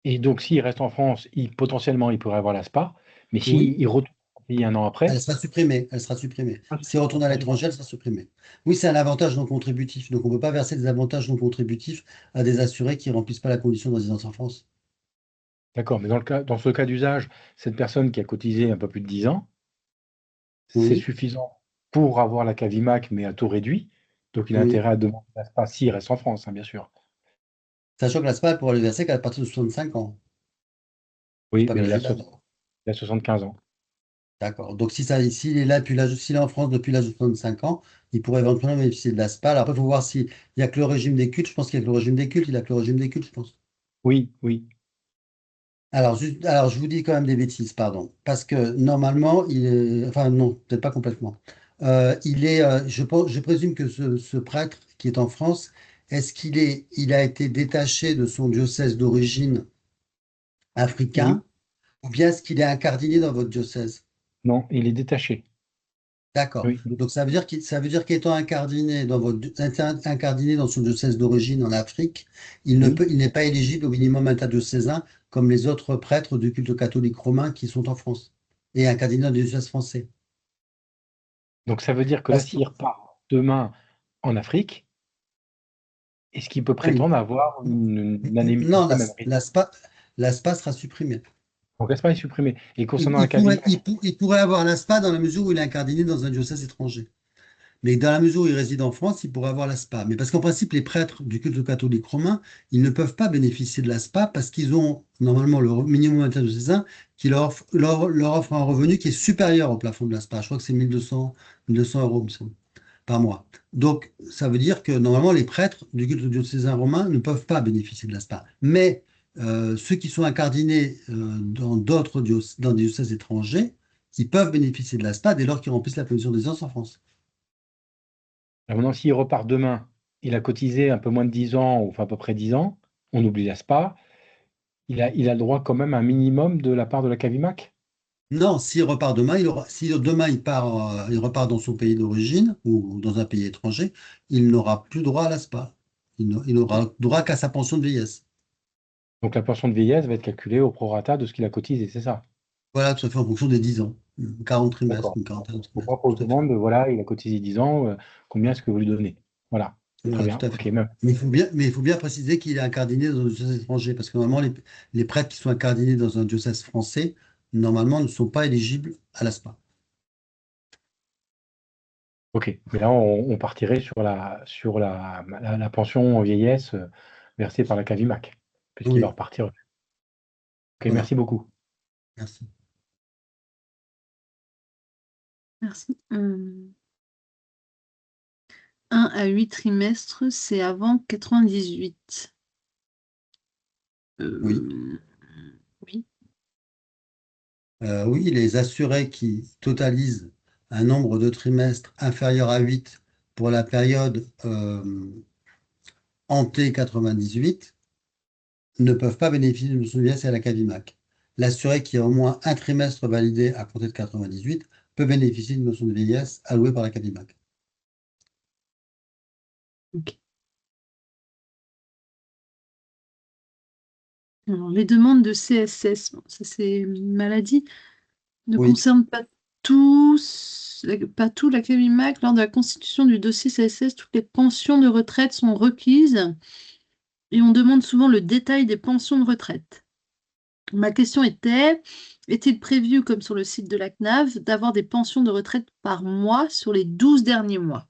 Et donc, s'il reste en France, potentiellement, il pourrait avoir l'ASPA, mais
Oui.
s'il retourne au pays un an après,
Elle sera supprimée. Elle sera supprimée.
ah,
Si on retourne à
ah,
l'étranger, elle sera supprimée. Oui, c'est un avantage non contributif. Donc, on ne peut pas verser des avantages non contributifs à des assurés qui ne remplissent pas la condition de résidence en France.
d'accord, mais dans ce cas d'usage, cette personne qui a cotisé un peu plus de 10 ans, c'est
Oui,
suffisant pour avoir la CAVIMAC, mais à taux réduit. Donc, il a
oui.
intérêt à demander l'ASPA s'il reste en France, hein, bien sûr.
Sachant que l'ASPA, elle pourra le verser qu'à partir de 65 ans. C'est
Oui,
pas
mais
grave d'âge.
il a 75 ans.
D'accord. Donc, s'il est là depuis l'âge, s'il est en France depuis l'âge de 65 ans, il pourrait éventuellement bénéficier de l'ASPA. Alors, après, il faut voir s'il n'y a que le régime des cultes. Je pense qu'il y a que le régime des cultes. Il a que le régime des cultes, je pense.
Oui, oui.
Alors, je vous dis quand même des bêtises, pardon. Parce que normalement, il est. Enfin, non, peut-être pas complètement. Je présume que ce prêtre qui est en France, il a été détaché de son diocèse d'origine
Oui,
africain, ou bien est-ce qu'il est incardiné dans votre diocèse?
non, il est détaché.
D'accord.
Oui,
Donc ça veut dire qu'étant incardiné incardiné dans son diocèse d'origine en Afrique,
oui.
il n'est pas éligible au minimum interdiocésain comme les autres prêtres du culte catholique romain qui sont en France et incardiné dans le diocèse français.
Donc, ça veut dire que là,
Parce que
s'il repart demain en Afrique, est-ce qu'il peut
non,
prétendre avoir une
non,
indemnité même rythme?
l'ASPA sera supprimée.
Donc, l'ASPA est supprimé. Et concernant la CAVIMAC,
Il pourrait avoir l'ASPA dans la mesure où il est incardiné dans un diocèse étranger. Mais dans la mesure où il réside en France, il pourrait avoir l'ASPA. Mais parce qu'en principe, les prêtres du culte catholique romain, ils ne peuvent pas bénéficier de l'ASPA parce qu'ils ont normalement le minimum interdiocésain qui leur offre un revenu qui est supérieur au plafond de l'ASPA. Je crois que c'est 1200 euros, il me semble, par mois. Donc, ça veut dire que normalement, les prêtres du culte diocésain romain ne peuvent pas bénéficier de l'ASPA. Mais ceux qui sont incardinés dans des diocèses étrangers, ils peuvent bénéficier de l'ASPA dès lors qu'ils remplissent la position des en France.
maintenant, s'il repart demain, il a cotisé un peu moins de 10 ans, ou enfin à peu près 10 ans, on oublie l'ASPA, il a le droit quand même à un minimum de la part de la CAVIMAC?
Non, s'il repart demain, si demain il repart dans son pays d'origine ou dans un pays étranger, il n'aura plus droit à l'ASPA. Il n'aura droit qu'à sa pension de vieillesse.
Donc la pension de vieillesse va être calculée au prorata de ce qu'il a cotisé, c'est ça?
Voilà, tout à fait en fonction des 10 ans. 40 trimestres,
D'accord.
une quarantaine de
Donc
trimestres,
moi, pour
tout
je
à fait.
demande, voilà, il a cotisé 10 ans, combien est-ce que vous lui donnez? Voilà, très
Voilà,
bien,
tout à
ok,
fait.
même.
Mais il faut bien préciser qu'il est incardiné dans un diocèse étranger, parce que normalement, les prêtres qui sont incardinés dans un diocèse français, normalement, ne sont pas éligibles à l'ASPA.
Ok, mais là, on partirait sur la pension en vieillesse versée par la CAVIMAC, puisqu'il va
Oui,
repartir. Ok,
voilà.
merci beaucoup.
Merci.
Merci. 1 à 8 trimestres, c'est avant 98.
Oui.
Euh, oui.
Oui, les assurés qui totalisent un nombre de trimestres inférieur à 8 pour la période ant 98 ne peuvent pas bénéficier d'une pension de vieillesse à la CAVIMAC. L'assuré qui a au moins un trimestre validé à compter de 98 peut bénéficier d'une pension de vieillesse allouée par la CAVIMAC.
Ok. Alors, les demandes de CSS, bon, ça c'est une maladie, ne
Oui.
concernent pas tous, pas tout la CAVIMAC. Lors de la constitution du dossier CSS, toutes les pensions de retraite sont requises et on demande souvent le détail des pensions de retraite. Ma question était, est-il prévu, comme sur le site de la CNAV, d'avoir des pensions de retraite par mois sur les 12 derniers mois?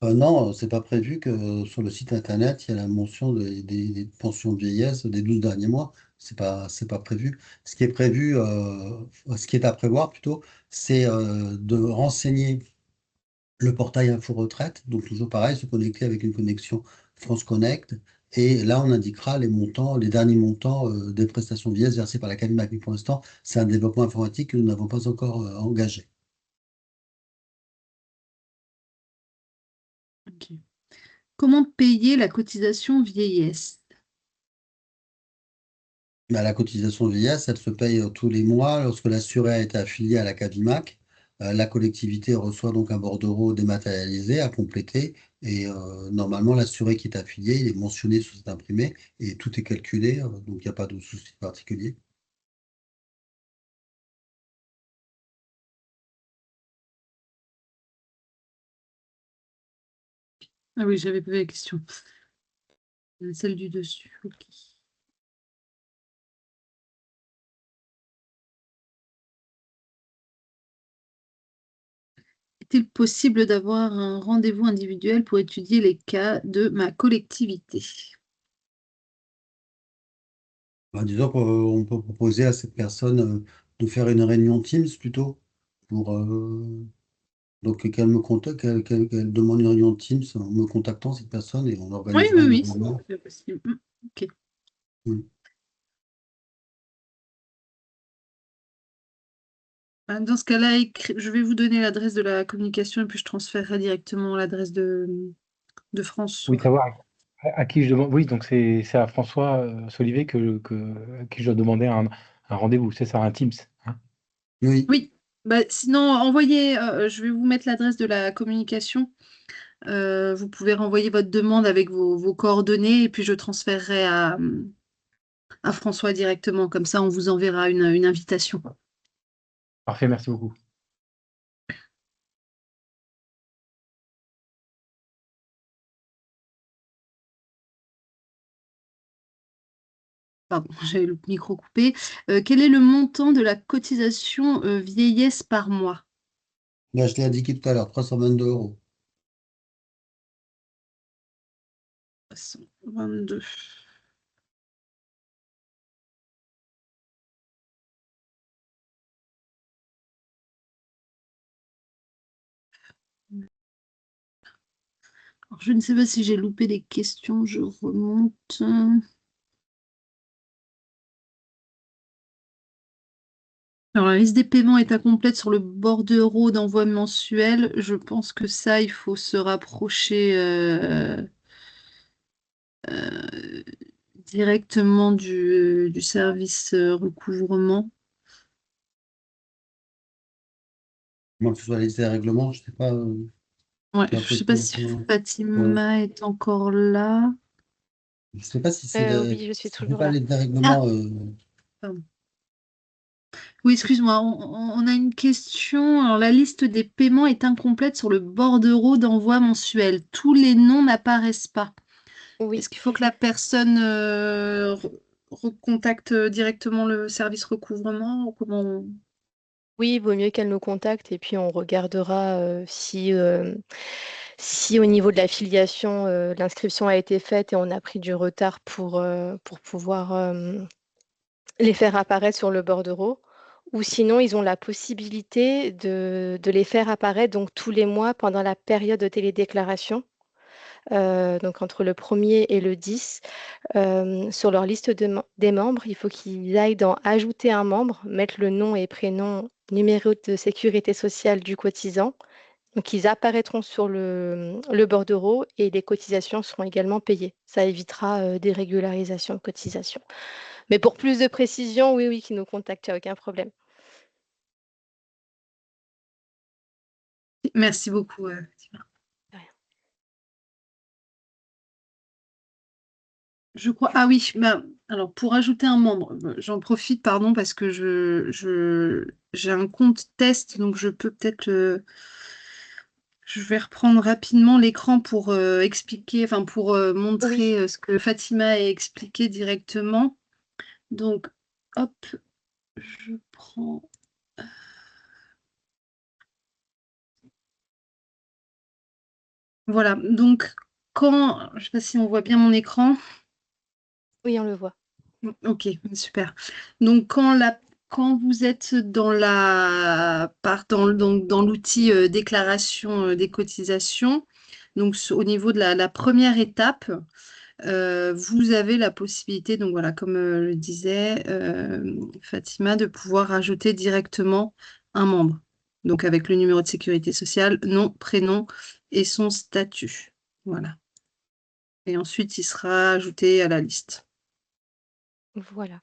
Non, c'est pas prévu que sur le site internet, il y a la mention des pensions de vieillesse des 12 derniers mois. C'est pas prévu. Ce qui est prévu, ce qui est à prévoir plutôt, c'est de renseigner le portail Info Retraite. Donc toujours pareil, se connecter avec une connexion France Connect. Et là, on indiquera les montants, les derniers montants des prestations de vieillesse versées par la CAVIMAC. Mais pour l'instant, c'est un développement informatique que nous n'avons pas encore engagé.
Ok. Comment payer la cotisation vieillesse?
Bah, la cotisation vieillesse, elle se paye tous les mois lorsque l'assuré a été affilié à la CAVIMAC. La collectivité reçoit donc un bordereau dématérialisé à compléter et normalement l'assuré qui est affilié, il est mentionné sur cet imprimé et tout est calculé, donc il n'y a pas de souci particulier.
Ah oui, j'avais posé la question. Celle du dessus. Ok. Est-il possible d'avoir un rendez-vous individuel pour étudier les cas de ma collectivité?
Bah, disons qu'on peut proposer à cette personne de faire une réunion Teams plutôt pour donc qu'elle me contacte, qu'elle demande une réunion Teams en me contactant cette personne et on
Oui,
organisera
oui,
une
oui,
réunion.
c'est possible. Ok.
Oui.
Dans ce cas-là, je vais vous donner l'adresse de la communication et puis je transférerai directement l'adresse de
Oui,
François.
savoir à qui je demande. Oui, donc c'est à François Solivet à qui je dois demander un rendez-vous. C'est ça, un Teams, hein?
Oui.
Oui, bah, sinon, envoyez, je vais vous mettre l'adresse de la communication. Vous pouvez renvoyer votre demande avec vos coordonnées et puis je transférerai à François directement. Comme ça, on vous enverra une invitation.
Parfait, merci beaucoup.
Pardon, j'avais le micro coupé. Quel est le montant de la cotisation vieillesse par mois?
Là, je l'ai indiqué tout à l'heure, 322 euros.
22. Alors, je ne sais pas si j'ai loupé des questions, je remonte. Alors, la liste des paiements est incomplète sur le bordereau d'envoi mensuel. Je pense que ça, il faut se rapprocher euh, directement du service recouvrement.
Moi, que ce soit les essais règlements, je sais pas.
Ouais,
J'ai
je ne sais pas si
l'impression que,
Fatima est encore là.
je sais pas si
Oui, je suis
c'est
toujours
pas
là.
les
Ah,
dérèglements.
pardon. Oui, excuse-moi, on a une question. Alors, la liste des paiements est incomplète sur le bordereau d'envoi mensuel. Tous les noms n'apparaissent pas.
Oui,
Est-ce qu'il faut que la personne recontacte directement le service recouvrement ou comment
oui, il vaut mieux qu'elle nous contacte et puis on regardera si au niveau de la filiation, l'inscription a été faite et on a pris du retard pour pouvoir les faire apparaître sur le bordereau. Ou sinon, ils ont la possibilité de les faire apparaître donc tous les mois pendant la période de télédéclaration, donc entre le 1er et le 10. Sur leur liste des membres, il faut qu'ils aillent dans Ajouter un membre, mettre le nom et prénom, numéro de sécurité sociale du cotisant Donc, ils apparaîtront sur le bordereau et les cotisations seront également payées. Ça évitera des régularisations de cotisations. Mais pour plus de précision, oui, qu'ils nous contactent, il n'y a aucun problème.
Merci beaucoup, Fatima.
De rien.
Je crois. Ah oui, alors pour ajouter un membre, j'en profite, pardon, parce que j'ai un compte test, donc je peux peut-être je vais reprendre rapidement l'écran pour expliquer, enfin pour
Oui,
montrer ce que Fatima a expliqué directement. Donc, hop, je prends. Voilà, donc quand, je ne sais pas si on voit bien mon écran.
oui, on le voit.
Ok, super. Donc quand vous êtes dans l'outil déclaration des cotisations, donc au niveau de la première étape, vous avez la possibilité, donc voilà, comme le disait Fatima, de pouvoir ajouter directement un membre. Donc avec le numéro de sécurité sociale, nom, prénom et son statut. Voilà. Et ensuite, il sera ajouté à la liste.
Voilà.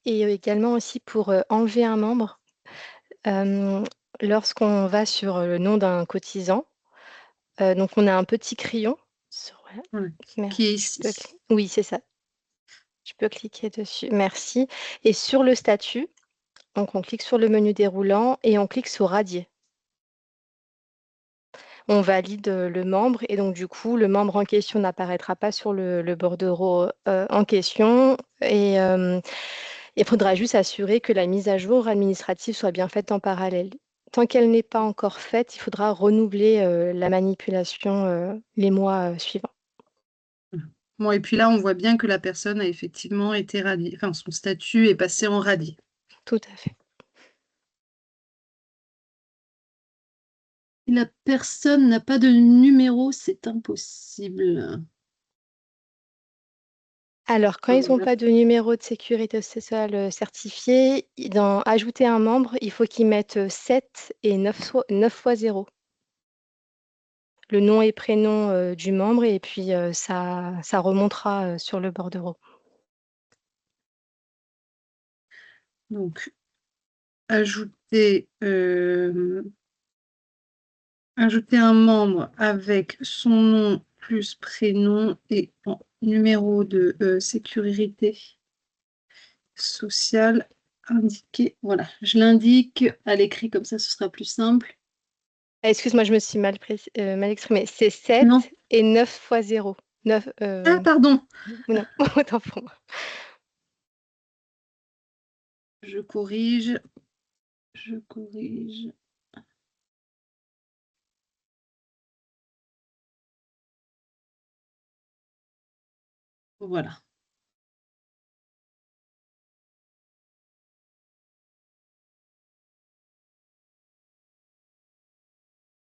Et également aussi pour enlever un membre, lorsqu'on va sur le nom d'un cotisant, donc on a un petit crayon.
Voilà. Qui est
Merci.
ici.
Oui, c'est ça. Je peux cliquer dessus. Merci. Et sur le statut, donc on clique sur le menu déroulant et on clique sur radier. On valide le membre et donc du coup, le membre en question n'apparaîtra pas sur le bordereau en question et il faudra juste assurer que la mise à jour administrative soit bien faite en parallèle. Tant qu'elle n'est pas encore faite, il faudra renouveler la manipulation les mois suivants.
Bon, et puis là, on voit bien que la personne a effectivement été radiée. Enfin, son statut est passé en radié.
Tout à fait.
Si la personne n'a pas de numéro, c'est impossible.
Alors, quand ils n'ont pas de numéro de sécurité sociale certifié, dans ajouter un membre, il faut qu'ils mettent 7 et 9 fois 0. Le nom et prénom du membre et puis ça remontera sur le bordereau.
Donc, ajouter un membre avec son nom plus prénom et numéro de sécurité sociale indiqué. Voilà, je l'indique à l'écrit, comme ça, ce sera plus simple.
Ah, excuse-moi, je me suis mal exprimée. C'est
Non.
7 et 9 fois 0. 9,
Ah, pardon.
non, autant pour moi.
Je corrige. Je corrige. Voilà.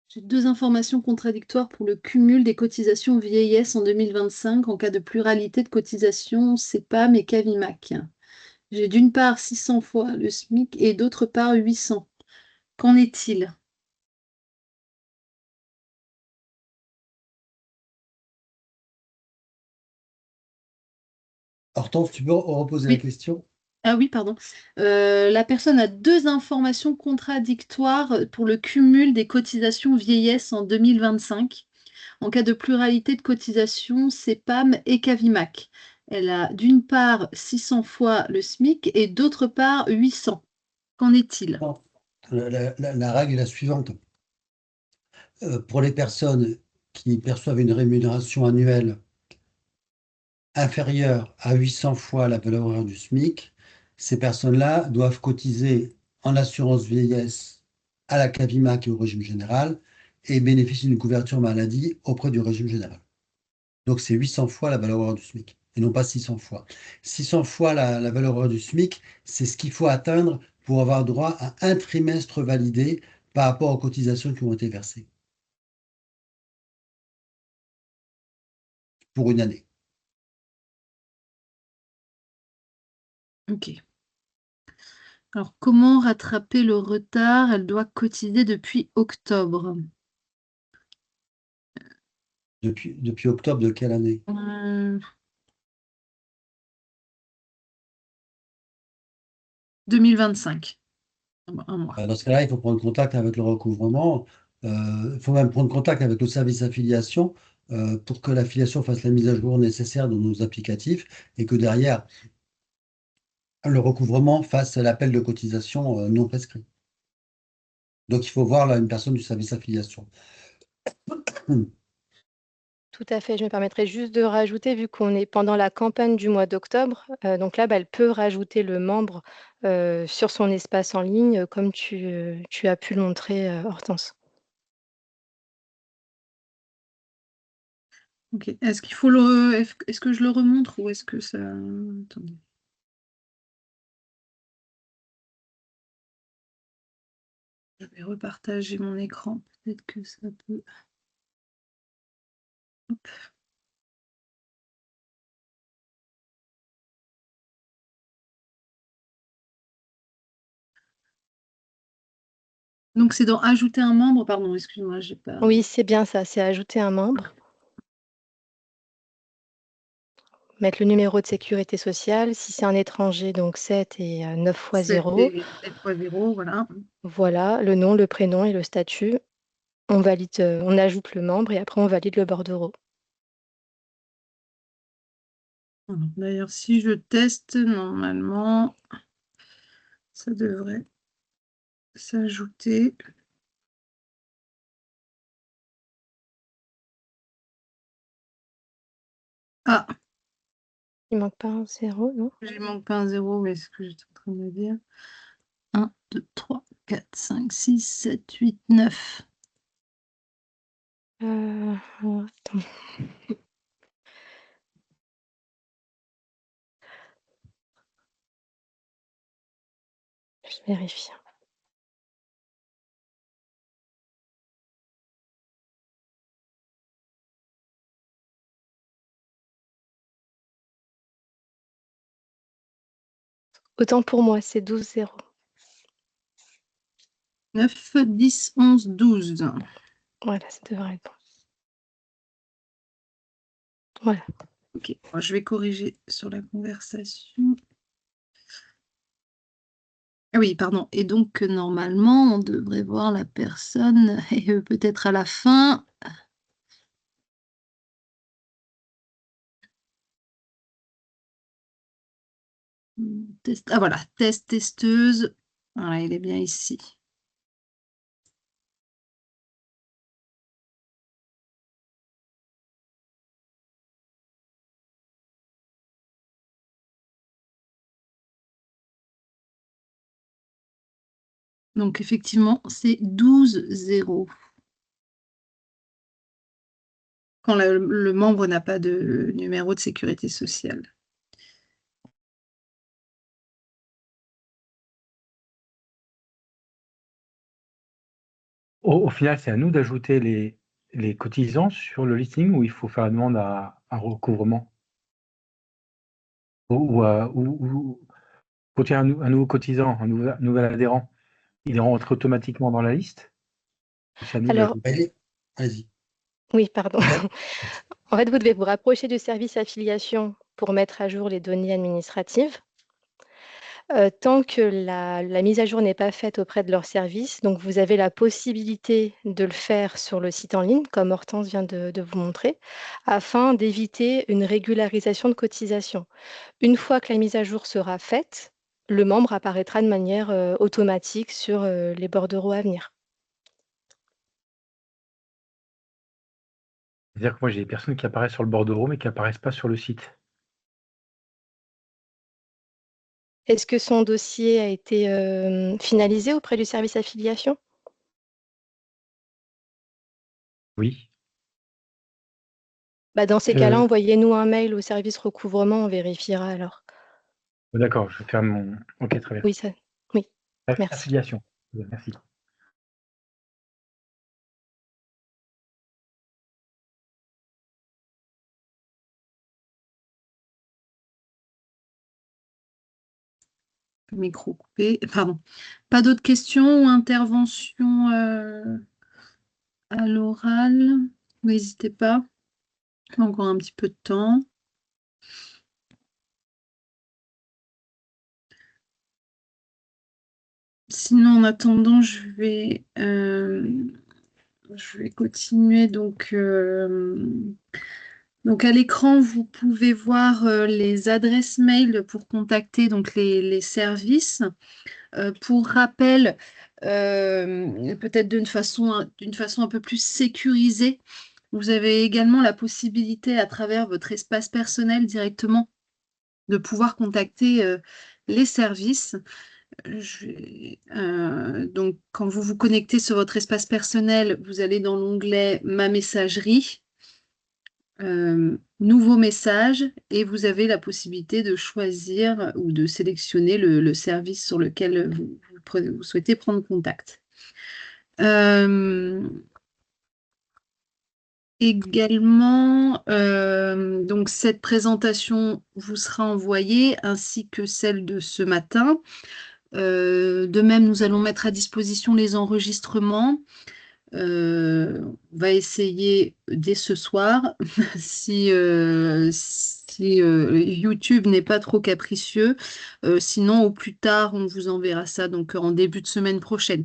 J'ai deux informations contradictoires pour le cumul des cotisations vieillesse en 2025 en cas de pluralité de cotisations CEPAM et CAVIMAC. J'ai d'une part 600 fois le SMIC et d'autre part 800. Qu'en est-il?
Hortense, tu peux reposer la
Oui.
question?
Ah oui, pardon. La personne a deux informations contradictoires pour le cumul des cotisations vieillesse en 2025 en cas de pluralité de cotisations CEPAM et CAVIMAC. Elle a d'une part 600 fois le SMIC et d'autre part 800. Qu'en est-il?
Non. La règle est la suivante. Pour les personnes qui perçoivent une rémunération annuelle inférieure à 800 fois la valeur horaire du SMIC, ces personnes-là doivent cotiser en assurance vieillesse à la CAVIMAC et au régime général et bénéficient d'une couverture maladie auprès du régime général. Donc c'est 800 fois la valeur horaire du SMIC et non pas 600 fois. 600 fois la valeur horaire du SMIC, c'est ce qu'il faut atteindre pour avoir droit à un trimestre validé par rapport aux cotisations qui ont été versées pour une année.
Ok. Alors, comment rattraper le retard? Elle doit cotiser depuis octobre.
Depuis octobre de quelle année?
2025. Un mois.
Dans ce cas-là, il faut prendre contact avec le recouvrement. Il faut même prendre contact avec le service affiliation pour que l'affiliation fasse la mise à jour nécessaire de nos applicatifs et que derrière, le recouvrement fasse l'appel de cotisation non prescrit. Donc, il faut voir là une personne du service affiliation.
Tout à fait. Je me permettrai juste de rajouter, vu qu'on est pendant la campagne du mois d'octobre, donc là, elle peut rajouter le membre sur son espace en ligne, comme tu as pu le montrer, Hortense.
Ok. Est-ce que je le remontre ou est-ce que ça... Attendez. Je vais repartager mon écran. Peut-être que ça peut... Hop. Donc c'est dans ajouter un membre, pardon, excuse-moi, j'ai pas...
Oui, c'est bien ça, c'est ajouter un membre. Mettre le numéro de sécurité sociale. Si c'est un étranger, donc 7 et 9 fois 0.
7 fois 0, voilà.
Voilà, le nom, le prénom et le statut. On valide, on ajoute le membre et après on valide le bordereau.
D'ailleurs, si je teste, normalement, ça devrait s'ajouter. Ah,
Il manque pas un 0, non?
il manque pas un 0, mais c'est ce que j'étais en train de dire. 1, 2, 3, 4, 5, 6, 7, 8, 9.
Attends. Je vérifie. Autant pour moi, c'est 12-0.
9, 10, 11, 12.
Voilà, ça devrait être bon. Voilà.
Ok, je vais corriger sur la conversation. Ah oui, pardon. Et donc, normalement, on devrait voir la personne, et peut-être à la fin. Ah voilà, testeuse. Voilà, il est bien ici. Donc, effectivement, c'est 12-0. Quand le membre n'a pas de numéro de sécurité sociale.
Au final, c'est à nous d'ajouter les cotisants sur le listing ou il faut faire la demande à un recouvrement? Ou quand il y a un nouveau cotisant, un nouvel adhérent, il rentre automatiquement dans la liste? Ou c'est à nous de
Alors,
l'ajouter?
Vas-y.
oui, pardon.
Ouais.
En fait, vous devez vous rapprocher du service affiliation pour mettre à jour les données administratives. Tant que la mise à jour n'est pas faite auprès de leur service, donc vous avez la possibilité de le faire sur le site en ligne, comme Hortense vient de vous montrer, afin d'éviter une régularisation de cotisation. Une fois que la mise à jour sera faite, le membre apparaîtra de manière automatique sur les bordereaux à venir.
C'est-à-dire que moi, j'ai des personnes qui apparaissent sur le bordereau, mais qui apparaissent pas sur le site.
Est-ce que son dossier a été finalisé auprès du service affiliation?
Oui.
Bah, dans ces cas-là, envoyez-nous un mail au service recouvrement, on vérifiera alors.
D'accord, je vais faire mon... Ok, très bien.
Oui, oui, merci.
Affiliation. Merci.
Micro coupé. Pardon. Pas d'autres questions ou interventions à l'oral? N'hésitez pas. Encore un petit peu de temps. Sinon, en attendant, je vais continuer. Donc à l'écran, vous pouvez voir les adresses mail pour contacter donc les services. Pour rappel, peut-être d'une façon un peu plus sécurisée, vous avez également la possibilité, à travers votre espace personnel directement, de pouvoir contacter les services. Donc, quand vous vous connectez sur votre espace personnel, vous allez dans l'onglet Ma messagerie, Nouveau message, et vous avez la possibilité de choisir ou de sélectionner le service sur lequel vous souhaitez prendre contact. Également, donc cette présentation vous sera envoyée ainsi que celle de ce matin. De même, nous allons mettre à disposition les enregistrements. On va essayer dès ce soir, si YouTube n'est pas trop capricieux. Sinon, au plus tard, on vous enverra ça donc en début de semaine prochaine.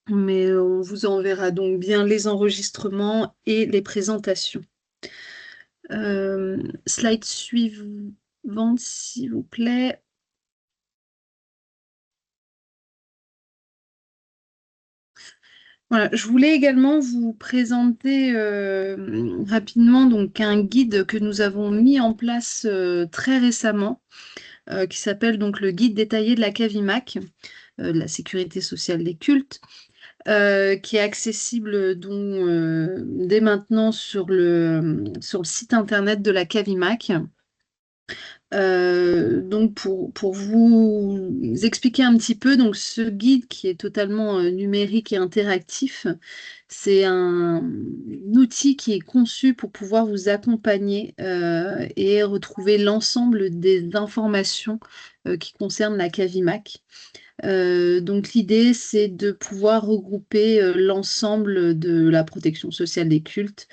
Mais on vous enverra donc bien les enregistrements et les présentations. Slide suivante, s'il vous plaît. Voilà, je voulais également vous présenter rapidement donc un guide que nous avons mis en place très récemment, qui s'appelle donc le guide détaillé de la CAVIMAC, de la sécurité sociale des cultes, qui est accessible donc, dès maintenant sur le site internet de la CAVIMAC. Donc pour vous expliquer un petit peu, donc ce guide qui est totalement numérique et interactif, c'est un outil qui est conçu pour pouvoir vous accompagner et retrouver l'ensemble des informations qui concernent la CAVIMAC. Donc l'idée, c'est de pouvoir regrouper l'ensemble de la protection sociale des cultes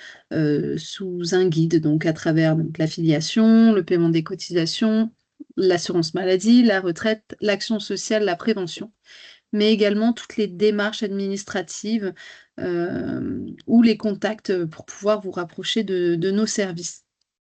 sous un guide, donc à travers donc, l'affiliation, le paiement des cotisations, l'assurance maladie, la retraite, l'action sociale, la prévention, mais également toutes les démarches administratives ou les contacts pour pouvoir vous rapprocher de nos services.